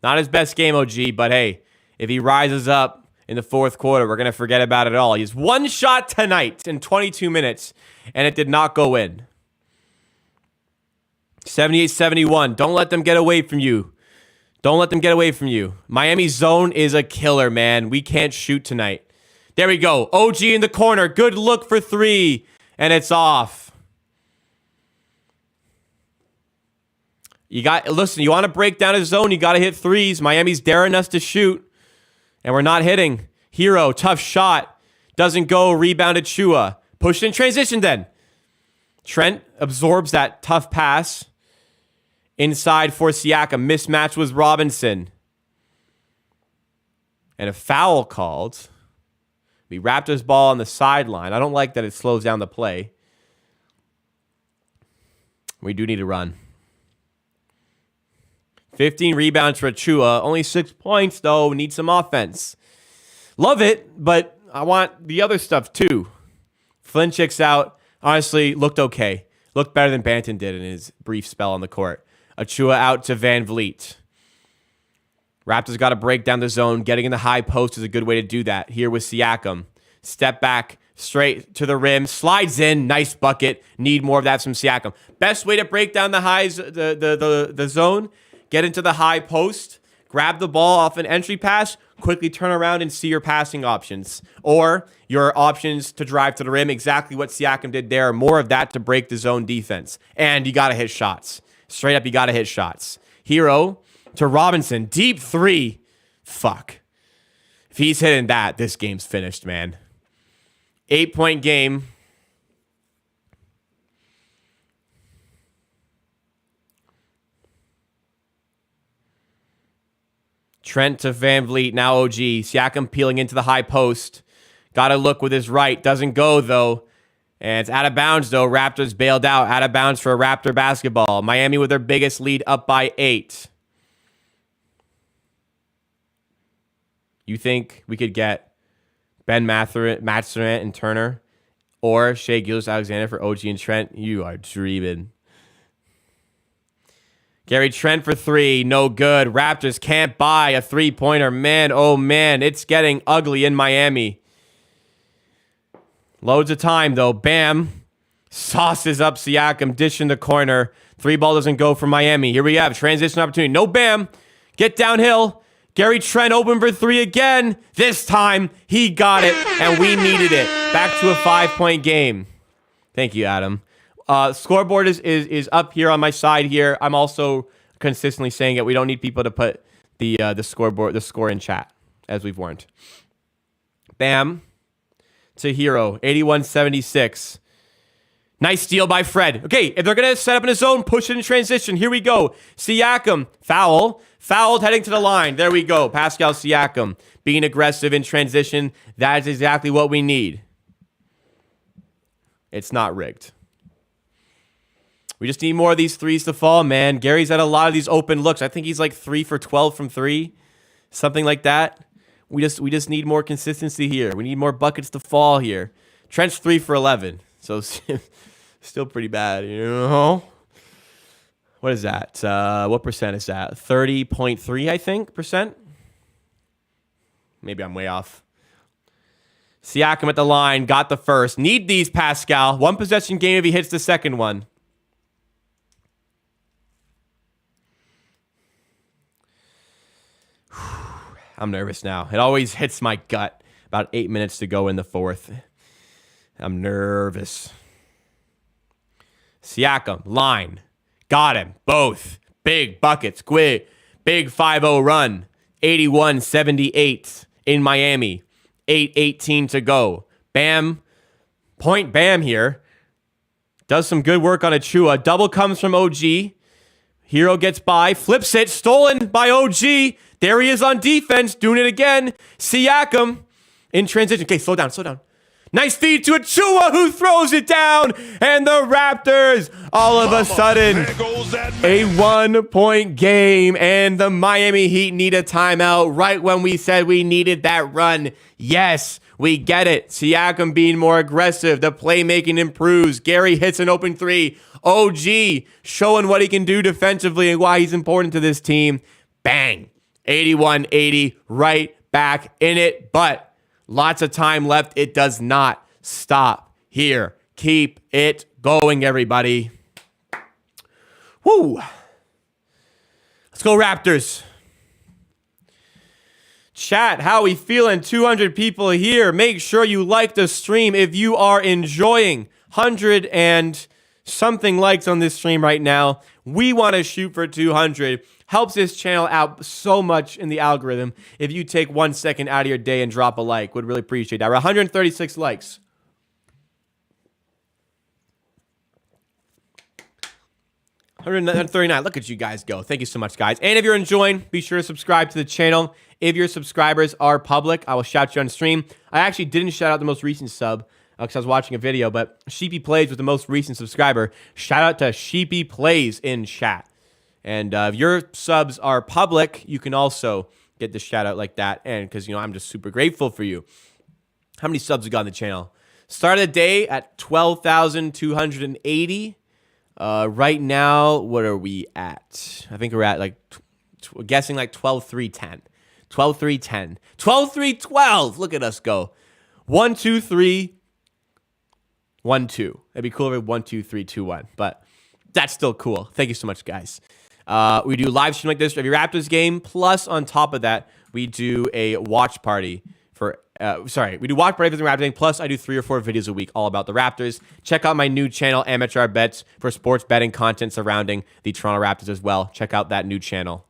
Not his best game, OG, but hey, if he rises up in the fourth quarter, we're going to forget about it all. He has 1 shot tonight in 22 minutes, and it did not go in. 78-71. Don't let them get away from you. Don't let them get away from you. Miami's zone is a killer, man. We can't shoot tonight. There we go. OG in the corner. Good look for 3, and it's off. Listen, you want to break down a zone, you got to hit 3s. Miami's daring us to shoot. And we're not hitting. Hero, tough shot. Doesn't go. Rebounded Chua. Pushed in transition then. Trent absorbs that tough pass. Inside for Siakam. Mismatch with Robinson. And a foul called. The Raptors ball on the sideline. I don't like that it slows down the play. We do need to run. 15 rebounds for Achua. Only 6 points, though. Need some offense. Love it, but I want the other stuff, too. Flynn checks out. Honestly, looked okay. Looked better than Banton did in his brief spell on the court. Achua out to Van Vliet. Raptors got to break down the zone. Getting in the high post is a good way to do that. Here with Siakam. Step back, straight to the rim. Slides in. Nice bucket. Need more of that from Siakam. Best way to break down the highs, the zone. Get into the high post, grab the ball off an entry pass, quickly turn around and see your passing options. Or your options to drive to the rim, exactly what Siakam did there. More of that to break the zone defense. And you got to hit shots. Straight up, you got to hit shots. Hero to Robinson. Deep 3. Fuck. If he's hitting that, this game's finished, man. 8-point game. Trent to Van Vliet, now OG. Siakam peeling into the high post. Got to look with his right. Doesn't go, though. And it's out of bounds, though. Raptors bailed out. Out of bounds for a Raptor basketball. Miami with their biggest lead, up by 8. You think we could get Ben Mathurin and Turner or Shai Gilgeous-Alexander for OG and Trent? You are dreaming. Gary Trent for 3, no good. Raptors can't buy a 3-pointer. Man, oh man, it's getting ugly in Miami. Loads of time, though. Bam. Sauces up Siakam, dish in the corner. 3-ball doesn't go for Miami. Here we have transition opportunity. No Bam. Get downhill. Gary Trent open for 3 again. This time, he got it, and we needed it. Back to a 5-point game. Thank you, Adam. Scoreboard is up here on my side here. I'm also consistently saying it. We don't need people to put the score in chat, as we've warned. Bam to Hero, 81-76. Nice steal by Fred. Okay, if they're going to set up in a zone, push it in transition. Here we go. Siakam, foul. Fouled heading to the line. There we go. Pascal Siakam being aggressive in transition. That is exactly what we need. It's not rigged. We just need more of these threes to fall, man. Gary's had a lot of these open looks. I think he's like 3 for 12 from 3. Something like that. We just need more consistency here. We need more buckets to fall here. Trent's 3 for 11. So still pretty bad, you know? What is that? What percent is that? 30.3, I think, percent? Maybe I'm way off. Siakam at the line. Got the first. Need these, Pascal. 1 possession game if he hits the second one. I'm nervous now. It always hits my gut. About 8 minutes to go in the fourth. I'm nervous. Siakam, line. Got him. Both. Big buckets. Quick. Big 5-0 run. 81-78 in Miami. 8:18 to go. Bam. Point Bam here. Does some good work on Achua. Double comes from OG. Hero gets by. Flips it. Stolen by OG. There he is on defense. Doing it again. Siakam in transition. Okay, slow down. Slow down. Nice feed to Achua, who throws it down. And the Raptors, all of a sudden, a 1-point game. And the Miami Heat need a timeout right when we said we needed that run. Yes, we get it. Siakam being more aggressive. The playmaking improves. Gary hits an open 3. OG showing what he can do defensively and why he's important to this team. Bang. 81-80, right back in it. But lots of time left. It does not stop here. Keep it going, everybody. Woo. Let's go, Raptors. Chat, how we feeling? 200 people here. Make sure you like the stream if you are enjoying. 100 and something likes on this stream right now. We want to shoot for 200. Helps this channel out so much in the algorithm. If you take 1 second out of your day and drop a like, would really appreciate that. We're 136 likes. 139. Look at you guys go. Thank you so much, guys. And if you're enjoying, be sure to subscribe to the channel. If your subscribers are public, I will shout you on stream. I actually didn't shout out the most recent sub because I was watching a video, but Sheepy Plays was the most recent subscriber. Shout out to Sheepy Plays in chat. And if your subs are public, you can also get the shout out like that. And because, you know, I'm just super grateful for you. How many subs we got on the channel? Started the day at 12,280. Right now, what are we at? I think we're at like, guessing like 12,310. 12,310. 12,312. Look at us go. 1, 2, 3, 1, 2. It'd be cool if it 1, 2, 3, 2, 1. But that's still cool. Thank you so much, guys. We do live stream like this for every Raptors game. Plus, on top of that, we do a watch party for. We do watch party for the Raptors game. Plus, I do 3 or 4 videos a week all about the Raptors. Check out my new channel, Amateur Bets, for sports betting content surrounding the Toronto Raptors as well. Check out that new channel.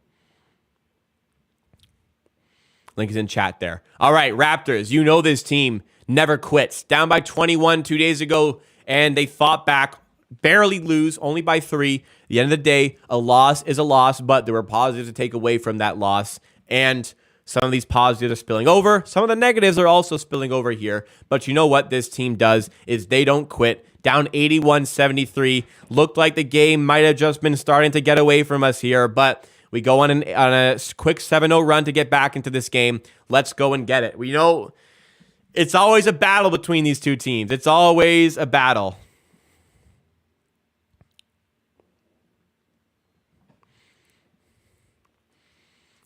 Link is in chat there. All right, Raptors. You know this team never quits. Down by 21 2 days ago, and they fought back. Barely lose, only by 3. At the end of the day, a loss is a loss, but there were positives to take away from that loss. And some of these positives are spilling over. Some of the negatives are also spilling over here. But you know what this team does is they don't quit. Down 81-73. Looked like the game might have just been starting to get away from us here, but we go on a quick 7-0 run to get back into this game. Let's go and get it. We know it's always a battle between these two teams. It's always a battle.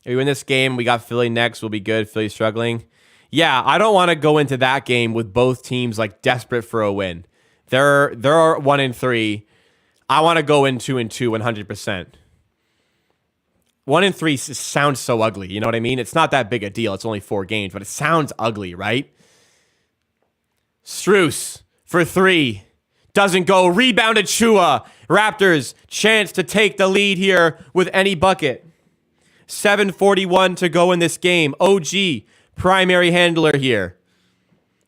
If we win this game, we got Philly next. We'll be good. Philly's struggling. Yeah, I don't want to go into that game with both teams like desperate for a win. They're 1-3. I want to go in 2-2 100%. 1-3 sounds so ugly. You know what I mean? It's not that big a deal. It's only 4 games, but it sounds ugly, right? Strus for 3. Doesn't go. Rebound Achua. Raptors chance to take the lead here with any bucket. 7:41 to go in this game. OG, primary handler here.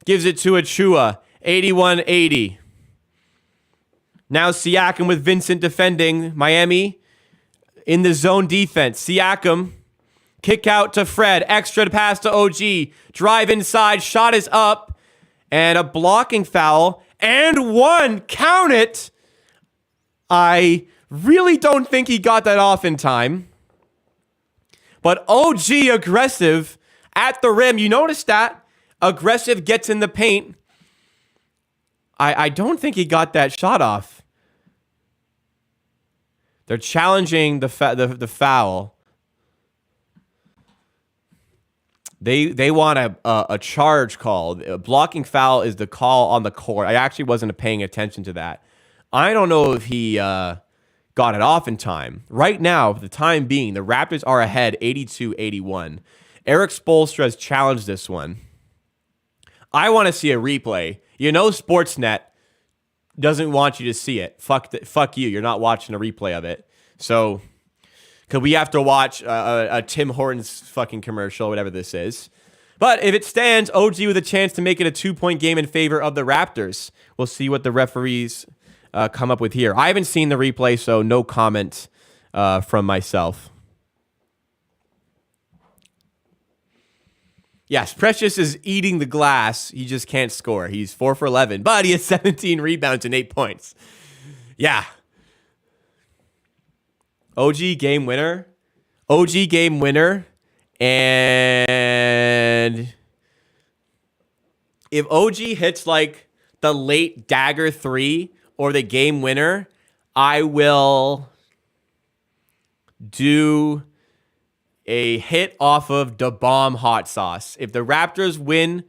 Gives it to Achua. 81-80. Now Siakam with Vincent defending. Miami in the zone defense. Siakam, kick out to Fred. Extra pass to OG. Drive inside. Shot is up. And a blocking foul. And one. Count it. I really don't think he got that off in time. But OG aggressive at the rim. You notice that? Aggressive gets in the paint. I don't think he got that shot off. They're challenging the foul. They want a charge called. A blocking foul is the call on the court. I actually wasn't paying attention to that. I don't know if he got it off in time. Right now, for the time being, the Raptors are ahead 82-81. Eric Spoelstra has challenged this one. I want to see a replay. You know Sportsnet doesn't want you to see it. Fuck you. You're not watching a replay of it. So, because we have to watch a Tim Hortons fucking commercial, whatever this is. But if it stands, OG with a chance to make it a 2-point game in favor of the Raptors. We'll see what the referees come up with here. I haven't seen the replay, so no comment from myself. Yes, Precious is eating the glass. He just can't score. He's 4 for 11, but he has 17 rebounds and 8 points. Yeah. OG game winner. OG game winner. And if OG hits like the late dagger 3 or the game winner, I will do a hit off of Da Bomb hot sauce. If the Raptors win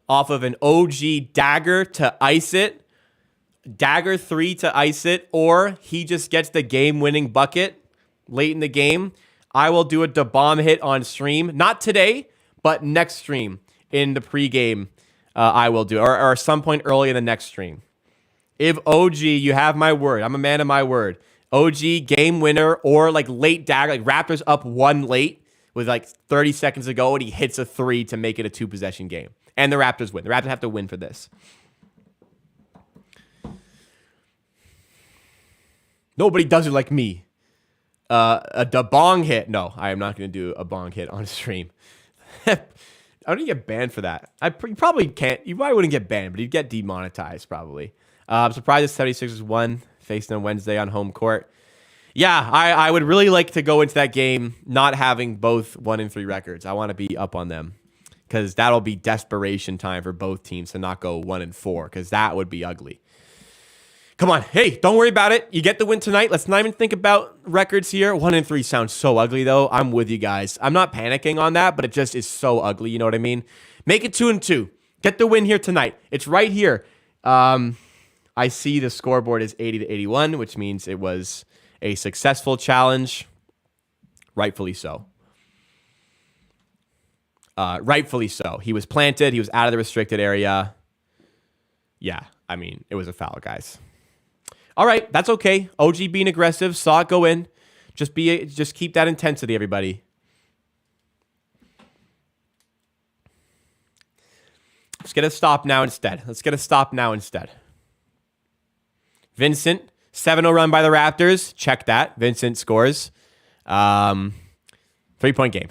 off of an OG dagger to ice it, dagger 3 to ice it, or he just gets the game-winning bucket late in the game, I will do a Da Bomb hit on stream. Not today, but next stream in the pregame I will do, or some point early in the next stream. If OG, you have my word. I'm a man of my word. OG game winner or like late dagger, like Raptors up 1 late with like 30 seconds to go, and he hits a 3 to make it a 2-possession game. And the Raptors win. The Raptors have to win for this. Nobody does it like me. A Da Bong hit. No, I am not going to do a bong hit on stream. I don't get banned for that. You probably can't. You probably wouldn't get banned, but you'd get demonetized probably. I'm surprised the 76ers won, facing on Wednesday on home court. Yeah, I would really like to go into that game not having both 1 and 3 records. I want to be up on them because that'll be desperation time for both teams to not go 1 and 4 because that would be ugly. Come on. Hey, don't worry about it. You get the win tonight. Let's not even think about records here. 1 and 3 sounds so ugly, though. I'm with you guys. I'm not panicking on that, but it just is so ugly. You know what I mean? Make it 2 and 2. Get the win here tonight. It's right here. I see the scoreboard is 80-81, which means it was a successful challenge. Rightfully so. Rightfully so. He was planted. He was out of the restricted area. Yeah, I mean, it was a foul, guys. All right, that's okay. OG being aggressive, saw it go in. Just keep that intensity, everybody. Let's get a stop now instead. Vincent, 7-0 run by the Raptors. Check that. Vincent scores. 3-point game.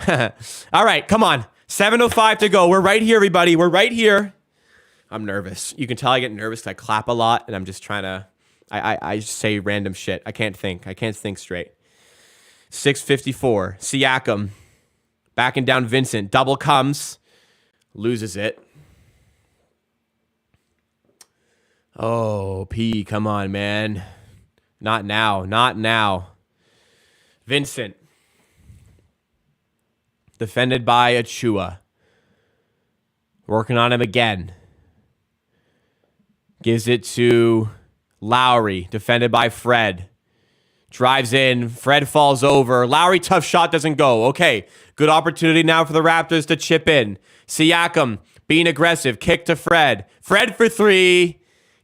All right, come on. 7:05 to go. We're right here, everybody. We're right here. I'm nervous. You can tell I get nervous because I clap a lot, and I'm just trying to... I just say random shit. I can't think. I can't think straight. 6:54. Siakam. Backing down Vincent. Double comes. Loses it. Oh, P, come on, man. Not now. Not now. Vincent. Defended by Achua. Working on him again. Gives it to Lowry. Defended by Fred. Drives in. Fred falls over. Lowry, tough shot, doesn't go. Okay. Good opportunity now for the Raptors to chip in. Siakam being aggressive. Kick to Fred. Fred for 3.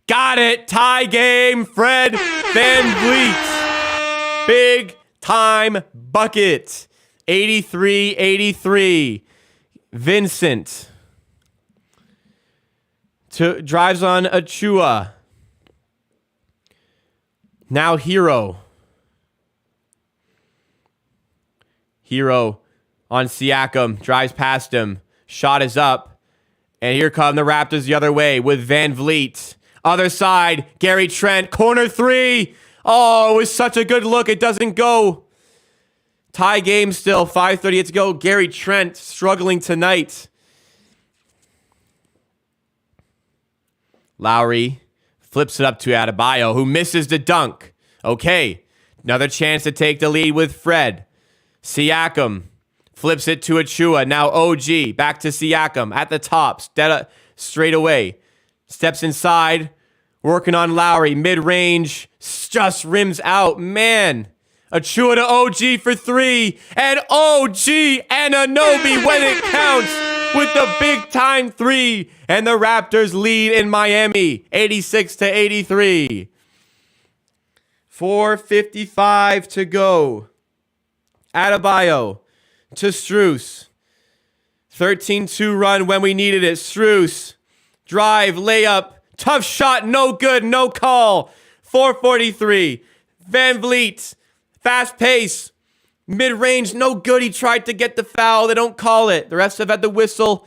Got it. Tie game. Fred VanVleet. Big time bucket. 83-83. Vincent. Drives on Achua. Now Hero. Hero on Siakam. Drives past him. Shot is up. And here come the Raptors the other way with Van Vliet. Other side. Gary Trent. Corner three. Oh, it was such a good look. It doesn't go. Tie game still. 5:38 to go. Gary Trent struggling tonight. Lowry flips it up to Adebayo, who misses the dunk. Okay, another chance to take the lead with Fred. Siakam flips it to Achua. Now OG, back to Siakam at the top, straight away. Steps inside, working on Lowry. Mid-range, just rims out. Man, Achua to OG for three. And OG Anunoby when it counts with the big-time three. And the Raptors lead in Miami, 86-83. 4:55 to go. Adebayo to Strus. 13-2 run when we needed it. Strus, drive, layup, tough shot, no good, no call. 4:43. Van Vliet, fast pace, mid-range, no good. He tried to get the foul. They don't call it. The refs have had the whistle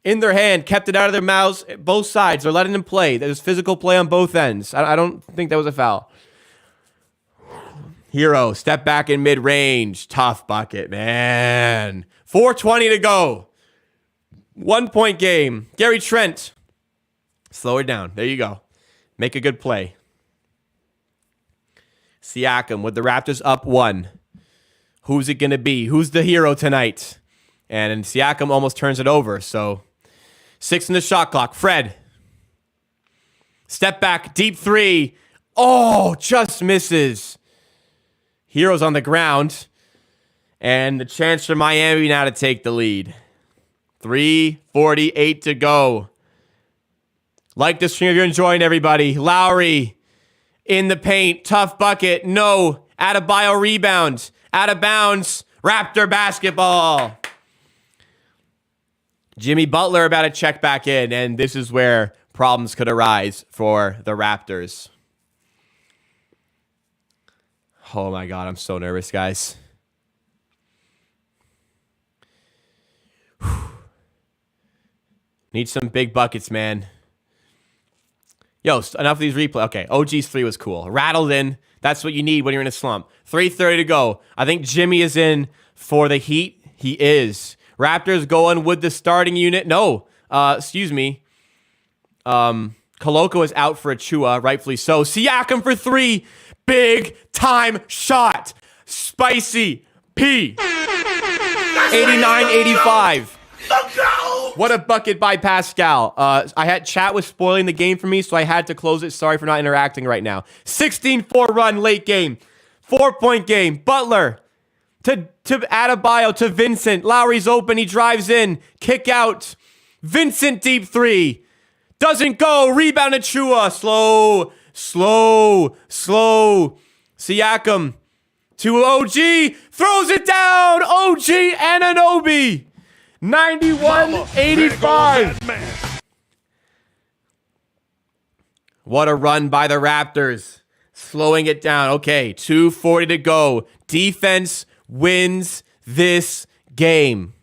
in their hand, kept it out of their mouths. Both sides, they're letting them play. There's physical play on both ends. I don't think that was a foul. Hero, step back in mid-range. Tough bucket, man. 4:20 to go. 1 point game. Gary Trent, slow it down. There you go. Make a good play. Siakam with the Raptors up 1. Who's it going to be? Who's the hero tonight? And Siakam almost turns it over. So 6 in the shot clock. Fred. Step back. Deep three. Oh, just misses. Hero's on the ground. And the chance for Miami now to take the lead. 3:48 to go. Like the stream if you're enjoying, everybody. Lowry in the paint. Tough bucket. No. Adebayo rebound. Out of bounds. Raptor basketball. Jimmy Butler about to check back in, and this is where problems could arise for the Raptors. Oh my God, I'm so nervous, guys. Need some big buckets, man. Yo, enough of these replays. Okay, OG's 3 was cool. Rattled in. That's what you need when you're in a slump. 3:30 to go. I think Jimmy is in for the Heat. He is. Raptors going with the starting unit. No, excuse me. Koloko is out for Achua, rightfully so. Siakam for 3. Big time shot. Spicy P. 89-85. What a bucket by Pascal. I had chat was spoiling the game for me, so I had to close it. Sorry for not interacting right now. 16-4 run late game. 4-point game. Butler to Adebayo to Vincent. Lowry's open. He drives in. Kick out. Vincent deep three. Doesn't go. Rebound Achua. Slow. Siakam to OG. Throws it down. OG Anunoby. 91-85. What a run by the Raptors. Slowing it down. Okay, 2:40 to go. Defense wins this game.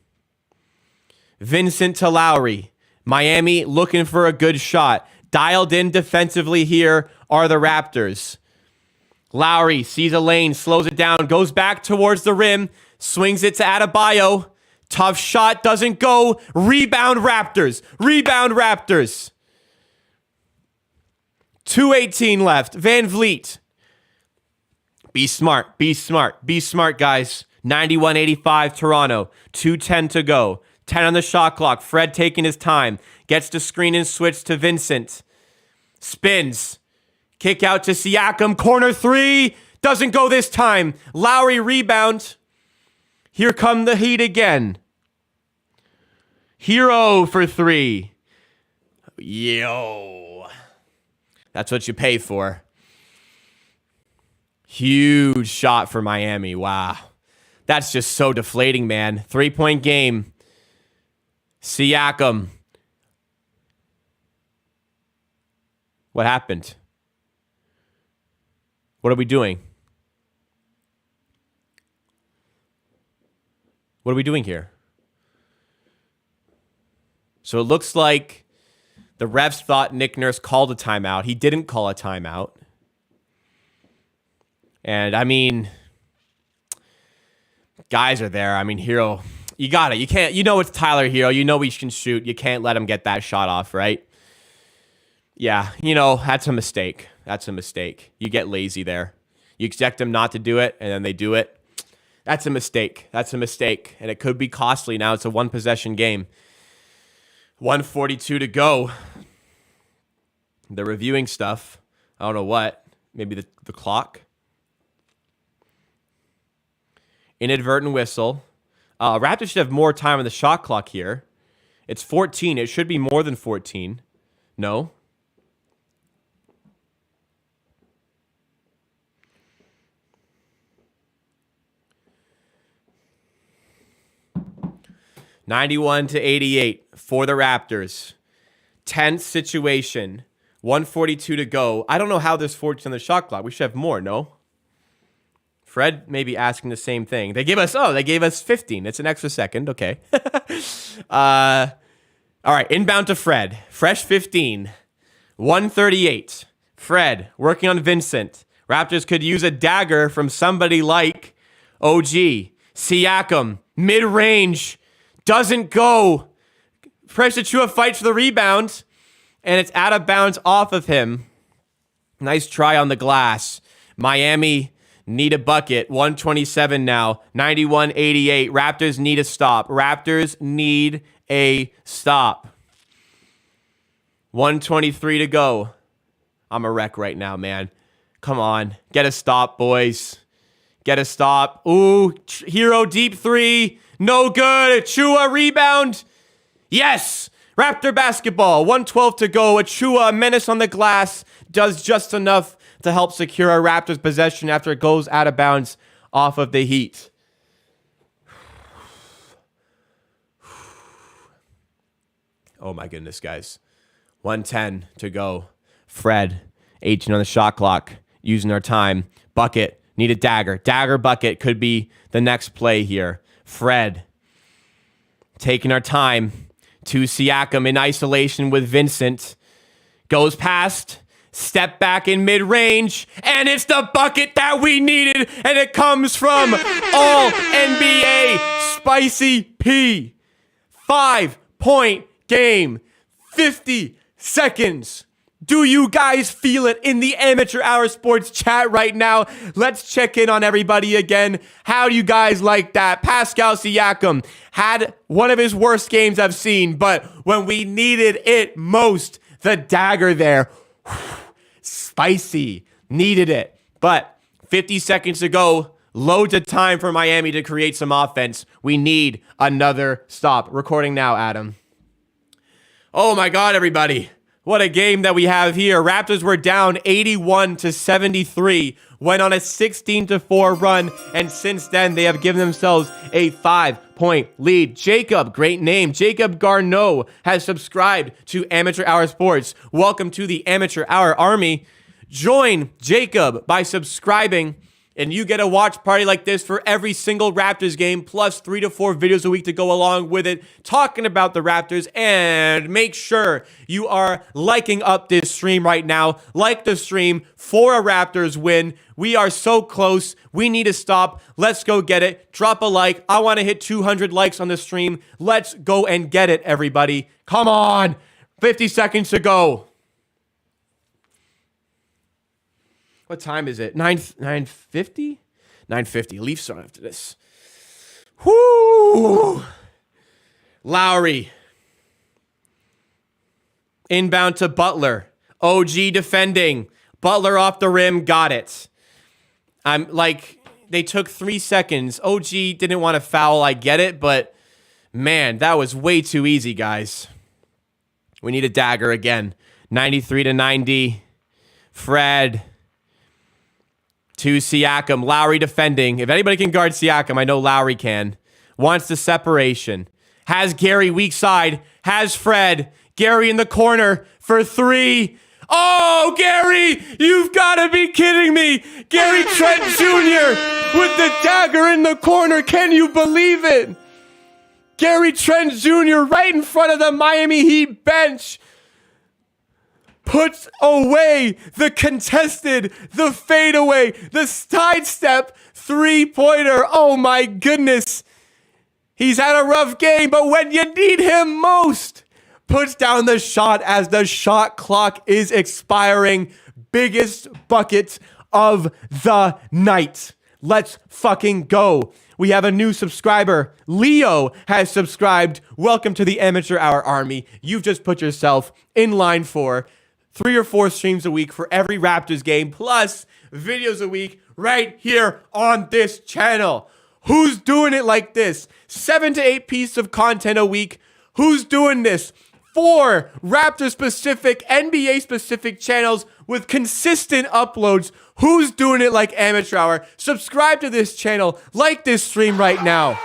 Vincent to Lowry. Miami looking for a good shot. Dialed in defensively here are the Raptors. Lowry sees a lane, slows it down, goes back towards the rim, swings it to Adebayo. Tough shot, doesn't go. Rebound Raptors. 2:18 left. Van Vliet. Be smart, guys. 91-85 Toronto. 2:10 to go. 10 on the shot clock. Fred taking his time. Gets to screen and switch to Vincent. Spins. Kick out to Siakam. Corner three. Doesn't go this time. Lowry rebound. Here come the Heat again. Hero for 3. Yo. That's what you pay for. Huge shot for Miami. Wow. That's just so deflating, man. 3-point game. Siakam. What happened? What are we doing? What are we doing here? So it looks like the refs thought Nick Nurse called a timeout. He didn't call a timeout. And, I mean, guys are there. I mean, Hero, you got it. You can't, you know it's Tyler Hero. You know he can shoot. You can't let him get that shot off, right? Yeah, you know, that's a mistake. That's a mistake. You get lazy there. You expect them not to do it, and then they do it. That's a mistake. That's a mistake. And it could be costly. Now it's a one-possession game. 1:42 to go. They're reviewing stuff. I don't know what. Maybe the clock. Inadvertent whistle. Raptors should have more time on the shot clock here. It's 14. It should be more than 14. No. (91-88) for the Raptors. Tense situation. 1:42 to go. I don't know how there's 14 on the shot clock. We should have more, no? Fred may be asking the same thing. They gave us 15. It's an extra second. Okay. All right, inbound to Fred. Fresh 15. 138. Fred working on Vincent. Raptors could use a dagger from somebody like OG. Siakam, mid-range. Doesn't go. Precious Achiuwa fights for the rebound, and it's out of bounds off of him. Nice try on the glass. Miami need a bucket. 127 now. 91-88. Raptors need a stop. Raptors need a stop. 123 to go. I'm a wreck right now, man. Come on. Get a stop, boys. Get a stop. Ooh, Hero deep three. No good. Achiuwa rebound. Yes. Raptor basketball. 1:12 to go. Achiuwa, a menace on the glass, does just enough to help secure a Raptors possession after it goes out of bounds off of the Heat. Oh my goodness, guys. 1:10 to go. Fred, 18 on the shot clock, using our time. Bucket, need a dagger. Dagger bucket could be the next play here. Fred, taking our time to Siakam in isolation with Vincent. Goes past, step back in mid-range, and it's the bucket that we needed, and it comes from All-NBA Spicy P. 5-point game, 50 seconds. Do you guys feel it in the Amateur Hour Sports chat right now? Let's check in on everybody again. How do you guys like that? Pascal Siakam had one of his worst games I've seen, but when we needed it most, the dagger there, spicy, needed it. But 50 seconds to go, loads of time for Miami to create some offense. We need another stop. Recording now, Adam. Oh my God, everybody. What a game that we have here. Raptors were down 81-73, went on a 16-4 run, and since then they have given themselves a 5-point lead. Jacob, great name, Jacob Garneau has subscribed to Amateur Hour Sports. Welcome to the Amateur Hour Army. Join Jacob by subscribing, and you get a watch party like this for every single Raptors game, plus 3 to 4 videos a week to go along with it, talking about the Raptors. And make sure you are liking up this stream right now. Like the stream for a Raptors win. We are so close. We need to stop. Let's go get it. Drop a like. I want to hit 200 likes on the stream. Let's go and get it, everybody. Come on. 50 seconds to go. What time is it? 9:50? 9:50. Leafs on after this. Whoo! Lowry. Inbound to Butler. OG defending. Butler off the rim. Got it. I'm like, they took 3 seconds. OG didn't want to foul. I get it, but man, that was way too easy, guys. We need a dagger again. 93-90. Fred. To Siakam. Lowry defending. If anybody can guard Siakam, I know Lowry can. Wants the separation. Has Gary weak side. Has Fred. Gary in the corner for 3. Oh, Gary, you've got to be kidding me. Gary Trent Jr. with the dagger in the corner. Can you believe it? Gary Trent Jr. right in front of the Miami Heat bench puts away the contested, the fadeaway, the sidestep three-pointer. Oh my goodness. He's had a rough game, but when you need him most, puts down the shot as the shot clock is expiring. Biggest bucket of the night. Let's fucking go. We have a new subscriber. Leo has subscribed. Welcome to the Amateur Hour Army. You've just put yourself in line for 3 or 4 streams a week for every Raptors game, plus videos a week right here on this channel. Who's doing it like this? 7 to 8 pieces of content a week. Who's doing this? 4 Raptor-specific, NBA-specific channels with consistent uploads. Who's doing it like Amateur Hour? Subscribe to this channel. Like this stream right now.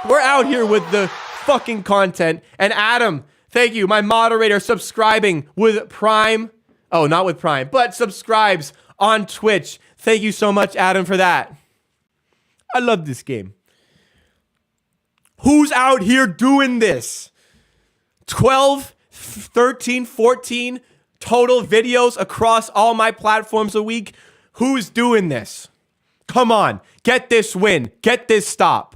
We're out here with the fucking content. And Adam, thank you, my moderator, subscribing with Prime. Oh, not with Prime, but subscribes on Twitch. Thank you so much, Adam, for that. I love this game. Who's out here doing this? 12, 13, 14 total videos across all my platforms a week. Who's doing this? Come on, get this win. Get this stop.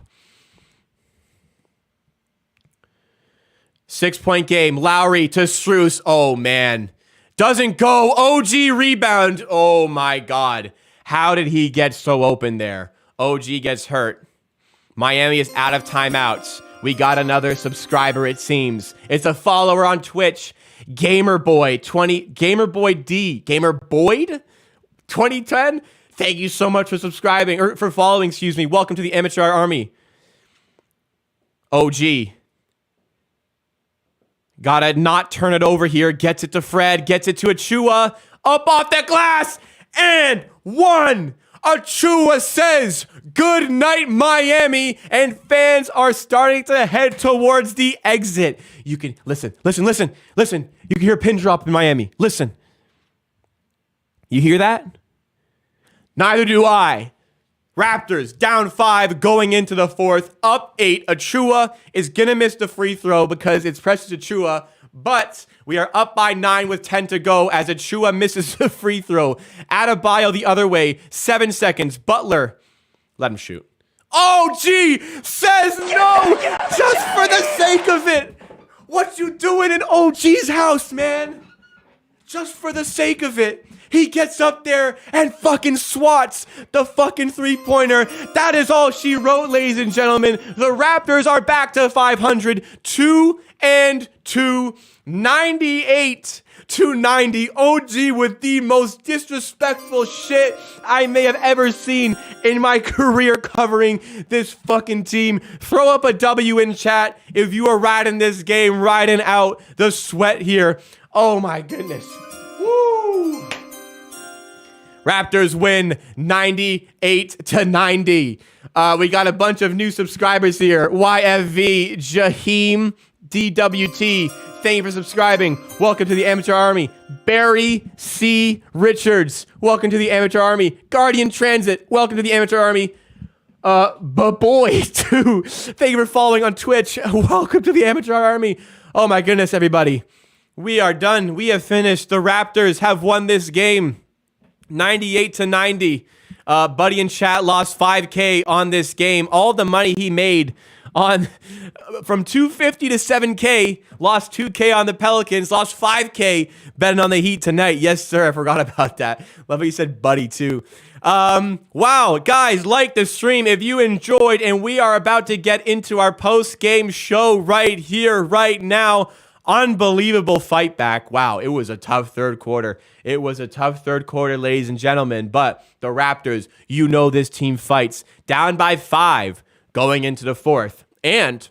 6-point game. Lowry to Strus. Oh, man. Doesn't go. OG rebound. Oh, my God. How did he get so open there? OG gets hurt. Miami is out of timeouts. We got another subscriber, it seems. It's a follower on Twitch. Gamerboyd D. Gamerboyd? 2010? Thank you so much for subscribing, or for following, excuse me. Welcome to the Amateur Army. OG. Gotta not turn it over here. Gets it to Fred. Gets it to Achua. Up off the glass. And 1. Achua says, good night, Miami, and fans are starting to head towards the exit. You can, listen. You can hear a pin drop in Miami. Listen. You hear that? Neither do I. Raptors down 5 going into the 4th, up 8. Achua is going to miss the free throw because it's Precious Achua, but we are up by 9 with 10 to go as Achua misses the free throw. Adebayo the other way, 7 seconds. Butler, let him shoot. OG says no, just for the sake of it. What you doing in OG's house, man? Just for the sake of it. He gets up there and fucking swats the fucking three-pointer. That is all she wrote, ladies and gentlemen. The Raptors are back to 500, 2-2, 98-90. OG with the most disrespectful shit I may have ever seen in my career covering this fucking team. Throw up a W in chat if you are riding this game, riding out the sweat here. Oh my goodness. Woo! Raptors win 98-90. We got a bunch of new subscribers here. YFV, Jaheem, DWT. Thank you for subscribing. Welcome to the Amateur Army. Barry C. Richards. Welcome to the Amateur Army. Guardian Transit. Welcome to the Amateur Army. Boy, too. Thank you for following on Twitch. Welcome to the Amateur Army. Oh my goodness, everybody. We are done. We have finished. The Raptors have won this game. 98-90. Buddy in chat lost 5K on this game. All the money he made on from 250 to 7K, lost 2K on the Pelicans, lost 5K betting on the Heat tonight. Yes, sir. I forgot about that. Love how you said buddy too. Wow, guys, like the stream if you enjoyed, and we are about to get into our post-game show right here, right now. Unbelievable fight back. Wow, it was a tough third quarter. It was a tough third quarter, ladies and gentlemen. But the Raptors, you know this team fights. Down by 5 going into the 4th. And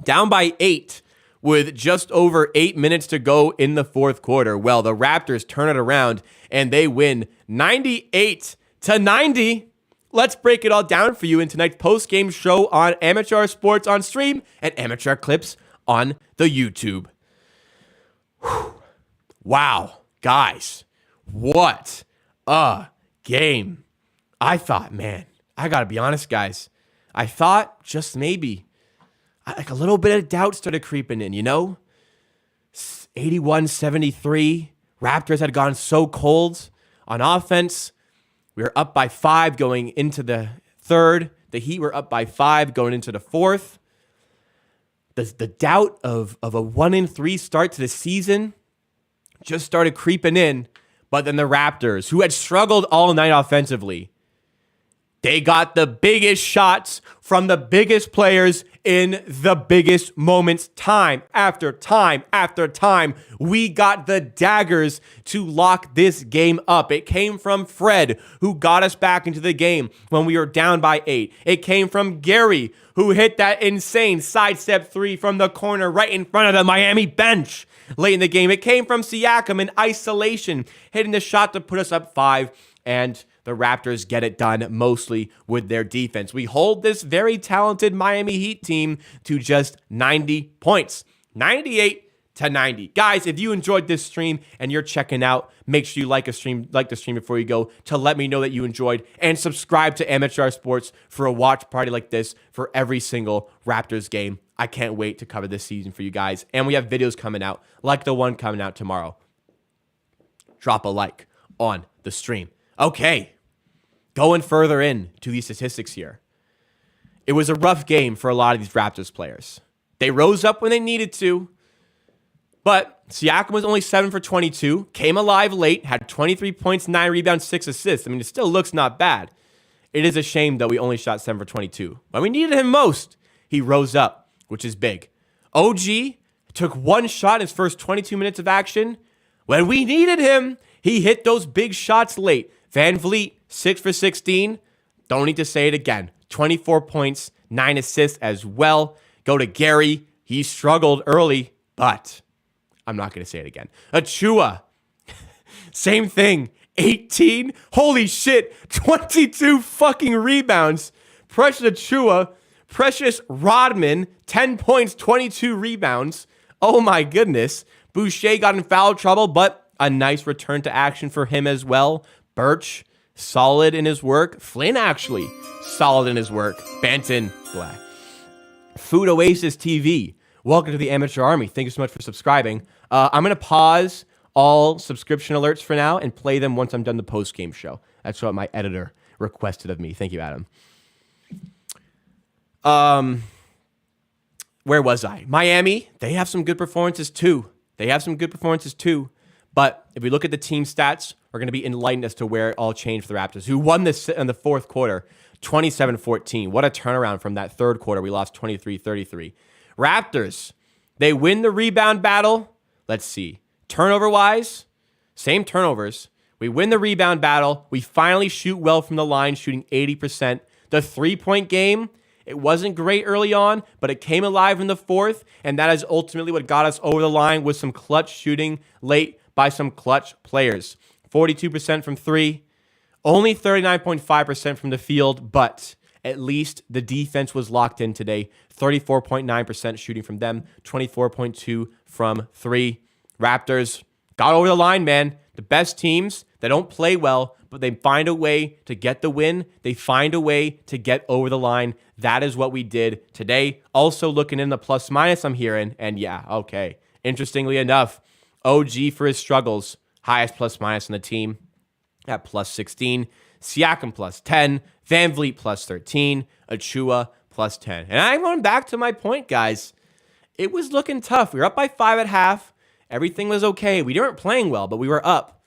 down by 8 with just over 8 minutes to go in the 4th quarter. Well, the Raptors turn it around and they win 98-90. Let's break it all down for you in tonight's post-game show on Amateur Sports on stream and Amateur Clips on the YouTube. Whew. Wow. Guys, what a game. I thought, man, I got to be honest, guys. I thought just maybe like a little bit of doubt started creeping in, 81-73. Raptors had gone so cold on offense. We were up by 5 going into the third. The Heat were up by 5 going into the fourth. The doubt of a 1-3 start to the season just started creeping in. But then the Raptors, who had struggled all night offensively, they got the biggest shots from the biggest players in the biggest moments, time after time after time. We got the daggers to lock this game up. It came from Fred, who got us back into the game when we were down by 8. It came from Gary, who hit that insane sidestep 3 from the corner right in front of the Miami bench late in the game. It came from Siakam in isolation, hitting the shot to put us up 5, and the Raptors get it done mostly with their defense. We hold this very talented Miami Heat team to just 90 points. 98-90. Guys, if you enjoyed this stream and you're checking out, make sure you like the stream before you go to let me know that you enjoyed, and subscribe to Amateur Sports for a watch party like this for every single Raptors game. I can't wait to cover this season for you guys. And we have videos coming out like the one coming out tomorrow. Drop a like on the stream. Okay, going further in to these statistics here. It was a rough game for a lot of these Raptors players. They rose up when they needed to, but Siakam was only 7 for 22, came alive late, had 23 points, 9 rebounds, 6 assists. I mean, it still looks not bad. It is a shame that we only shot 7 for 22. When we needed him most, he rose up, which is big. OG took 1 shot in his first 22 minutes of action. When we needed him, he hit those big shots late. Van Vliet, 6 for 16. Don't need to say it again. 24 points, 9 assists as well. Go to Gary. He struggled early, but I'm not going to say it again. Achua, same thing. 18. Holy shit. 22 fucking rebounds. Precious Achua. Precious Rodman, 10 points, 22 rebounds. Oh my goodness. Boucher got in foul trouble, but a nice return to action for him as well. Birch, solid in his work. Flynn, actually, solid in his work. Banton, black. Food Oasis TV, welcome to the Amateur Army. Thank you so much for subscribing. I'm going to pause all subscription alerts for now and play them once I'm done the post-game show. That's what my editor requested of me. Thank you, Adam. Where was I? Miami, they have some good performances too. But if we look at the team stats, we're going to be enlightened as to where it all changed for the Raptors, who won this in the fourth quarter, 27-14. What a turnaround from that third quarter. We lost 23-33. Raptors, they win the rebound battle. Let's see. Turnover-wise, same turnovers. We win the rebound battle. We finally shoot well from the line, shooting 80%. The three-point game, it wasn't great early on, but it came alive in the fourth, and that is ultimately what got us over the line with some clutch shooting late by some clutch players. 42% from 3, only 39.5% from the field, but at least the defense was locked in today. 34.9% shooting from them, 24.2 from 3. Raptors got over the line, man. The best teams, they don't play well, but they find a way to get the win. They find a way to get over the line. That is what we did today. Also looking in the plus minus I'm hearing, and yeah, okay. Interestingly enough, OG for his struggles, highest plus minus on the team at plus 16. Siakam plus 10. Van Vliet plus 13. Achua plus 10. And I'm going back to my point, guys. It was looking tough. We were up by 5 at half. Everything was okay. We weren't playing well, but we were up.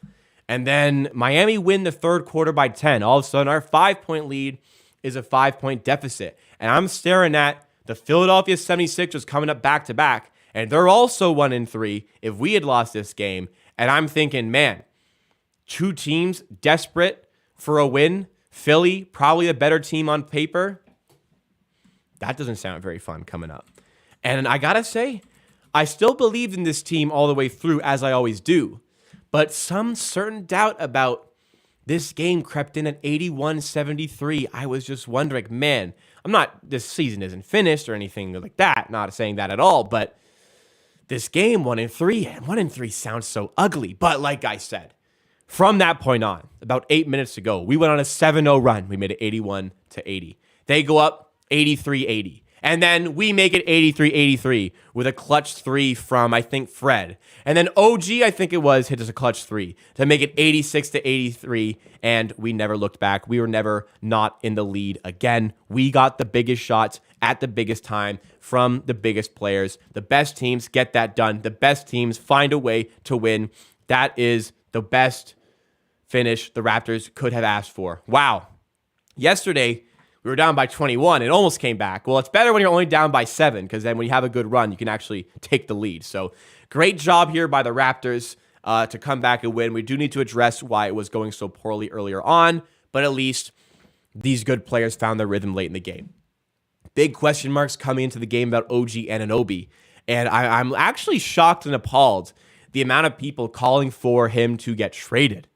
And then Miami win the third quarter by 10. All of a sudden, our 5-point lead is a 5-point deficit. And I'm staring at the Philadelphia 76ers coming up back-to-back. And they're also 1-3 if we had lost this game. And I'm thinking, man, two teams desperate for a win. Philly, probably the better team on paper. That doesn't sound very fun coming up. And I got to say, I still believed in this team all the way through, as I always do. But some certain doubt about this game crept in at 81-73. I was just wondering, man, this season isn't finished or anything like that. Not saying that at all, but this game 1-3, and 1-3 sounds so ugly. But like I said, from that point on, about 8 minutes ago, we went on a 7-0 run. We made it 81-80. They go up 83-80. And then we make it 83-83 with a clutch three from, I think, Fred. And then OG, I think it was, hit us a clutch three to make it 86-83. And we never looked back. We were never not in the lead again. We got the biggest shots at the biggest time from the biggest players. The best teams get that done. The best teams find a way to win. That is the best finish the Raptors could have asked for. Wow. Yesterday, we were down by 21. It almost came back. Well, it's better when you're only down by 7 because then when you have a good run, you can actually take the lead. So great job here by the Raptors to come back and win. We do need to address why it was going so poorly earlier on, but at least these good players found their rhythm late in the game. Big question marks coming into the game about OG Anunoby. And I'm actually shocked and appalled the amount of people calling for him to get traded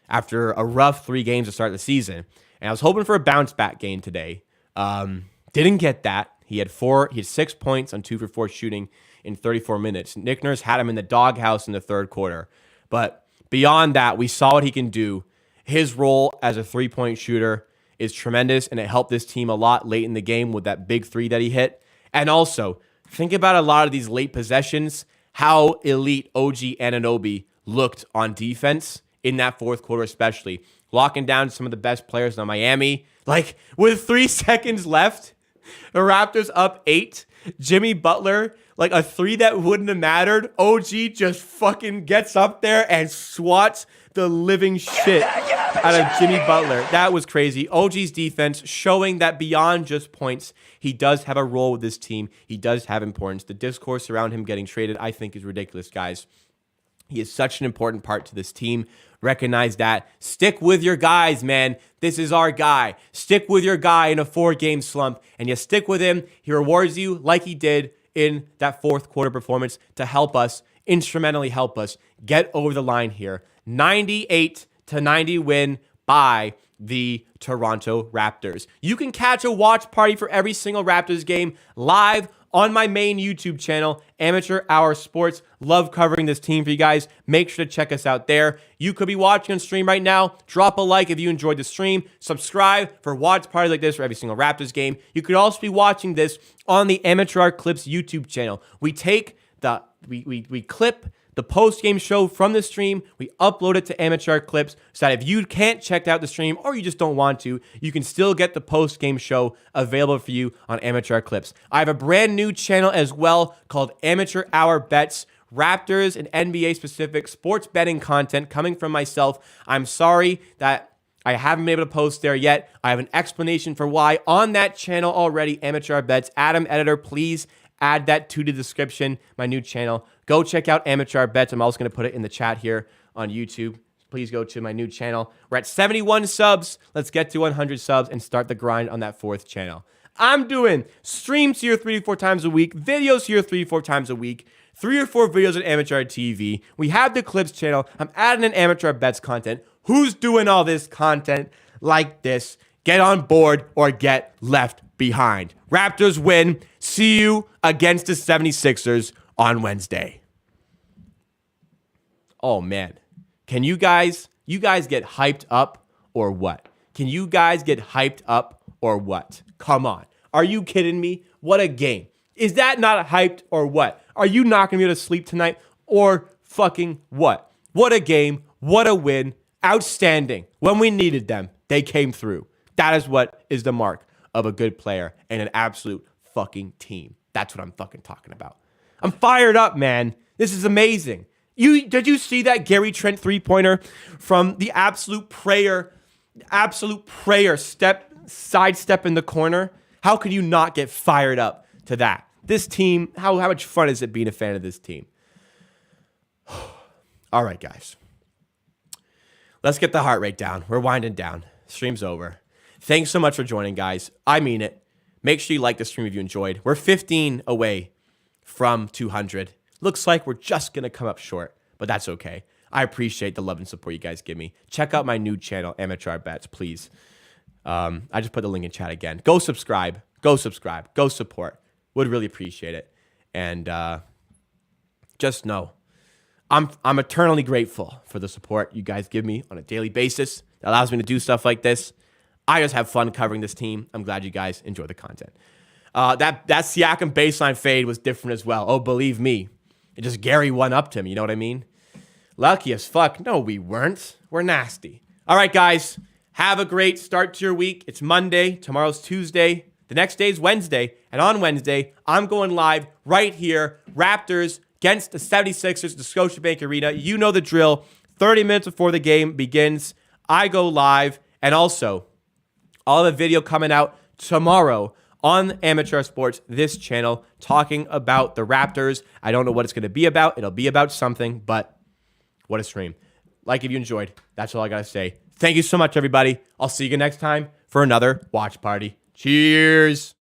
after a rough 3 games to start the season. And I was hoping for a bounce back game today. Didn't get that. He had 6 points on 2 for 4 shooting in 34 minutes. Nick Nurse had him in the doghouse in the third quarter. But beyond that, we saw what he can do. His role as a 3-point shooter is tremendous, and it helped this team a lot late in the game with that big 3 that he hit. And also, think about a lot of these late possessions, how elite OG Anunoby looked on defense in that fourth quarter especially. Locking down some of the best players on Miami. Like, with 3 seconds left, the Raptors up 8. Jimmy Butler, like a 3 that wouldn't have mattered. OG just fucking gets up there and swats the living shit out of Jimmy Butler. That was crazy. OG's defense showing that beyond just points, he does have a role with this team. He does have importance. The discourse around him getting traded, I think, is ridiculous, guys. He is such an important part to this team. Recognize that. Stick with your guys, man. This is our guy. Stick with your guy in a 4-game slump, and you stick with him. He rewards you like he did in that fourth quarter performance to help us, instrumentally help us get over the line here. 98-90 win by the Toronto Raptors. You can catch a watch party for every single Raptors game live on my main YouTube channel, Amateur Hour Sports. Love covering this team for you guys. Make sure to check us out there. You could be watching on stream right now. Drop a like if you enjoyed the stream. Subscribe for watch parties like this for every single Raptors game. You could also be watching this on the Amateur Hour Clips YouTube channel. We take we clip the post-game show from the stream. We upload it to Amateur Clips so that if you can't check out the stream or you just don't want to, you can still get the post-game show available for you on Amateur Clips. I have a brand new channel as well called Amateur Hour Bets, Raptors and NBA-specific sports betting content coming from myself. I'm sorry that I haven't been able to post there yet. I have an explanation for why on that channel already, Amateur Hour Bets. Adam, editor, please add that to the description, my new channel. Go check out Amateur Hour Bets. I'm also going to put it in the chat here on YouTube. Please go to my new channel. We're at 71 subs. Let's get to 100 subs and start the grind on that 4th channel. I'm doing streams here 3 to 4 times a week, videos here 3 to 4 times a week, 3 or 4 videos on Amateur Hour TV. We have the Clips channel. I'm adding in Amateur Hour Bets content. Who's doing all this content like this? Get on board or get left behind. Raptors win. See you against the 76ers on Wednesday. Oh, man. Can you guys get hyped up or what? Can you guys get hyped up or what? Come on. Are you kidding me? What a game. Is that not hyped or what? Are you not going to be able to sleep tonight or fucking what? What a game. What a win. Outstanding. When we needed them, they came through. That is what is the mark of a good player and an absolute fucking team. That's what I'm fucking talking about. I'm fired up, man. This is amazing. Did you see that Gary Trent 3-pointer from the absolute prayer sidestep in the corner? How could you not get fired up to that? This team, how much fun is it being a fan of this team? All right, guys. Let's get the heart rate down. We're winding down. Stream's over. Thanks so much for joining, guys. I mean it. Make sure you like the stream if you enjoyed. We're 15 away from 200. Looks like we're just going to come up short, but that's okay. I appreciate the love and support you guys give me. Check out my new channel, Amateur Hour Bets, please. I just put the link in chat again. Go subscribe. Go support. Would really appreciate it. And just know I'm eternally grateful for the support you guys give me on a daily basis. That allows me to do stuff like this. I just have fun covering this team. I'm glad you guys enjoy the content. That Siakam baseline fade was different as well. Oh, believe me. It just Gary one-upped him, you know what I mean? Lucky as fuck. No, we weren't. We're nasty. All right, guys. Have a great start to your week. It's Monday. Tomorrow's Tuesday. The next day is Wednesday. And on Wednesday, I'm going live right here. Raptors against the 76ers at the Scotiabank Arena. You know the drill. 30 minutes before the game begins, I go live. And also, all the video coming out tomorrow on Amateur Sports, this channel, talking about the Raptors. I don't know what it's going to be about. It'll be about something, but what a stream. Like if you enjoyed. That's all I got to say. Thank you so much, everybody. I'll see you next time for another watch party. Cheers.